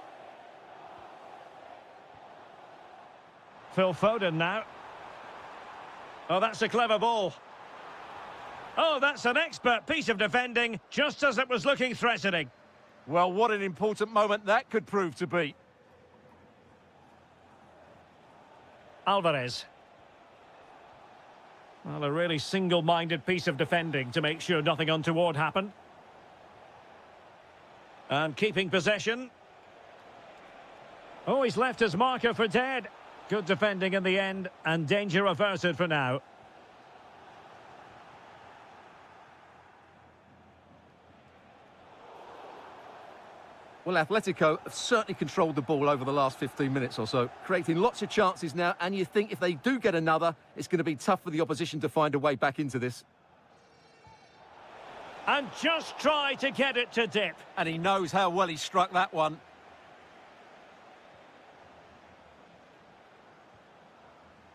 [SPEAKER 1] Phil Foden now. Oh, that's a clever ball. Oh, that's an expert piece of defending, just as it was looking threatening.
[SPEAKER 2] Well, what an important moment that could prove to be.
[SPEAKER 1] Alvarez. Well, a really single-minded piece of defending to make sure nothing untoward happened. And keeping possession. Oh, he's left his marker for dead. Good defending in the end, and danger averted for now.
[SPEAKER 2] Well, Atletico have certainly controlled the ball over the last 15 minutes or so, creating lots of chances now, and you think if they do get another, it's going to be tough for the opposition to find a way back into this.
[SPEAKER 1] And just try to get it to dip.
[SPEAKER 2] And he knows how well he struck that one.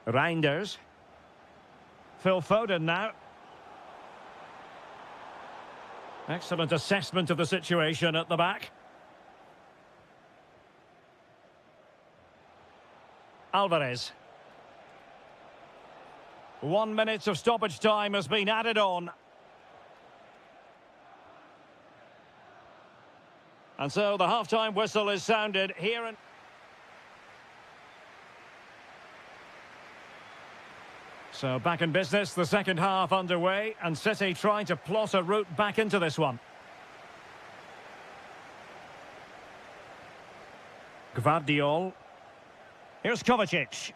[SPEAKER 1] Reinders. Phil Foden now. Excellent assessment of the situation at the back. Alvarez. 1 minute of stoppage time has been added on. And so the half-time whistle is sounded here. So back in business, the second half underway, and City trying to plot a route back into this one. Gvardiol. Here's Kovacic.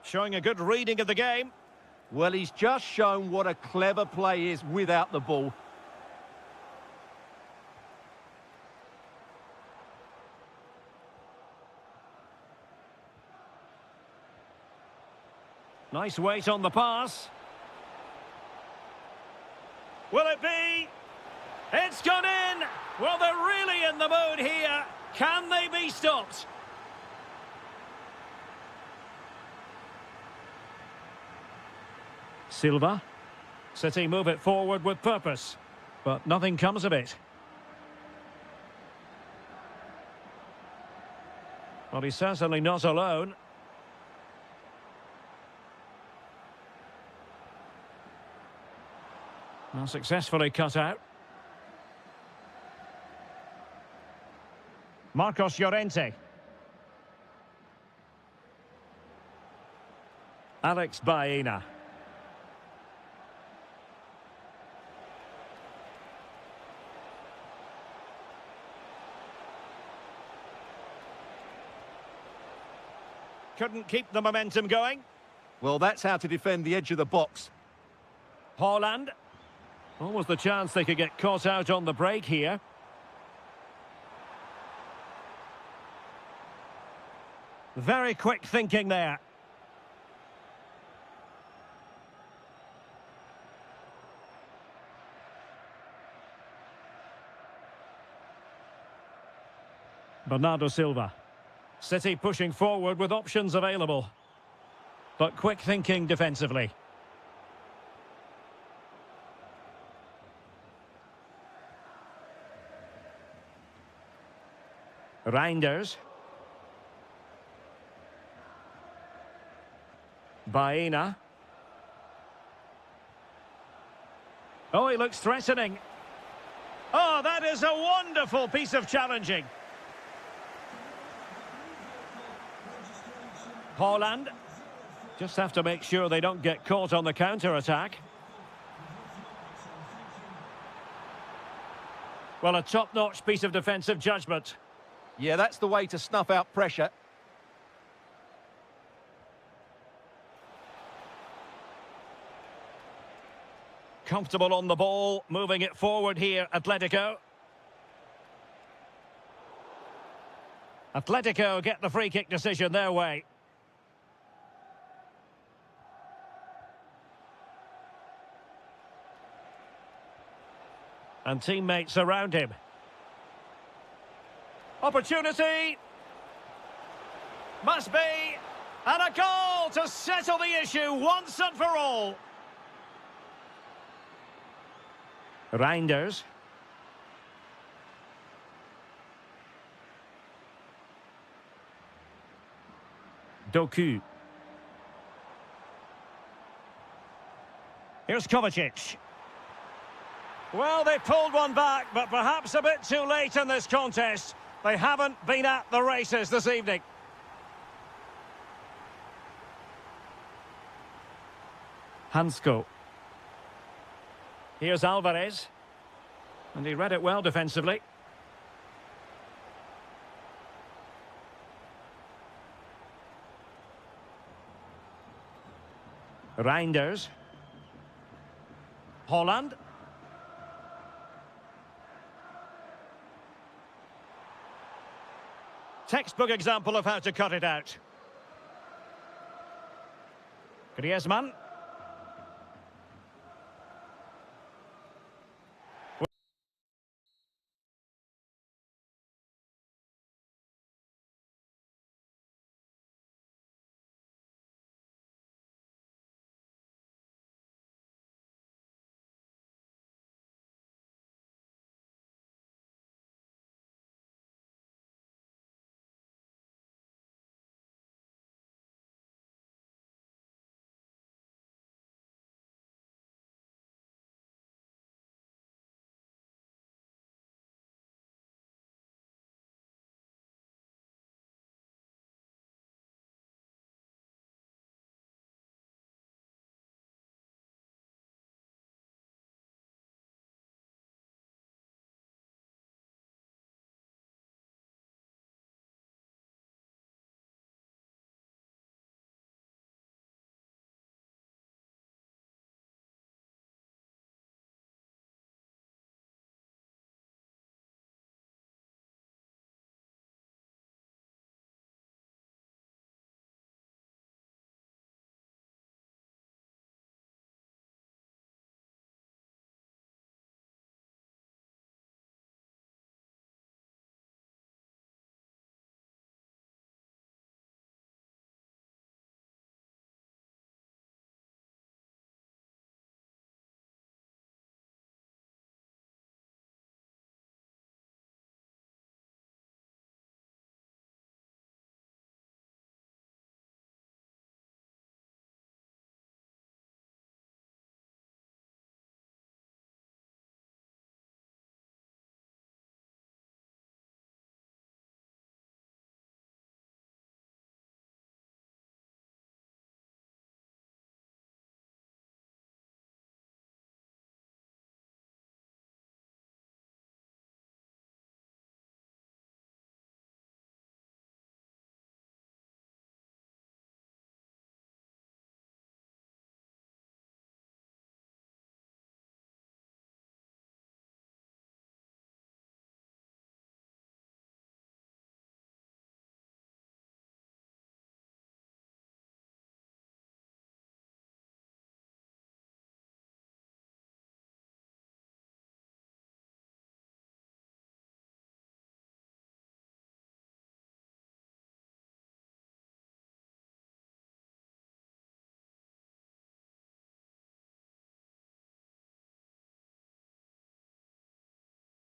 [SPEAKER 1] Showing a good reading of the game.
[SPEAKER 2] Well, he's just shown what a clever play is without the ball.
[SPEAKER 1] Nice weight on the pass. Will it be? It's gone in! Well, they're really in the mood here. Can they be stopped? Silva. City move it forward with purpose, but nothing comes of it. Well, he's certainly not alone. Well, successfully cut out. Marcos Llorente. Alex Baena. Couldn't keep the momentum going.
[SPEAKER 2] Well, that's how to defend the edge of the box.
[SPEAKER 1] Haaland. Almost the chance they could get caught out on the break here. Very quick thinking there. Bernardo Silva. City pushing forward with options available. But quick thinking defensively. Reinders. Baena. Oh, he looks threatening. Oh, that is a wonderful piece of challenging. Haaland. Just have to make sure they don't get caught on the counter-attack. Well, a top-notch piece of defensive judgment.
[SPEAKER 2] Yeah, that's the way to snuff out pressure.
[SPEAKER 1] Comfortable on the ball, moving it forward here, Atletico. Atletico get the free kick decision their way. And teammates around him. Opportunity. Must be. And a goal to settle the issue once and for all. Reinders. Doku. Here's Kovacic. Well, they pulled one back, but perhaps a bit too late in this contest. They haven't been at the races this evening. Hansko. Here's Alvarez. And he read it well defensively. Reinders. Haaland. Textbook example of how to cut it out. Griezmann.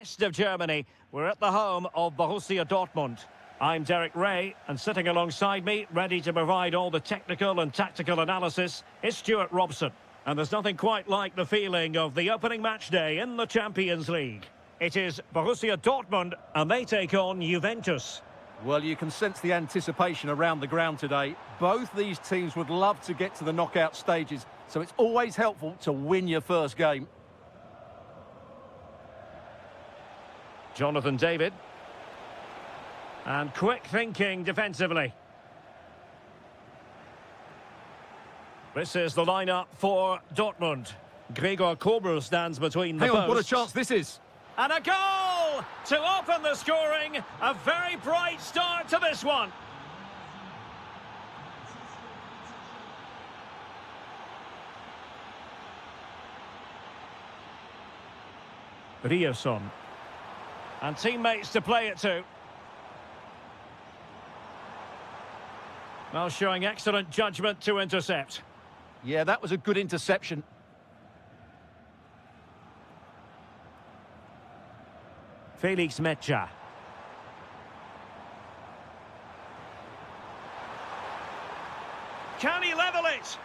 [SPEAKER 1] west of Germany. We're at the home of Borussia Dortmund. I'm Derek Ray, and sitting alongside me, ready to provide all the technical and tactical analysis, is Stuart Robson. And there's nothing quite like the feeling of the opening match day in the Champions League. It is Borussia Dortmund, and they take on Juventus.
[SPEAKER 2] Well, you can sense the anticipation around the ground today. Both these teams would love to get to the knockout stages, so it's always helpful to win your first game.
[SPEAKER 1] Jonathan David. And quick thinking defensively. This is the lineup for Dortmund. Gregor Kobel stands between the
[SPEAKER 2] Hang on,
[SPEAKER 1] posts.
[SPEAKER 2] what a chance this is.
[SPEAKER 1] And a goal to open the scoring. A very bright start to this one. Ryerson. And teammates to play it to. Well, showing excellent judgment to intercept.
[SPEAKER 2] Yeah, that was a good interception.
[SPEAKER 1] Felix Mecha. Can he level it?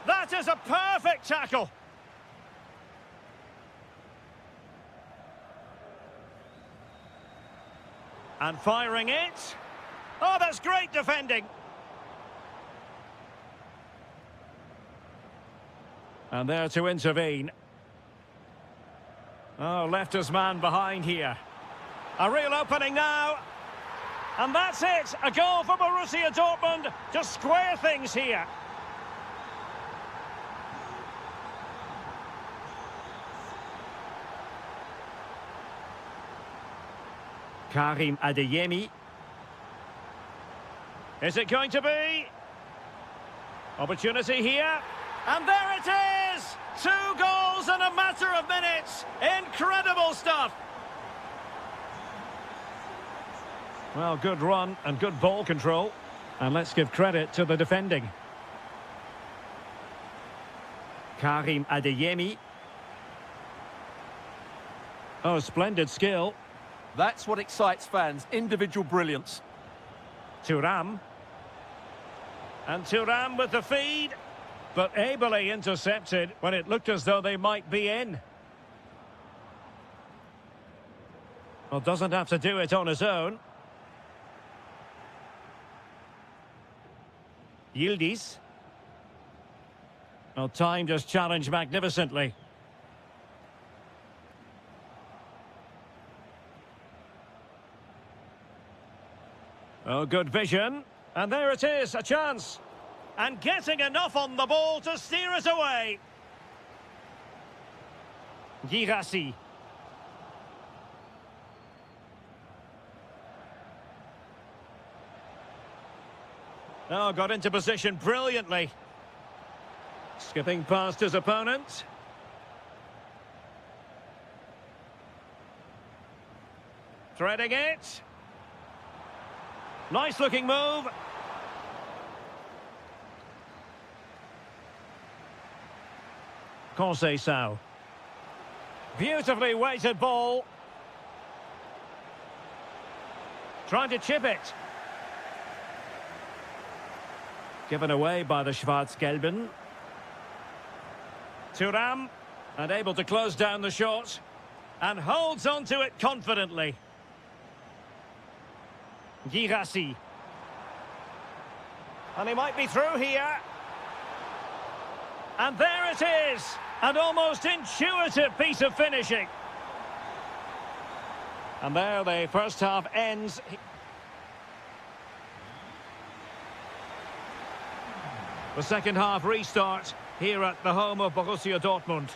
[SPEAKER 1] That is a perfect tackle. And firing it. Oh, that's great defending. And there to intervene. Oh, left his man behind here. A real opening now. And that's it. A goal for Borussia Dortmund to square things here. Karim Adeyemi. Is it going to be? Opportunity here. And there it is! 2 goals in a matter of minutes. Incredible stuff. Well, good run and good ball control. And let's give credit to the defending. Karim Adeyemi. Oh, splendid skill.
[SPEAKER 2] That's what excites fans, individual brilliance.
[SPEAKER 1] Thuram. And Thuram with the feed. But ably intercepted when it looked as though they might be in. Well, doesn't have to do it on his own. Yildiz. Well, timed his challenge magnificently. Oh, good vision. And there it is, a chance. And getting enough on the ball to steer it away. Girassi. Oh, got into position brilliantly. Skipping past his opponent. Threading it. Nice looking move. Conceição. Beautifully weighted ball. Trying to chip it. Given away by the Schwarz-Gelben. Thuram, and able to close down the shot. And holds on to it confidently. Girassi. And he might be through here. And there it is. An almost intuitive piece of finishing. And there the first half ends. The second half restart here at the home of Borussia Dortmund.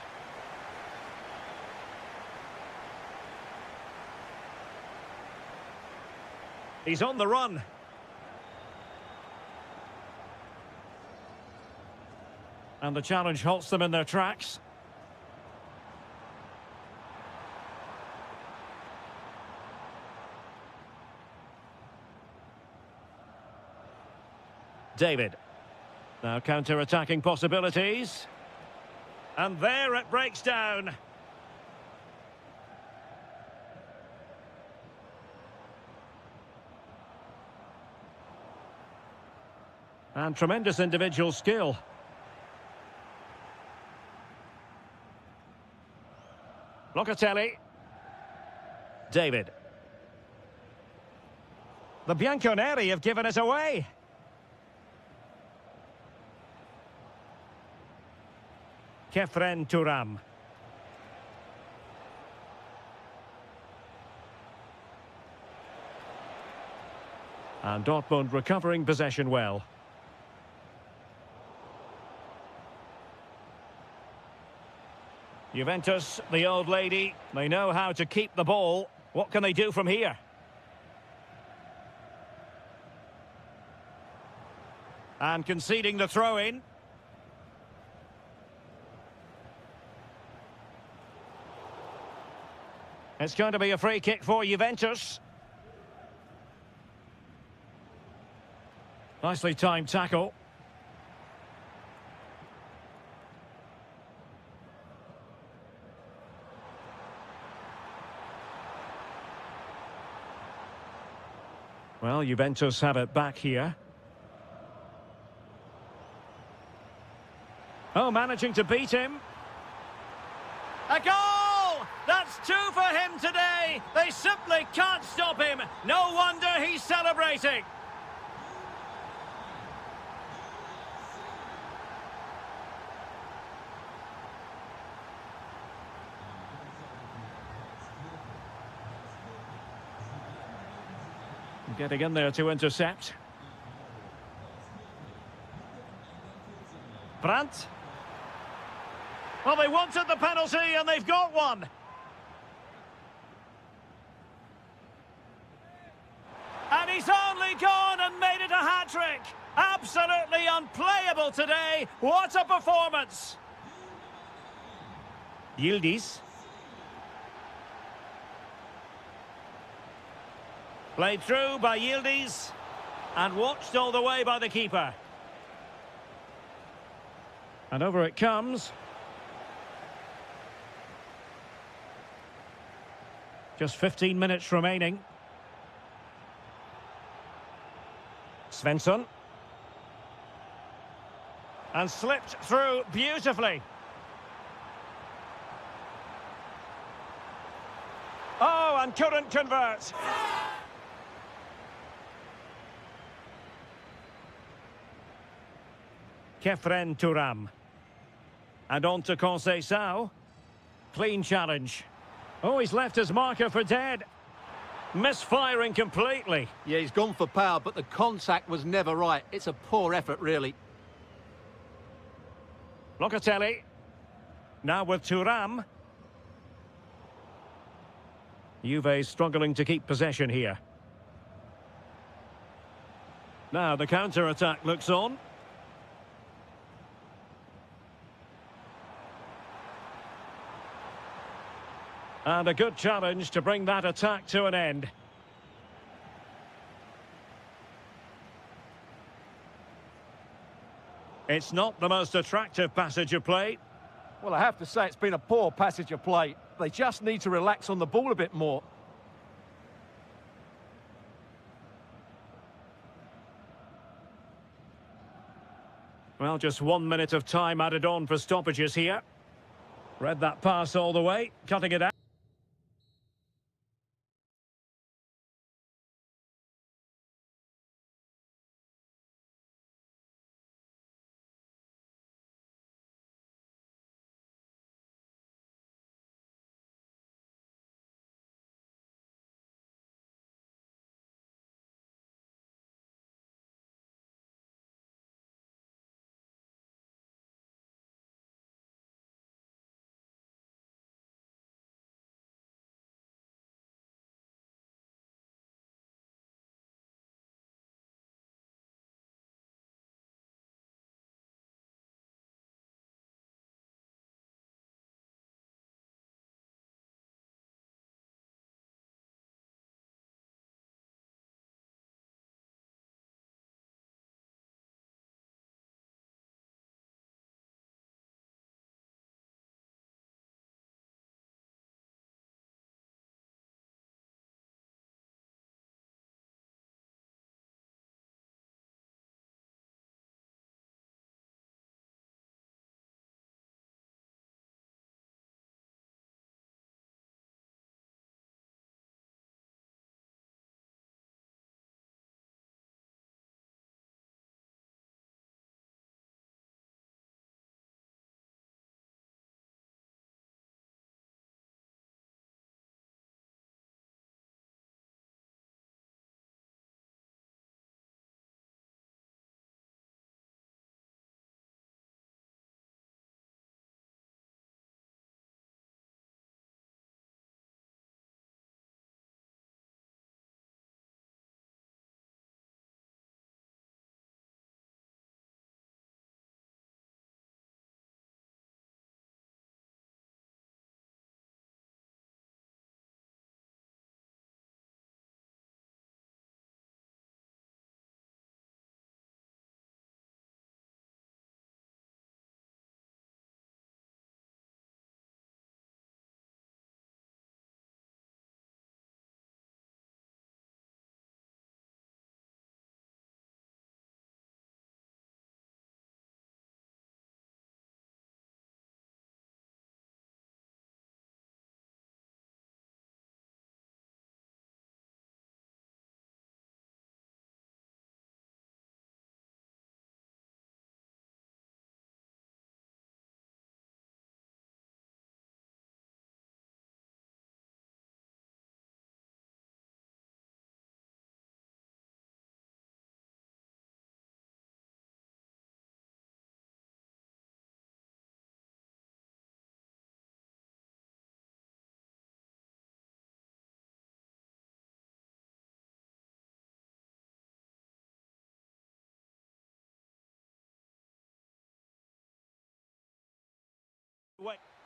[SPEAKER 1] He's on the run. And the challenge halts them in their tracks. David. Now counter-attacking possibilities. And there it breaks down. And tremendous individual skill. Locatelli. David. The Bianconeri have given it away. Kefren Turam. And Dortmund recovering possession well. Juventus, the old lady, they know how to keep the ball. What can they do from here? And conceding the throw-in. It's going to be a free kick for Juventus. Nicely timed tackle. Well, Juventus have it back here. Oh, managing to beat him. A goal! That's 2 for him today. They simply can't stop him. No wonder he's celebrating. Getting in there to intercept. Brandt. Well, they wanted the penalty and they've got one. And he's only gone and made it a hat-trick. Absolutely unplayable today. What a performance. Yildiz. Played through by Yildiz and watched all the way by the keeper. And over it comes. Just 15 minutes remaining. Svensson. And slipped through beautifully. Oh, and couldn't convert. Kefren Turam. And on to Conceição. Clean challenge. Oh, he's left his marker for dead. Misfiring completely.
[SPEAKER 2] Yeah, he's gone for power, but the contact was never right. It's a poor effort, really.
[SPEAKER 1] Locatelli. Now with Turam. Juve struggling to keep possession here. Now the counter-attack looks on. And a good challenge to bring that attack to an end. It's not the most attractive passage of play.
[SPEAKER 2] Well, I have to say it's been a poor passage of play. They just need to relax on the ball a bit more.
[SPEAKER 1] Well, just 1 minute of time added on for stoppages here. Read that pass all the way, cutting it out.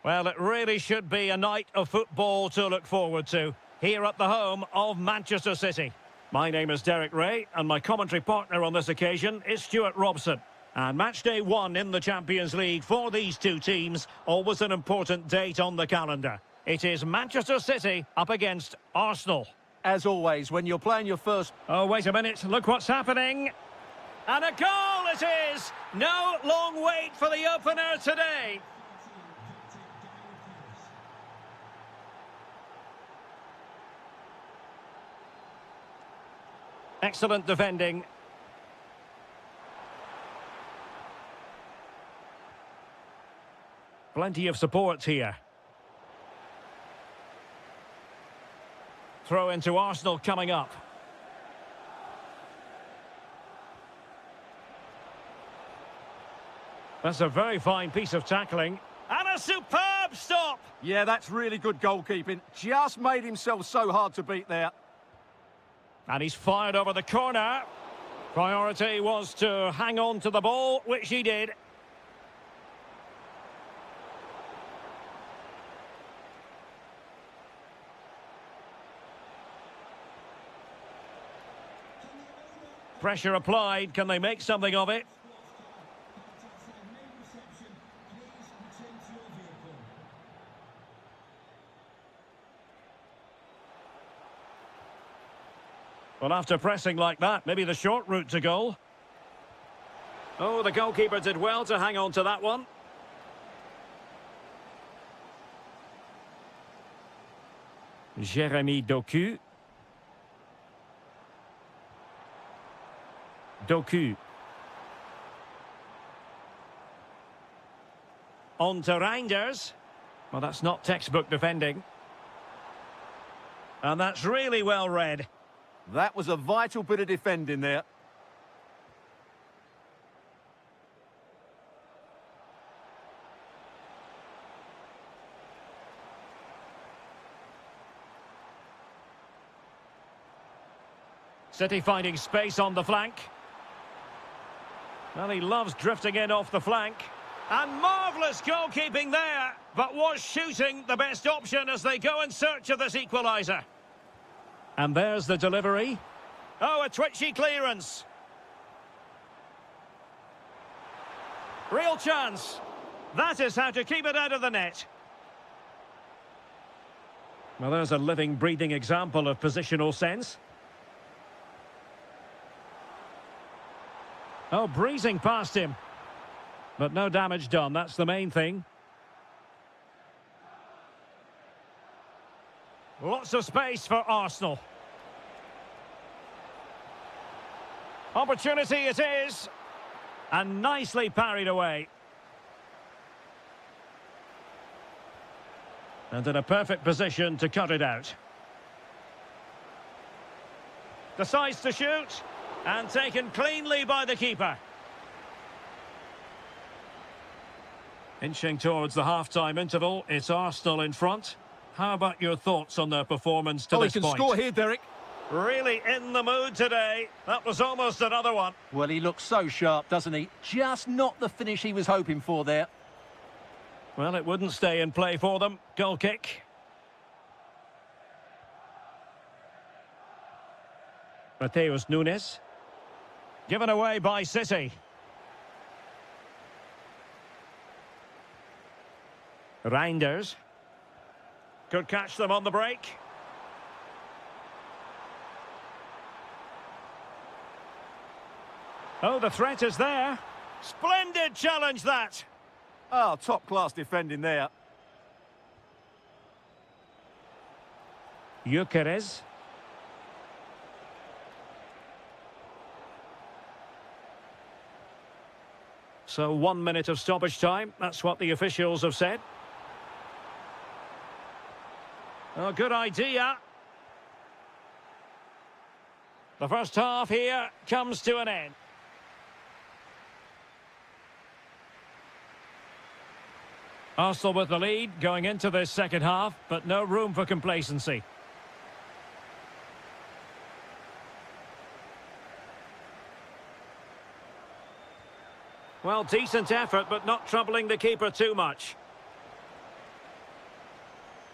[SPEAKER 1] Well, it really should be a night of football to look forward to, here at the home of Manchester City. My name is Derek Ray, and my commentary partner on this occasion is Stuart Robson. And match day one in the Champions League for these two teams, always an important date on the calendar. It is Manchester City up against Arsenal.
[SPEAKER 2] As always, when you're playing your first...
[SPEAKER 1] Oh, wait a minute, look what's happening. And a goal it is! No long wait for the opener today. Excellent defending. Plenty of support here. Throw into Arsenal coming up. That's a very fine piece of tackling. And a superb stop!
[SPEAKER 2] Yeah, that's really good goalkeeping. Just made himself so hard to beat there.
[SPEAKER 1] And he's fired over the corner. Priority was to hang on to the ball, which he did. Pressure applied. Can they make something of it? Well, after pressing like that, maybe the short route to goal. Oh, the goalkeeper did well to hang on to that one. Jérémy Doku. Doku. On to Reinders. Well, that's not textbook defending. And that's really well read.
[SPEAKER 2] That was a vital bit of defending there.
[SPEAKER 1] City finding space on the flank. Well, he loves drifting in off the flank. And marvellous goalkeeping there. But was shooting the best option as they go in search of this equaliser? And there's the delivery. Oh, a twitchy clearance. Real chance. That is how to keep it out of the net. Well, there's a living, breathing example of positional sense. Oh, breezing past him. But no damage done, that's the main thing. Lots of space for Arsenal. Opportunity it is. And nicely parried away. And in a perfect position to cut it out. Decides to shoot. And taken cleanly by the keeper. Inching towards the half-time interval, it's Arsenal in front. How about your thoughts on their performance to this point?
[SPEAKER 2] He can score here, Derek.
[SPEAKER 1] Really in the mood today. That was almost another one.
[SPEAKER 2] Well, he looks so sharp, doesn't he? Just not the finish he was hoping for there.
[SPEAKER 1] Well, it wouldn't stay in play for them. Goal kick. Mateus Nunes. Given away by City. Reinders. Could catch them on the break. Oh, the threat is there. Splendid challenge, that.
[SPEAKER 2] Oh, top-class defending there.
[SPEAKER 1] Gyökeres. So 1 minute of stoppage time. That's what the officials have said. Oh, good idea. The first half here comes to an end. Arsenal with the lead going into this second half, but no room for complacency. Well, decent effort, but not troubling the keeper too much.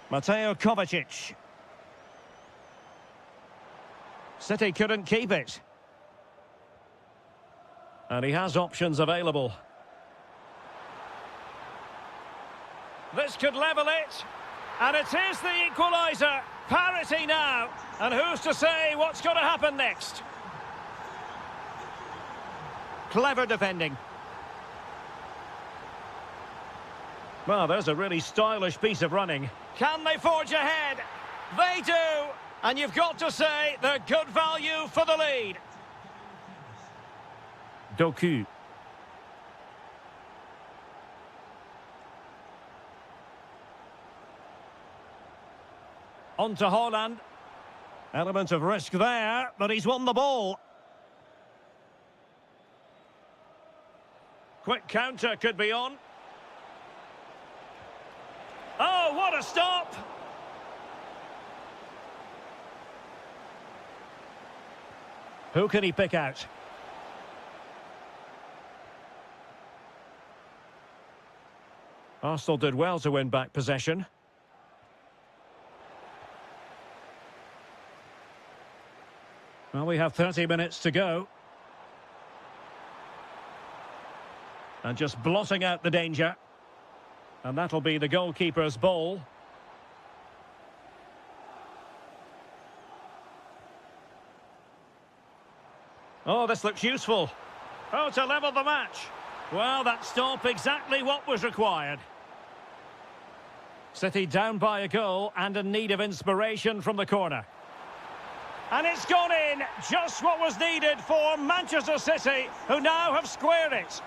[SPEAKER 1] Mateo Kovacic. City couldn't keep it. And he has options available. This could level it. And it is the equaliser. Parity now. And who's to say what's going to happen next? Clever defending. Well, there's a really stylish piece of running. Can they forge ahead? They do. And you've got to say they're good value for the lead. Doku. On to Haaland. Element of risk there, but he's won the ball. Quick counter could be on. Oh, what a stop! Who can he pick out? Arsenal did well to win back possession. Well, we have 30 minutes to go. And just blotting out the danger. And that'll be the goalkeeper's ball. Oh, this looks useful. Oh, to level the match. Well, that stop exactly what was required. City down by a goal and in need of inspiration from the corner. And it's gone in, just what was needed for Manchester City, who now have squared it.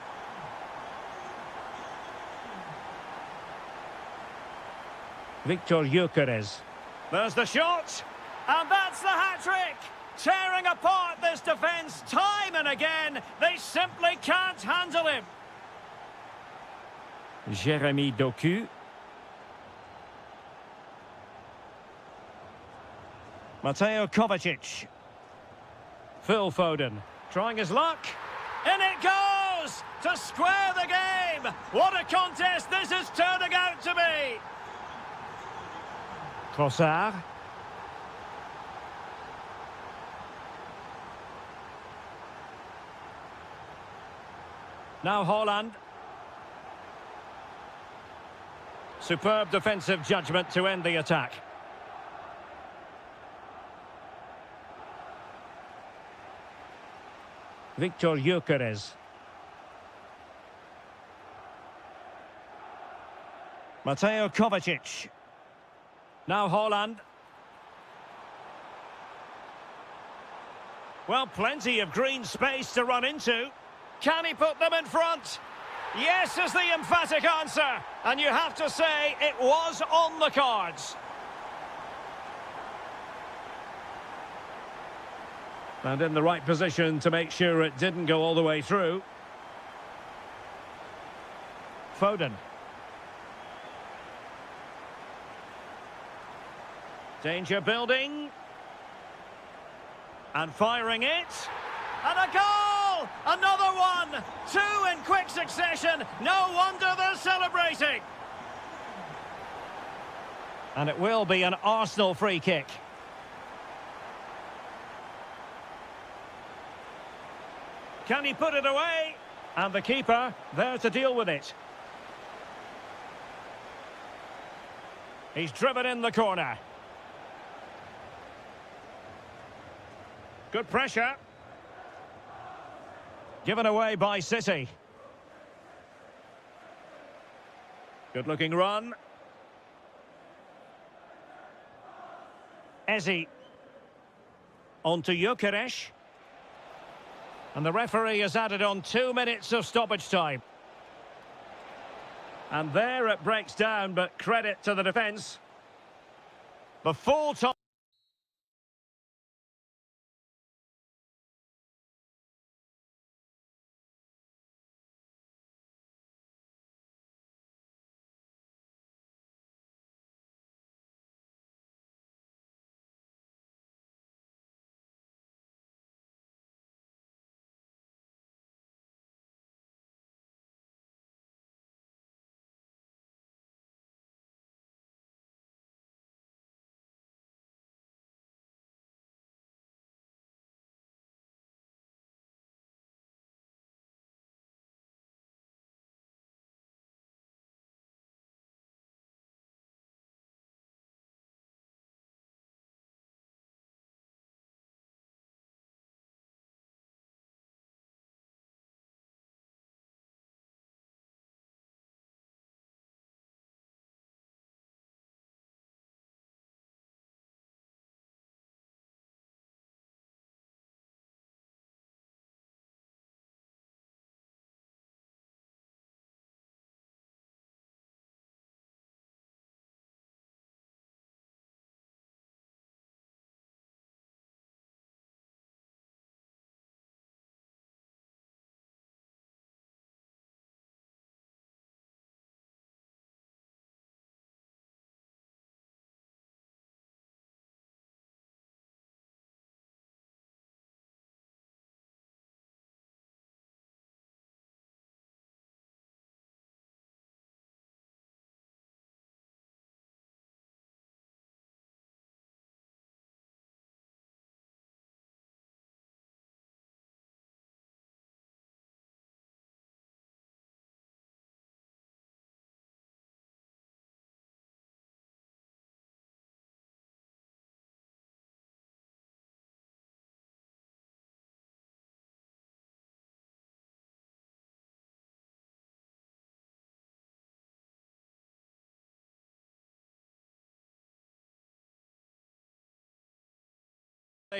[SPEAKER 1] Victor Gyökeres. There's the shot, and that's the hat-trick! Tearing apart this defence time and again. They simply can't handle him. Jeremy Doku. Mateo Kovacic. Phil Foden. Trying his luck. In it goes! To square the game! What a contest this is turning out to be! Trossard. Now Haaland. Superb defensive judgment to end the attack. Victor Gyökeres. Mateo Kovacic. Now Haaland. Well, plenty of green space to run into. Can he put them in front? Yes is the emphatic answer. And you have to say it was on the cards. And in the right position to make sure it didn't go all the way through. Foden. Danger building. And firing it. And a goal! Another one! Two in quick succession. No wonder they're celebrating. And it will be an Arsenal free kick. Can he put it away? And the keeper there to deal with it. He's driven in the corner. Good pressure. Given away by City. Good looking run. Eze. On to Gyökeres. And the referee has added on 2 minutes of stoppage time. And there it breaks down, but credit to the defence. The full time.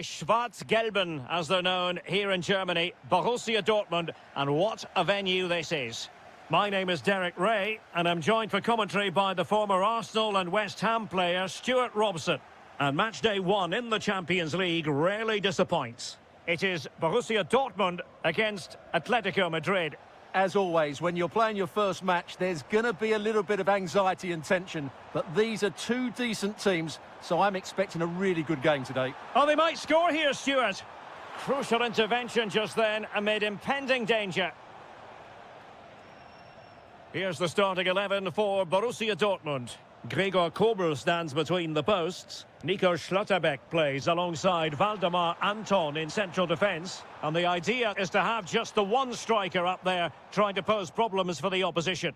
[SPEAKER 1] Schwarz-Gelben, as they're known here in Germany, Borussia Dortmund, and what a venue this is. My name is Derek Ray, and I'm joined for commentary by the former Arsenal and West Ham player Stuart Robson. And match day one in the Champions League rarely disappoints. It is Borussia Dortmund against Atletico Madrid.
[SPEAKER 2] As always, when you're playing your first match, there's going to be a little bit of anxiety and tension. But these are two decent teams, so I'm expecting a really good game today.
[SPEAKER 1] Oh, they might score here, Stuart. Crucial intervention just then amid impending danger. Here's the starting 11 for Borussia Dortmund. Gregor Kobel stands between the posts. Nico Schlotterbeck plays alongside Valdemar Anton in central defence. And the idea is to have just the one striker up there trying to pose problems for the opposition.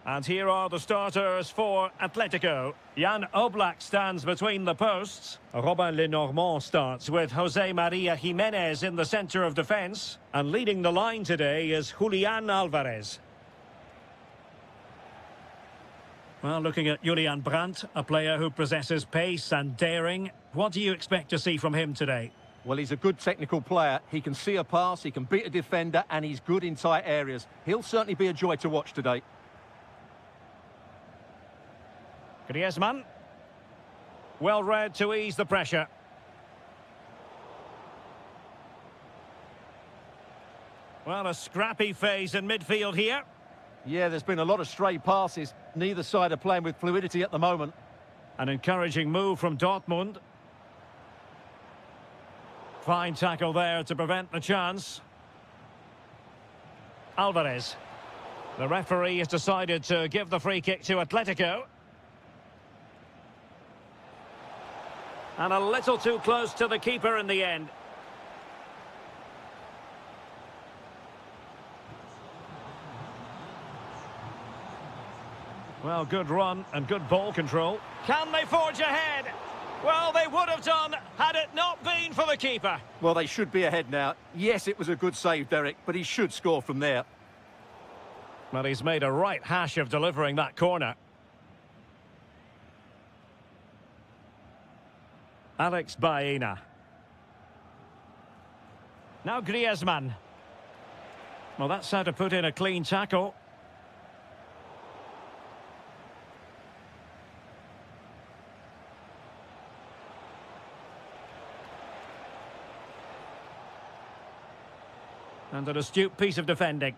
[SPEAKER 1] And here are the starters for Atletico. Jan Oblak stands between the posts. Robin Lenormand starts with Jose Maria Jimenez in the centre of defence. And leading the line today is Julian Alvarez. Well, looking at Julian Brandt, a player who possesses pace and daring. What do you expect to see from him today?
[SPEAKER 2] Well, he's a good technical player. He can see a pass, he can beat a defender, and he's good in tight areas. He'll certainly be a joy to watch today.
[SPEAKER 1] Griezmann. Well read to ease the pressure. Well, a scrappy phase in midfield here.
[SPEAKER 2] Yeah, there's been a lot of stray passes. Neither side are playing with fluidity at the moment.
[SPEAKER 1] An encouraging move from Dortmund. Fine tackle there to prevent the chance. Alvarez. The referee has decided to give the free kick to Atletico. And a little too close to the keeper in the end. Well, good run and good ball control. Can they forge ahead? Well, they would have done had it not been for the keeper.
[SPEAKER 2] Well, they should be ahead now. Yes, it was a good save, Derek, but he should score from there.
[SPEAKER 1] Well, he's made a right hash of delivering that corner. Alex Baena. Now Griezmann. Well, that's how to put in a clean tackle. And an astute piece of defending.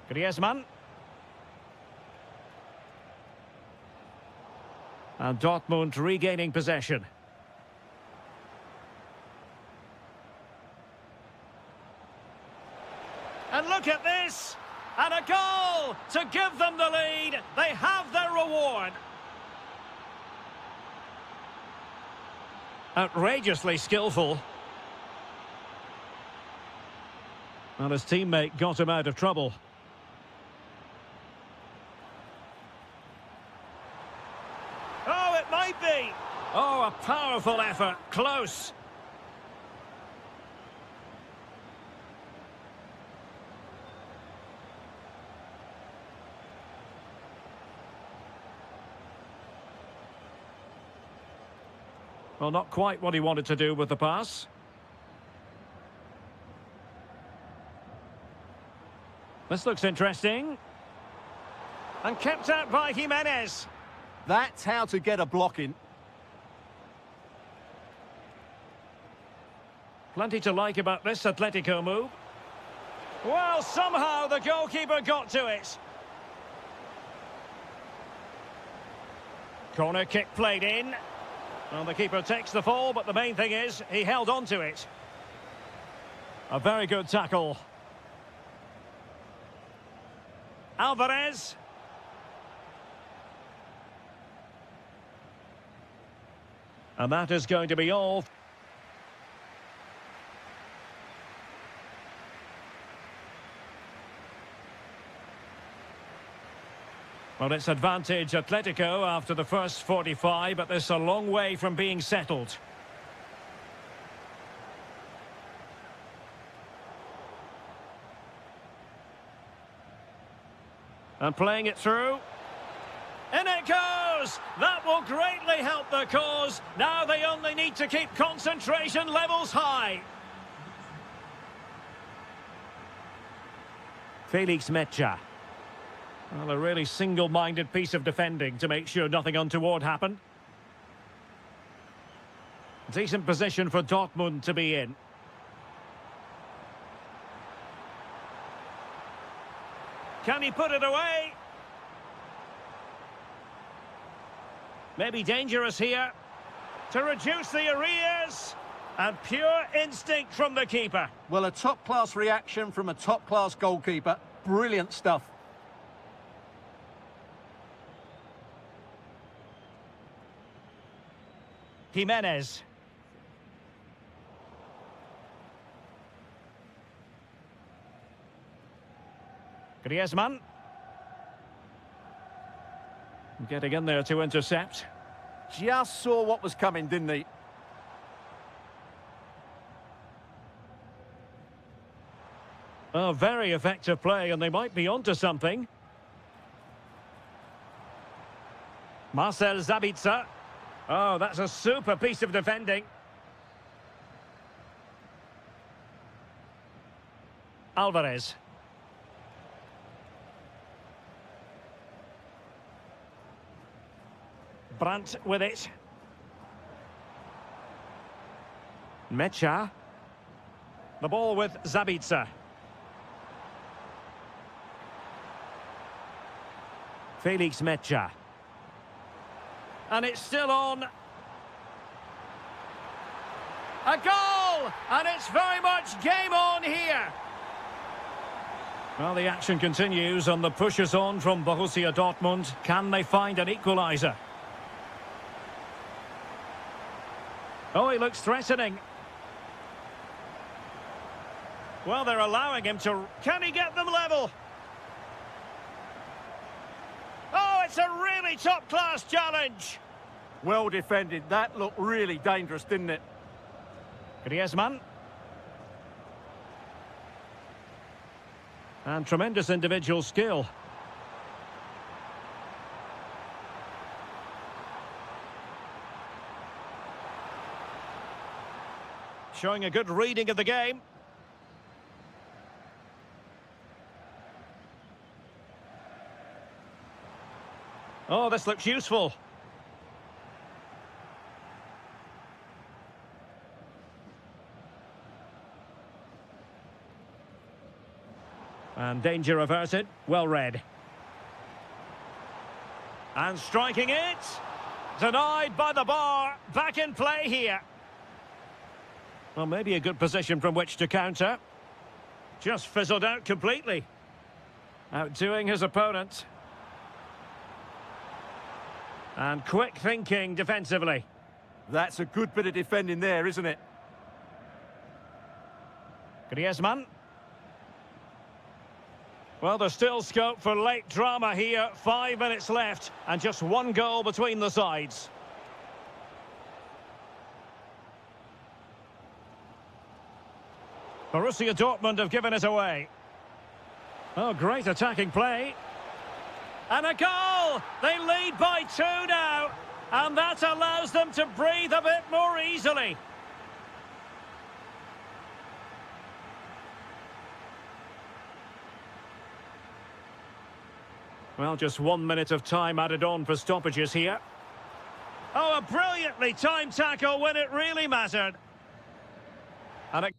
[SPEAKER 1] Griezmann. And Dortmund regaining possession. And look at this! And a goal to give them the lead. They have their reward. Outrageously skillful. Well, his teammate got him out of trouble. Oh, it might be. Oh, a powerful effort. Close. Well, not quite what he wanted to do with the pass. This looks interesting. And kept out by Jimenez.
[SPEAKER 2] That's how to get a block in.
[SPEAKER 1] Plenty to like about this Atletico move. Well, somehow the goalkeeper got to it. Corner kick played in. Well, the keeper takes the fall, but the main thing is he held on to it. A very good tackle. Alvarez. And that is going to be all. Well, it's advantage Atletico after the first 45, but this is a long way from being settled. And playing it through. In it goes! That will greatly help the cause. Now they only need to keep concentration levels high. Felix Mecha. Well, a really single-minded piece of defending to make sure nothing untoward happened. Decent position for Dortmund to be in. Can he put it away? Maybe dangerous here. To reduce the arrears. And pure instinct from the keeper.
[SPEAKER 2] Well, a top-class reaction from a top-class goalkeeper. Brilliant stuff.
[SPEAKER 1] Jimenez. Griezmann. Getting in there to intercept.
[SPEAKER 2] Just saw what was coming, didn't he?
[SPEAKER 1] Oh, very effective play, and they might be onto something. Marcel Sabitzer. Oh, that's a super piece of defending. Alvarez. Brandt with it. Mecha. The ball with Sabitzer. Felix Mecha. And it's still on. A goal! And it's very much game on here. Well, the action continues and the push is on from Borussia Dortmund. Can they find an equaliser? Oh, he looks threatening. Well, they're allowing him to... Can he get them level? Oh, it's a really top-class challenge.
[SPEAKER 2] Well defended. That looked really dangerous, didn't it?
[SPEAKER 1] Griezmann. And tremendous individual skill. Showing a good reading of the game. Oh, this looks useful. And danger averted. Well read. And striking it. Denied by the bar. Back in play here. Well, maybe a good position from which to counter. Just fizzled out completely. Outdoing his opponent. And quick thinking defensively.
[SPEAKER 2] That's a good bit of defending there, isn't it?
[SPEAKER 1] Griezmann. Well, there's still scope for late drama here. 5 minutes left and just one goal between the sides. Borussia Dortmund have given it away. Oh, great attacking play. And a goal! They lead by 2 now. And that allows them to breathe a bit more easily. Well, just 1 minute of time added on for stoppages here. Oh, a brilliantly timed tackle when it really mattered. And it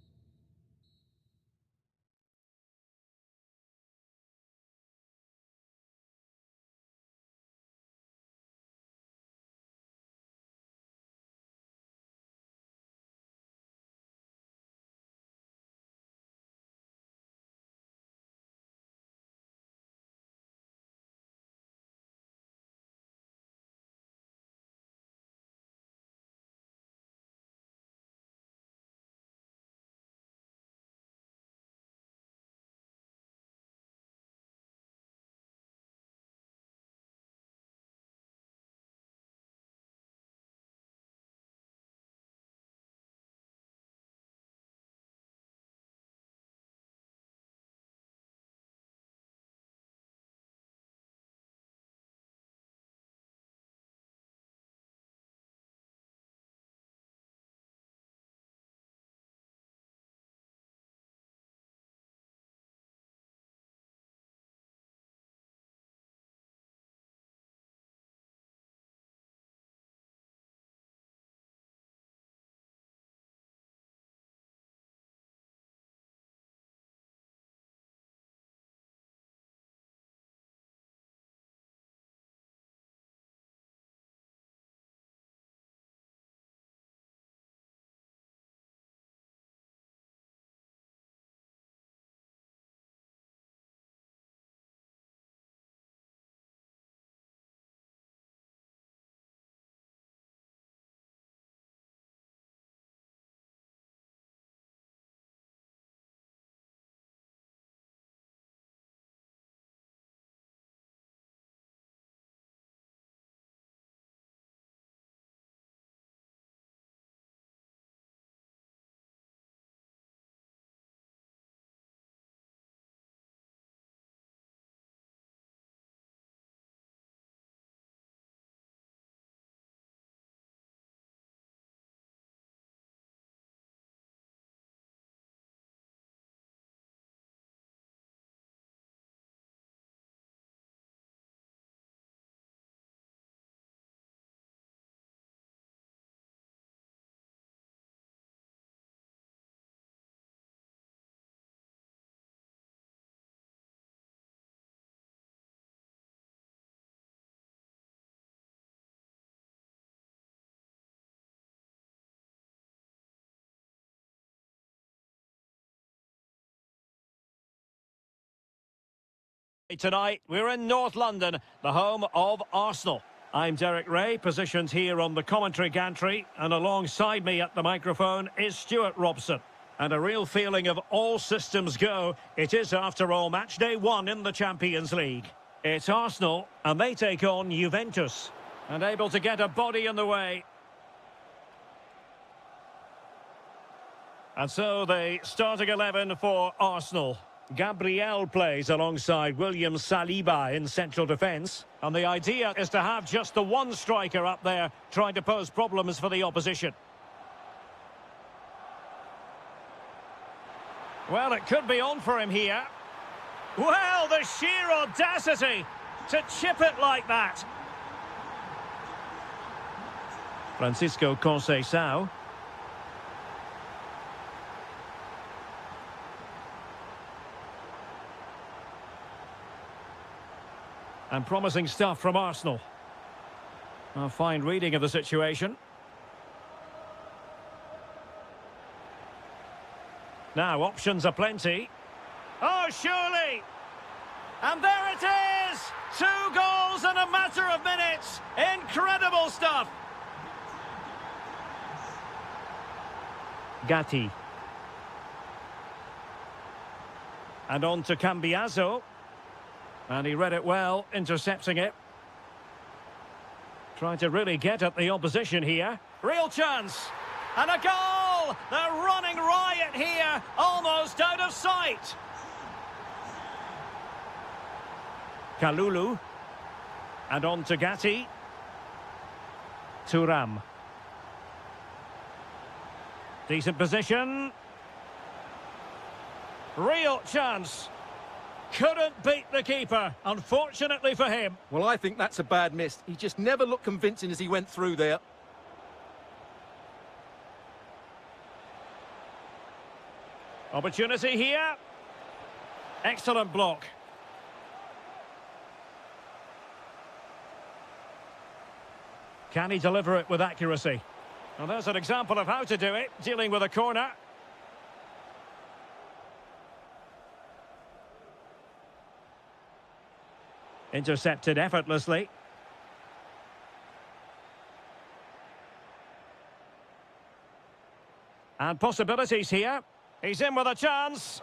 [SPEAKER 1] Tonight, we're in North London, the home of Arsenal. I'm Derek Ray, positioned here on the commentary gantry, and alongside me at the microphone is Stuart Robson. And a real feeling of all systems go. It is, after all, match day 1 in the Champions League. It's Arsenal, and they take on Juventus. And able to get a body in the way. And so the starting 11 for Arsenal. Gabriel plays alongside William Saliba in central defence. And the idea is to have just the one striker up there trying to pose problems for the opposition. Well, it could be on for him here. Well, the sheer audacity to chip it like that. Francisco Conceição. And promising stuff from Arsenal. A fine reading of the situation. Now, options are plenty. Oh, surely! And there it is! 2 goals in a matter of minutes! Incredible stuff! Gatti. And on to Cambiaso. And he read it well, intercepting it. Trying to really get at the opposition here. Real chance! And a goal! They're running riot here, almost out of sight. Kalulu. And on to Gatti. Thuram. Decent position. Real chance. Couldn't beat the keeper, unfortunately for him.
[SPEAKER 2] Well, I think that's a bad miss. He just never looked convincing as he went through there.
[SPEAKER 1] Opportunity here. Excellent block. Can he deliver it with accuracy? Well, there's an example of how to do it, dealing with a corner. Intercepted effortlessly. And possibilities here. He's in with a chance.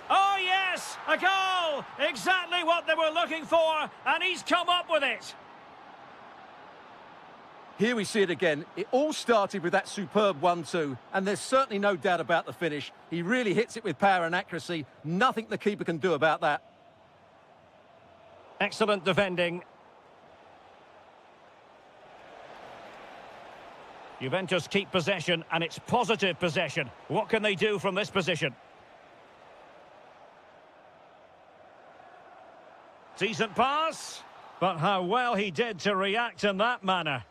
[SPEAKER 1] Oh, yes! A goal! Exactly what they were looking for, and he's come up with it.
[SPEAKER 2] Here we see it again. It all started with that superb 1-2, and there's certainly no doubt about the finish. He really hits it with power and accuracy. Nothing the keeper can do about that.
[SPEAKER 1] Excellent defending. Juventus keep possession, and it's positive possession. What can they do from this position? Decent pass, but how well he did to react in that manner.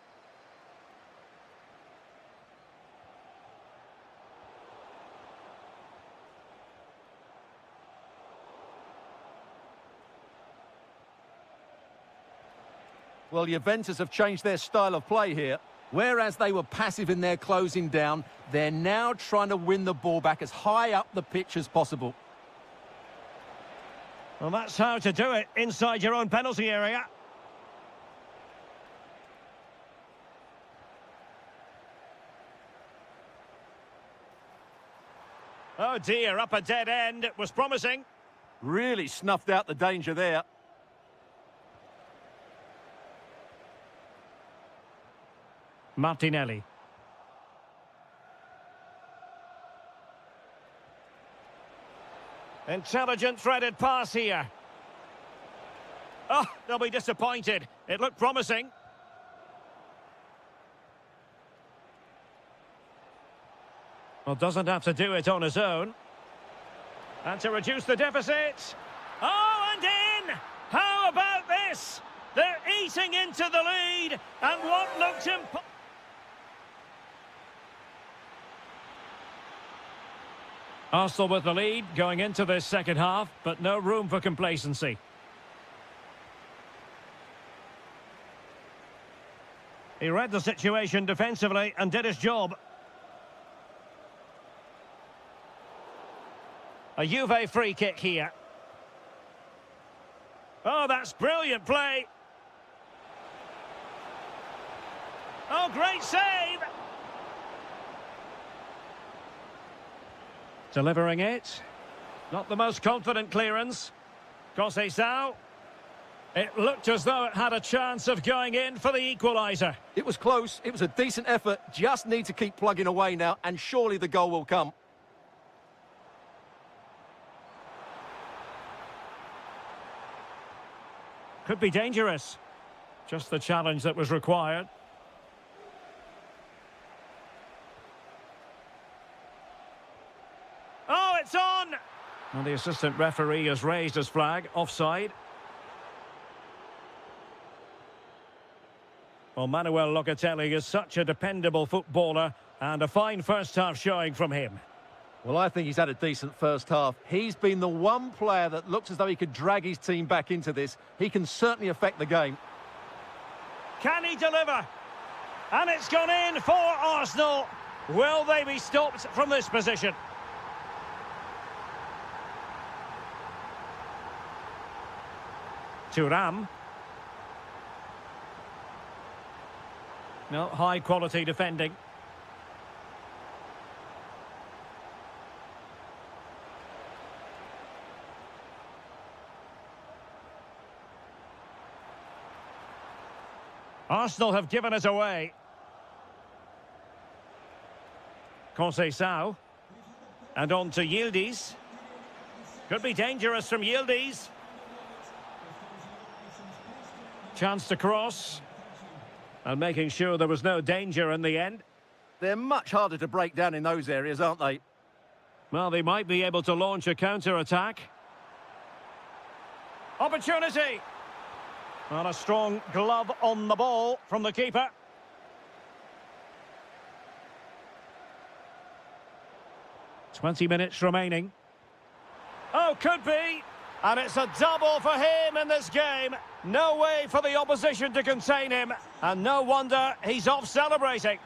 [SPEAKER 2] Well, Juventus have changed their style of play here. Whereas they were passive in their closing down, they're now trying to win the ball back as high up the pitch as possible.
[SPEAKER 1] Well, that's how to do it inside your own penalty area. Oh dear, up a dead end. It was promising.
[SPEAKER 2] Really snuffed out the danger there.
[SPEAKER 1] Martinelli. Intelligent threaded pass here. Oh, they'll be disappointed. It looked promising. Well, doesn't have to do it on his own. And to reduce the deficit. Oh, and in! How about this? They're eating into the lead, and what looked impossible. Arsenal with the lead going into this second half, but no room for complacency. He read the situation defensively and did his job. A Juve free kick here. Oh, that's brilliant play. Oh, great save. Delivering it. Not the most confident clearance. Conceição. It looked as though it had a chance of going in for the equaliser.
[SPEAKER 2] It was close. It was a decent effort. Just need to keep plugging away now, and surely the goal will come.
[SPEAKER 1] Could be dangerous. Just the challenge that was required. Oh, it's on! And the assistant referee has raised his flag. Offside. Well, Manuel Locatelli is such a dependable footballer, and a fine first-half showing from him.
[SPEAKER 2] Well, I think he's had a decent first half. He's been the one player that looks as though he could drag his team back into this. He can certainly affect the game.
[SPEAKER 1] Can he deliver? And it's gone in for Arsenal. Will they be stopped from this position? Thuram. No, high-quality defending. Arsenal have given us away. Conceição. And on to Yildiz. Could be dangerous from Yildiz. Chance to cross. And making sure there was no danger in the end.
[SPEAKER 2] They're much harder to break down in those areas, aren't they?
[SPEAKER 1] Well, they might be able to launch a counter-attack. Opportunity! And a strong glove on the ball from the keeper. "20 minutes remaining. Oh, could be! And it's a double for him in this game. No way for the opposition to contain him. And no wonder he's off celebrating.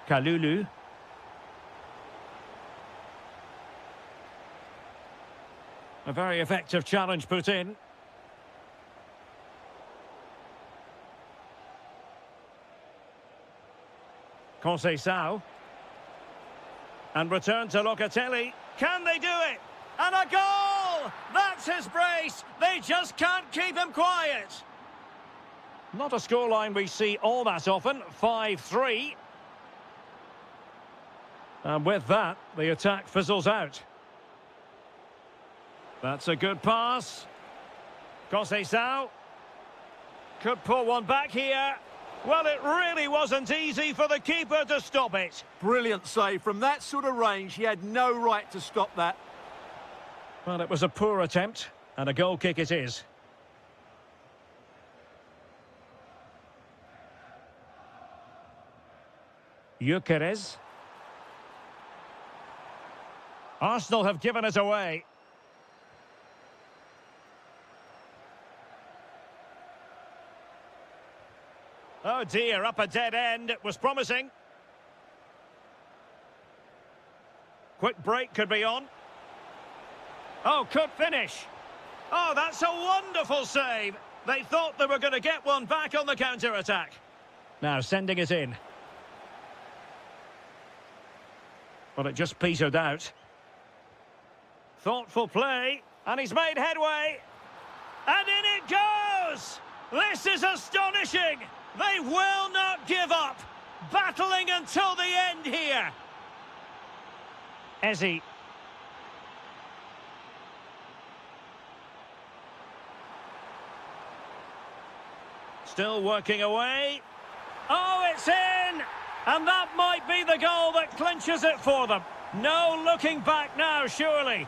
[SPEAKER 1] Kalulu. A very effective challenge put in. Conceição. And return to Locatelli. Can they do it? And a goal! That's his brace. They just can't keep him quiet. Not a scoreline we see all that often. 5-3. And with that, the attack fizzles out. That's a good pass. Conceição. Could pull one back here. Well, it really wasn't easy for the keeper to stop it.
[SPEAKER 2] Brilliant save. From that sort of range, he had no right to stop that.
[SPEAKER 1] Well, it was a poor attempt, and a goal kick it is. Gyökeres. Arsenal have given us away. Oh dear, up a dead end. It was promising. Quick break could be on. Oh, could finish. Oh, that's a wonderful save. They thought they were going to get one back on the counter-attack. Now sending it in. But it just petered out. Thoughtful play. And he's made headway. And in it goes! This is astonishing! They will not give up. Battling until the end here. Ezzy. Still working away. Oh, it's in! And that might be the goal that clinches it for them. No looking back now, surely.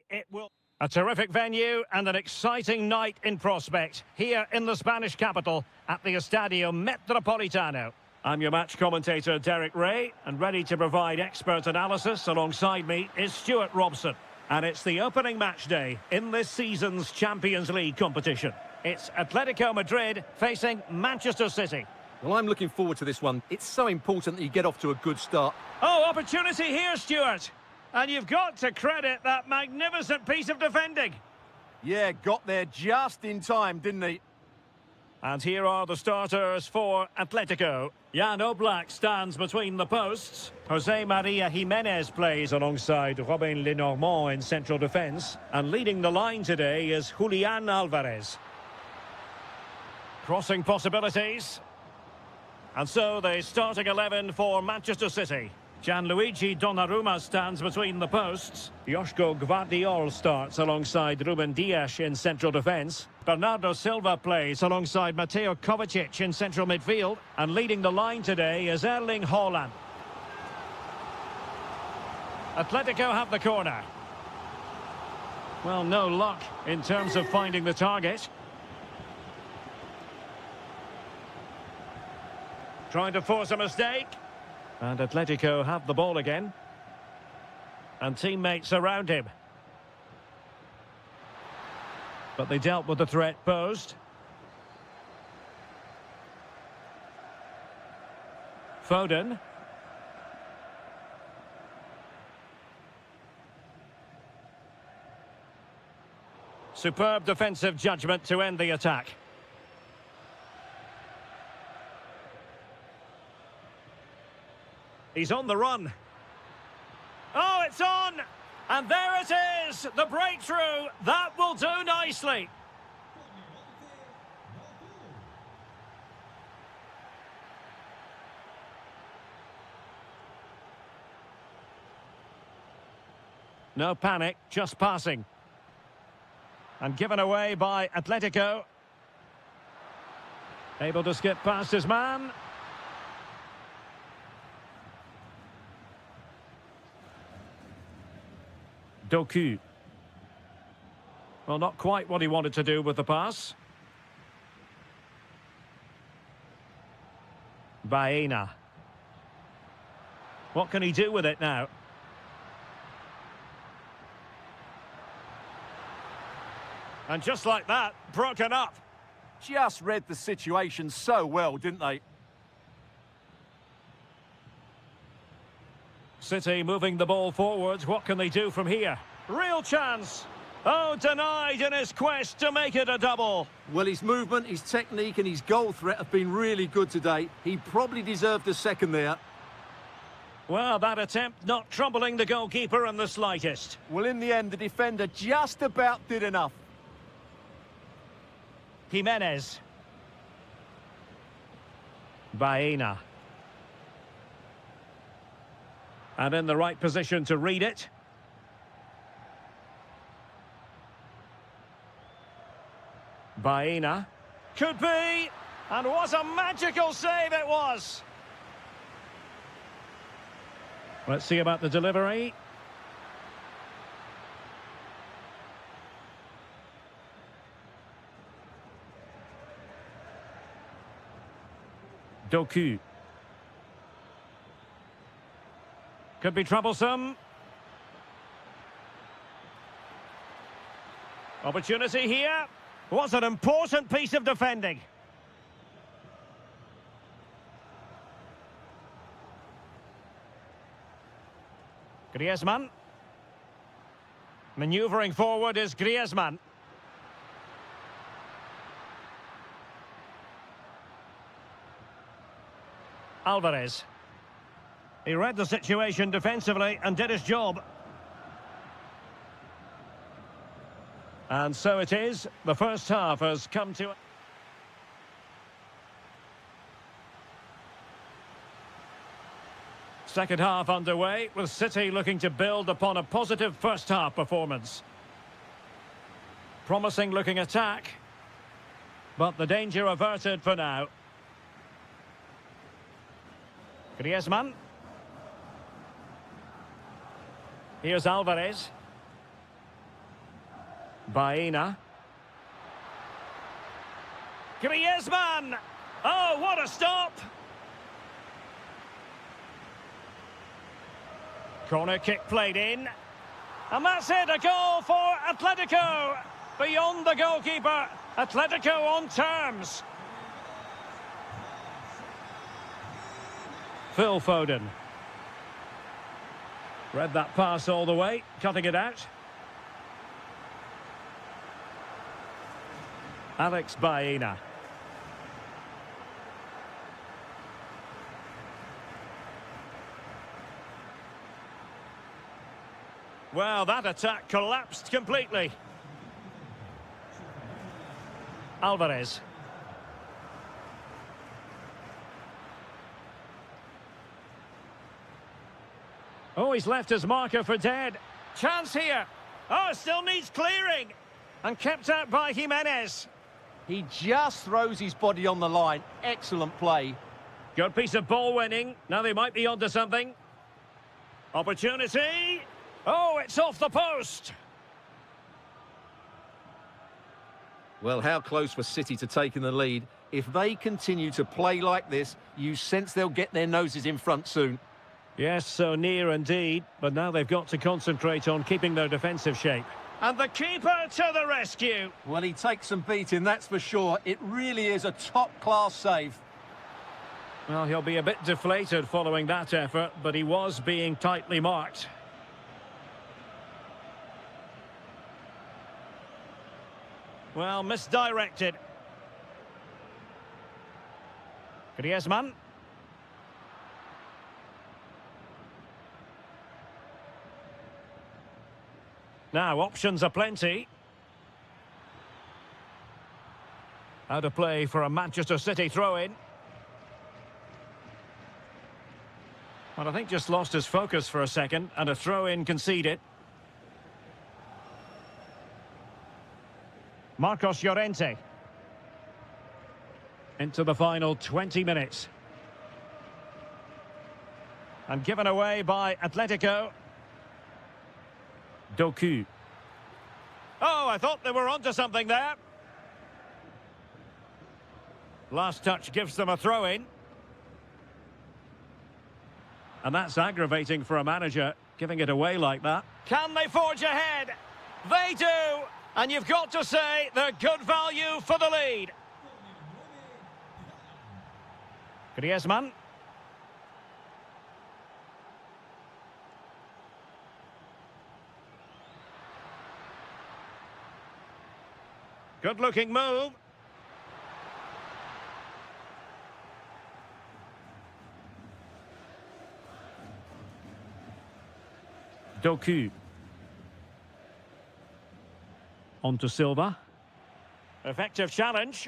[SPEAKER 1] it will... A terrific venue and an exciting night in prospect here in the Spanish capital at the Estadio Metropolitano. I'm your match commentator, Derek Ray, and ready to provide expert analysis alongside me is Stuart Robson. And it's the opening match day in this season's Champions League competition. It's Atletico Madrid facing Manchester City.
[SPEAKER 2] Well, I'm looking forward to this one. It's so important that you get off to a good start.
[SPEAKER 1] Oh, opportunity here, Stuart. And you've got to credit that magnificent piece of defending.
[SPEAKER 2] Yeah, got there just in time, didn't he?
[SPEAKER 1] And here are the starters for Atletico. Jan Oblak stands between the posts. Jose Maria Jimenez plays alongside Robin Lenormand in central defence. And leading the line today is Julian Alvarez. Crossing possibilities. And so the starting 11 for Manchester City. Gianluigi Donnarumma stands between the posts. Joško Gvardiol starts alongside Ruben Dias in central defence. Bernardo Silva plays alongside Mateo Kovacic in central midfield. And leading the line today is Erling Haaland. Atletico have the corner. Well, no luck in terms of finding the target. Trying to force a mistake. And Atletico have the ball again. And teammates around him. But they dealt with the threat posed. Foden. Superb defensive judgment to end the attack. He's on the run. Oh, it's on! And there it is! The breakthrough! That will do nicely. No panic, just passing. And given away by Atletico. Able to skip past his man. Doku. Well, not quite what he wanted to do with the pass. Baena. What can he do with it now? And just like that, broken up.
[SPEAKER 2] Just read the situation so well, didn't they?
[SPEAKER 1] City moving the ball forwards. What can they do from here? Real chance. Oh, denied in his quest to make it a double.
[SPEAKER 2] Well, his movement, his technique and his goal threat have been really good today. He probably deserved a second there.
[SPEAKER 1] Well, that attempt not troubling the goalkeeper in the slightest.
[SPEAKER 2] Well, in the end, the defender just about did enough.
[SPEAKER 1] Jimenez. Baena. And in the right position to read it. Baena. Could be! And what a magical save it was! Let's see about the delivery. Doku. Could be troublesome. Opportunity here. What an important piece of defending. Griezmann. Manoeuvring forward is Griezmann. Alvarez. He read the situation defensively and did his job. And so it is. The first half has come to... Second half underway, with City looking to build upon a positive first half performance. Promising looking attack. But the danger averted for now. Griezmann. Here's Alvarez. Baena. Griezmann! Oh, what a stop! Corner kick played in. And that's it, a goal for Atletico. Beyond the goalkeeper, Atletico on terms. Phil Foden. Read that pass all the way, cutting it out. Alex Baena. Well, that attack collapsed completely. Alvarez. Oh, he's left his marker for dead. Chance here. Oh, still needs clearing. And kept out by Jimenez.
[SPEAKER 2] He just throws his body on the line. Excellent play.
[SPEAKER 1] Good piece of ball winning. Now they might be onto something. Opportunity. Oh, it's off the post.
[SPEAKER 2] Well, how close was City to taking the lead? If they continue to play like this, you sense they'll get their noses in front soon.
[SPEAKER 1] Yes, so near indeed. But now they've got to concentrate on keeping their defensive shape. And the keeper to the rescue.
[SPEAKER 2] Well, he takes some beating, that's for sure. It really is a top-class save.
[SPEAKER 1] Well, he'll be a bit deflated following that effort, but he was being tightly marked. Well, misdirected. Griezmann. Now, options are plenty. Out of play for a Manchester City throw-in. Well, I think just lost his focus for a second, and a throw-in conceded. Marcos Llorente. Into the final 20 minutes. And given away by Atletico. Doku. Oh, I thought they were onto something there. Last touch gives them a throw-in. And that's aggravating for a manager, giving it away like that. Can they forge ahead? They do! And you've got to say they're good value for the lead. Griezmann. Good-looking move. Doku. On to Silva. Effective challenge.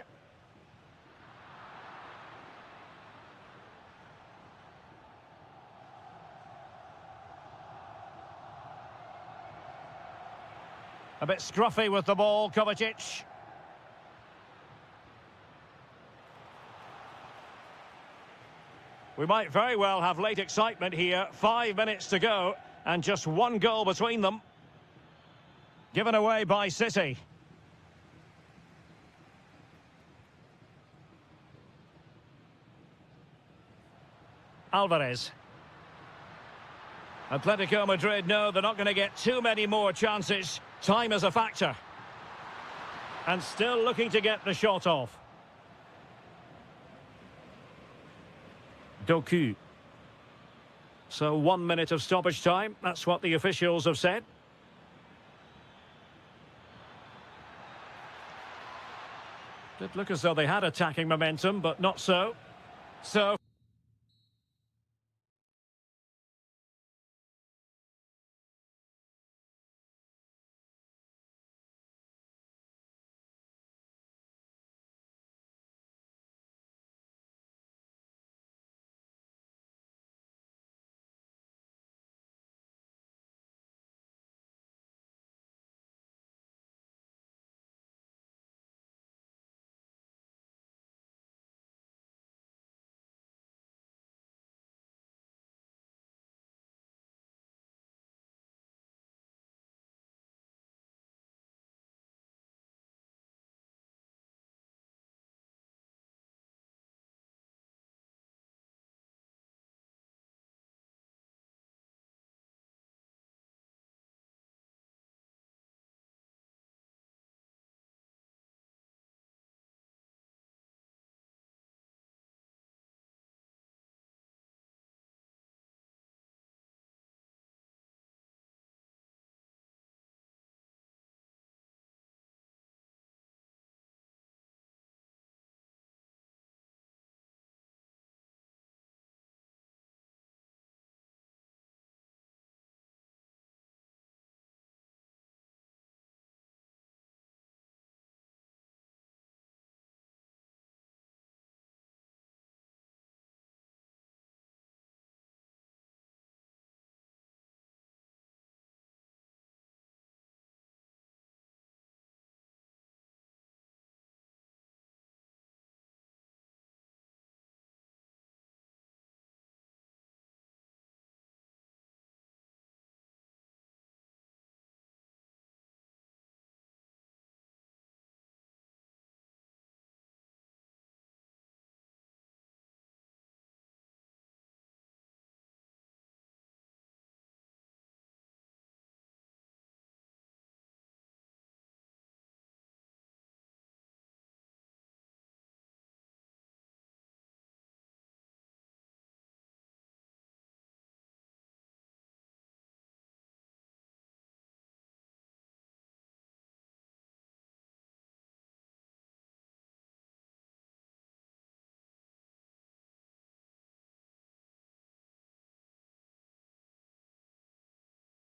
[SPEAKER 1] A bit scruffy with the ball, Kovacic. We might very well have late excitement here. 5 minutes to go, and just one goal between them. Given away by City. Alvarez. Atletico Madrid know they're not going to get too many more chances. Time is a factor. And still looking to get the shot off. Doku. So 1 minute of stoppage time. That's what the officials have said. Did look as though they had attacking momentum, but not so. So...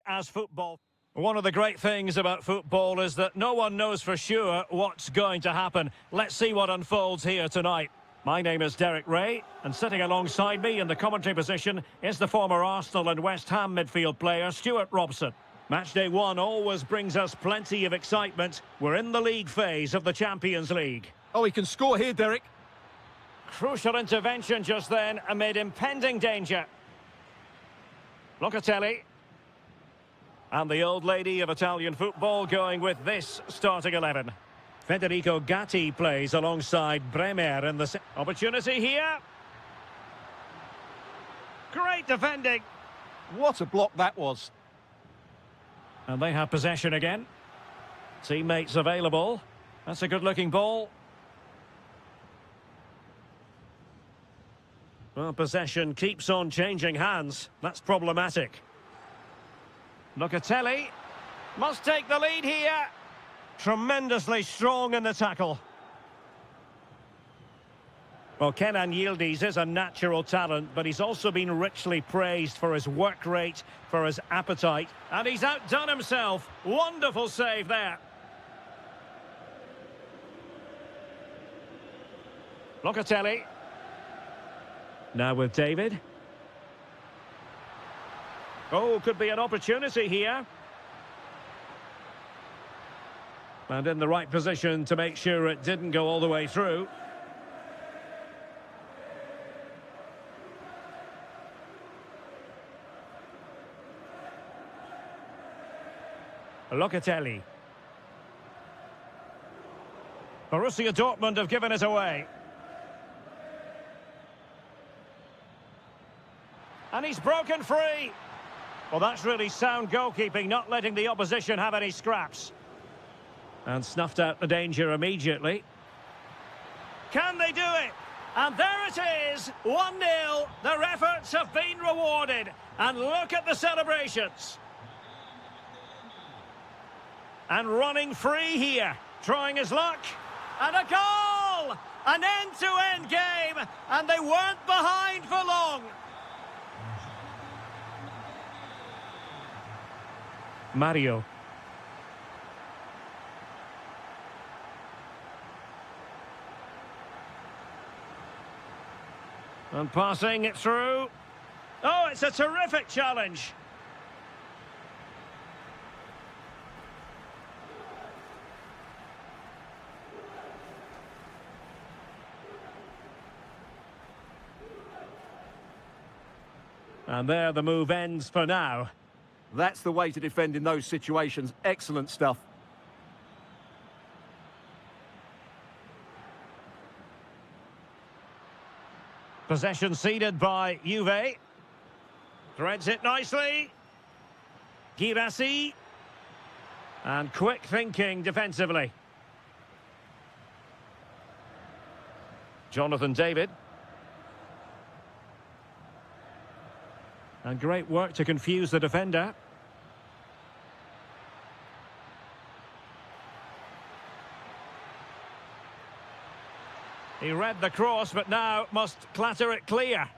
[SPEAKER 1] as football. One of the great things about football is that no one knows for sure what's going to happen. Let's see what unfolds here tonight. My name is Derek Ray, and sitting alongside me in the commentary position is the former Arsenal and West Ham midfield player, Stuart Robson. Matchday 1 always brings us plenty of excitement. We're in the league phase of the Champions League.
[SPEAKER 2] Oh, he can score here, Derek.
[SPEAKER 1] Crucial intervention just then amid impending danger. Locatelli. And the old lady of Italian football going with this starting 11. Federico Gatti plays alongside Bremer in the opportunity here. Great defending.
[SPEAKER 2] What a block that was.
[SPEAKER 1] And they have possession again. Teammates available. That's a good-looking ball. Well, possession keeps on changing hands. That's problematic. Locatelli must take the lead here. Tremendously strong in the tackle. Well, Kenan Yildiz is a natural talent, but he's also been richly praised for his work rate, for his appetite, and he's outdone himself. Wonderful save there. Locatelli. Now with David. Oh, could be an opportunity here. And in the right position to make sure it didn't go all the way through. Locatelli. Borussia Dortmund have given it away. And he's broken free. Well, that's really sound goalkeeping, not letting the opposition have any scraps. And snuffed out the danger immediately. Can they do it? And there it is, 1-0. Their efforts have been rewarded. And look at the celebrations. And running free here, trying his luck. And a goal! An end-to-end game, and they weren't behind for long. Mario. And passing it through. Oh, it's a terrific challenge. And there the move ends for now.
[SPEAKER 2] That's the way to defend in those situations. Excellent stuff.
[SPEAKER 1] Possession ceded by Juve. Threads it nicely. Girassi. And quick thinking defensively. Jonathan David. And great work to confuse the defender. He read the cross, but now must clatter it clear.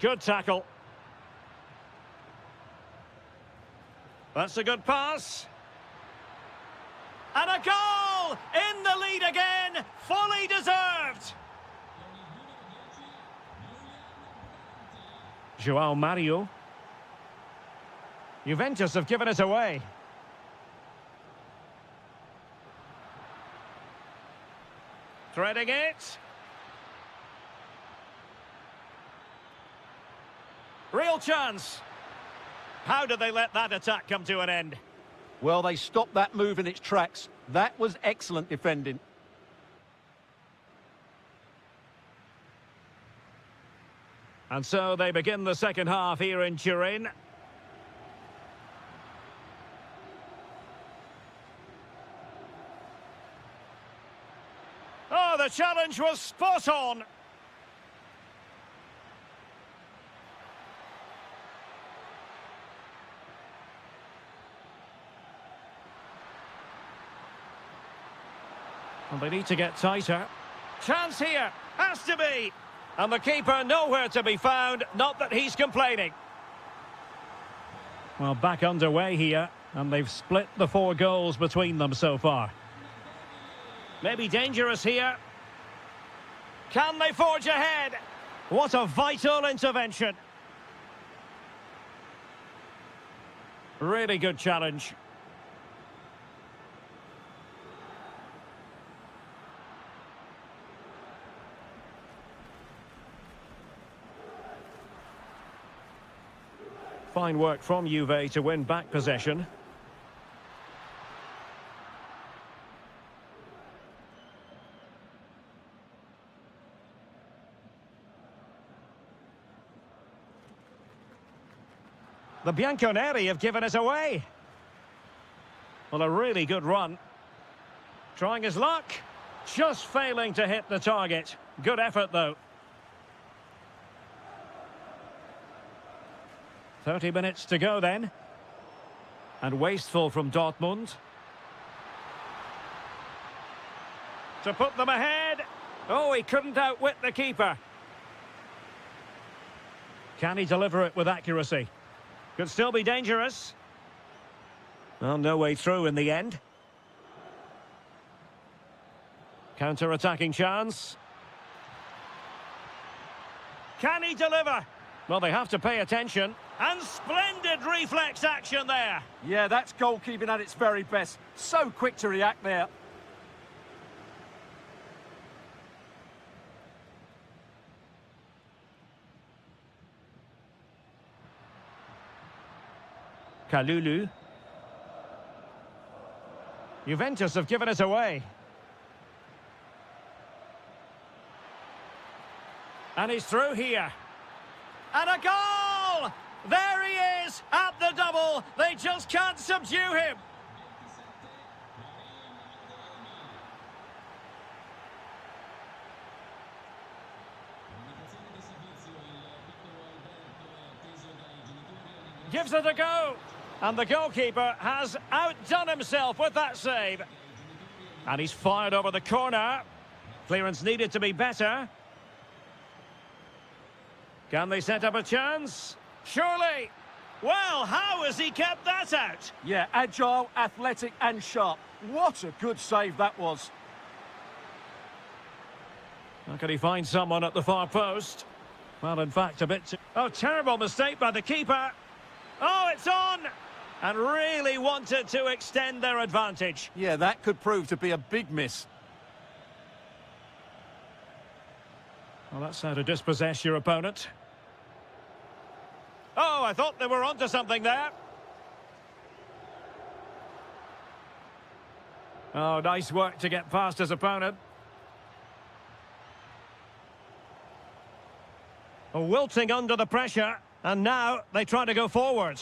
[SPEAKER 1] Good tackle. That's a good pass. And a goal! In the lead again! Fully deserved! João Mario. Juventus have given it away. Threading it. Real chance. How did they let that attack come to an end?
[SPEAKER 2] Well, they stopped that move in its tracks. That was excellent defending.
[SPEAKER 1] And so they begin the second half here in Turin. Oh, the challenge was spot on. And they need to get tighter. Chance here, has to be. And the keeper nowhere to be found, not that he's complaining. Well, back underway here, and they've split the 4 goals between them so far. Maybe dangerous here. Can they forge ahead? What a vital intervention. Really good challenge. Fine work from Juve to win back possession. The Bianconeri have given us away. Well, a really good run. Trying his luck. Just failing to hit the target. Good effort, though. 30 minutes to go then. And wasteful from Dortmund. To put them ahead. Oh, he couldn't outwit the keeper. Can he deliver it with accuracy? Could still be dangerous. Well, no way through in the end. Counter-attacking chance. Can he deliver? Well, they have to pay attention. And splendid reflex action there.
[SPEAKER 2] Yeah, that's goalkeeping at its very best. So quick to react there.
[SPEAKER 1] Kalulu. Juventus have given us away. And he's through here. And a goal! There he is at the double. They just can't subdue him. Gives it a go. And the goalkeeper has outdone himself with that save. And he's fired over the corner. Clearance needed to be better. Can they set up a chance? Surely. Well, how has he kept that out?
[SPEAKER 2] Yeah, agile, athletic and sharp. What a good save that was.
[SPEAKER 1] How can he find someone at the far post? Well, in fact, a bit too... Oh, terrible mistake by the keeper. Oh, it's on! And really wanted to extend their advantage.
[SPEAKER 2] Yeah, that could prove to be a big miss.
[SPEAKER 1] Well, that's how to dispossess your opponent. Oh, I thought they were onto something there. Oh, nice work to get past his opponent. Wilting under the pressure, and now they try to go forward.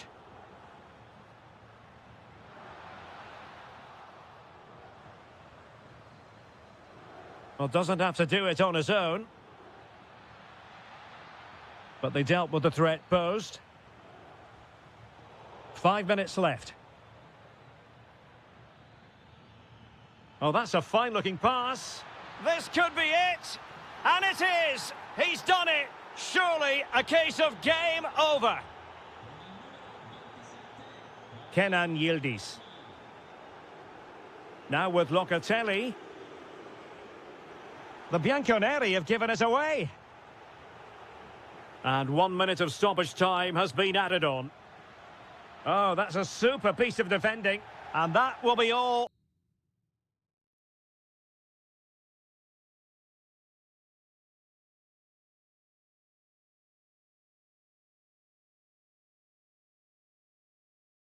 [SPEAKER 1] Well, doesn't have to do it on his own. But they dealt with the threat posed. 5 minutes left. Oh, that's a fine-looking pass. This could be it. And it is. He's done it. Surely a case of game over. Kenan Yildiz. Now with Locatelli. The Bianconeri have given us away. And 1 minute of stoppage time has been added on. Oh, that's a super piece of defending. And that will be all.